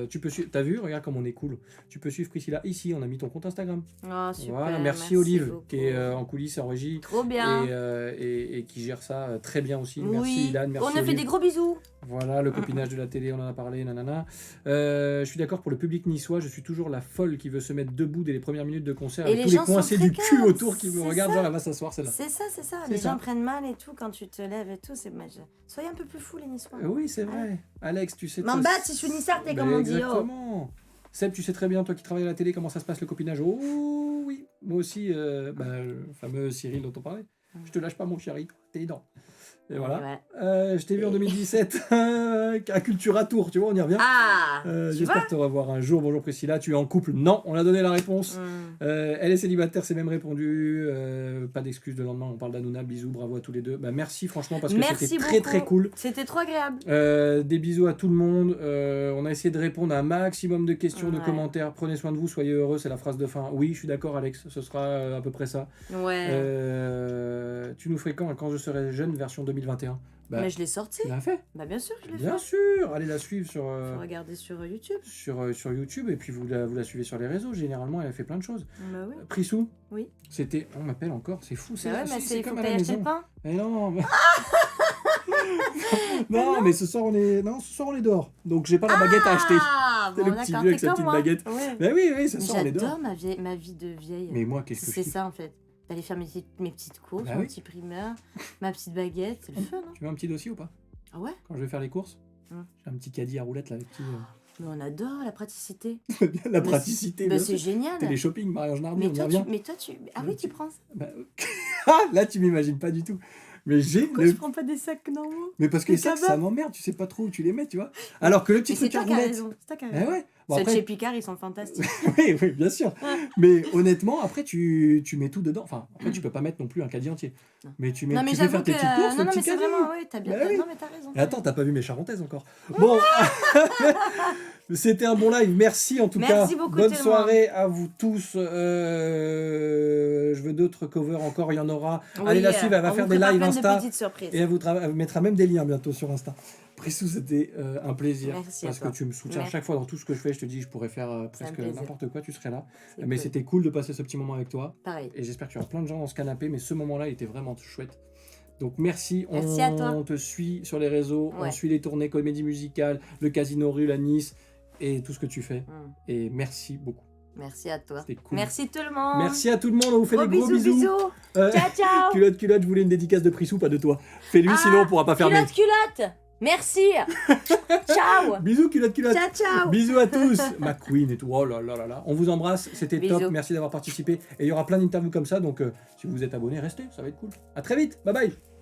Tu peux suivre, t'as vu, regarde comme on est cool. Tu peux suivre Priscilla ici, on a mis ton compte Instagram. Oh, super. Voilà, merci Olive beaucoup. qui est en coulisses et en régie Trop bien. et qui gère ça très bien aussi. Oui. Merci Ilan, merci On a fait Olive. des gros bisous. Voilà, le copinage de la télé, on en a parlé, nanana. Je suis d'accord pour le public niçois, je suis toujours la folle qui veut se mettre debout dès les premières minutes de concert Et avec les tous les gens sont coincés très du cul calmes, autour qui me c'est regardent, ça. genre elle va s'asseoir celle-là. C'est ça. C'est Les ça. gens prennent mal et tout quand tu te lèves et tout. Soyez un peu plus fous, les Niçois. Oui, c'est vrai. Alex, tu sais... M'en toi, batte si je suis Nissarté, Ben, comme on dit. Oh. exactement. Seb, tu sais très bien, toi qui travailles à la télé, comment ça se passe le copinage. Oh oui, moi aussi, le fameux Cyril dont on parlait. Je te lâche pas mon chéri, t'es aidant. Et voilà. Ouais. Je t'ai vu en 2017 à Cultura Tour, tu vois, on y revient. Ah, tu vois. J'espère te revoir un jour. Bonjour Priscilla, tu es en couple? Non, on a donné la réponse. Elle est célibataire, c'est même répondu. Pas d'excuses de lendemain, on parle d'Anouna. Bisous, bravo à tous les deux. Bah, merci franchement parce que Merci c'était très beaucoup. très cool. C'était trop agréable. Des bisous à tout le monde. On a essayé de répondre à un maximum de questions, de Ouais. commentaires. Prenez soin de vous, soyez heureux, c'est la phrase de fin. Oui, je suis d'accord Alex, ce sera à peu près ça. Ouais. Tu nous ferais quand je serai jeune, version 2021? Bah, Mais je l'ai sorti. tu l'as fait. Bah bien sûr, je l'ai Bien fait. sûr, allez la suivre sur... Faut regarder sur YouTube. sur YouTube et puis vous la suivez sur les réseaux. Généralement, elle a fait plein de choses. Bah oui. Prissou, Oui. c'était. On m'appelle encore, c'est fou. C'est Bah ouais, mais c'est il faut comme que à la t'ailles acheter maison. le pain. Mais non, mais... non, mais ce soir on est dehors. Donc j'ai pas la baguette à acheter. Ah, C'est bon, le petit d'accord. vieux avec T'es sa comme petite moi. baguette. Ouais. Mais oui, ce soir on est J'adore dehors. ma vie de vieille. Mais moi, qu'est-ce que je C'est kiffe. ça en fait. D'aller faire mes petites courses, Bah mon oui. petit primeur, ma petite baguette, c'est le fun. Hein. Tu veux un petit dossier ou pas? Ah ouais. Quand je vais faire les courses, Hum. j'ai un petit caddie à roulettes là avec petit. Mais on adore la praticité. La praticité. Bah, bien c'est sûr. génial. Télé-shopping, Marianne Nardi, Mais on y toi, revient. Ah oui, tu prends ça. Bah, ah, là, tu m'imagines pas du tout. Mais j'ai Pourquoi le... tu prends pas des sacs normaux? Mais parce que Des les sacs, kebabs. ça m'emmerde, tu sais pas trop où tu les mets, tu vois. Alors que le petit Mais c'est truc à toi qui as roulettes. raison. C'est toi qui as Eh raison. ouais. Bon, Ceux de après... chez Picard, ils sont fantastiques. oui, bien sûr. Mais honnêtement, après, tu mets tout dedans. Enfin, après, tu peux pas mettre non plus un caddie entier. Non. Mais tu mets, Non, mais tu peux j'avoue faire que. tes petites courses, Non, le non, petit mais c'est caddie. vraiment. Oui, t'as bien. Bah oui. Non, mais t'as raison. Et attends, t'as pas vu mes charentaises encore. Bon, c'était un bon live. Merci en tout Merci cas. beaucoup, Bonne tellement. soirée à vous tous. Je veux d'autres covers encore, il y en aura. Allez la suivre, elle va on faire vous des prépare lives plein Insta. de petites surprises. Et elle vous mettra même des liens bientôt sur Insta. Prissou, c'était un plaisir. Merci à parce toi. que tu me soutiens à Merci. chaque fois dans tout ce que je fais. Je te dis, je pourrais faire un presque plaisir. n'importe quoi, tu serais là. C'est Mais cool. c'était cool de passer ce petit moment avec toi. Pareil. Et j'espère qu'il y aura plein de gens dans ce canapé. Mais ce moment-là, il était vraiment chouette. Donc merci. Merci à toi. On te suit sur les réseaux. On Ouais. suit les tournées comédie musicale, le Casino Rue, la Nice. et tout ce que tu fais. Mm. Et merci beaucoup. Merci à toi. C'était cool. Merci tout le monde. Merci à tout le monde, on vous fait Gros des gros bisous, bisous. bisous. Euh, Ciao, ciao. Culotte, je voulais une dédicace de Prissou, pas de toi. Fais-lui, Ah, sinon on pourra pas fermer. Culotte. Merci. Ciao. Bisous, culotte. Ciao, ciao. Bisous à tous. Ma queen et tout. Oh là là là là. On vous embrasse, c'était top. Bisous. Merci d'avoir participé. Et il y aura plein d'interviews comme ça, donc si vous êtes abonné, restez, ça va être cool. À très vite. Bye bye.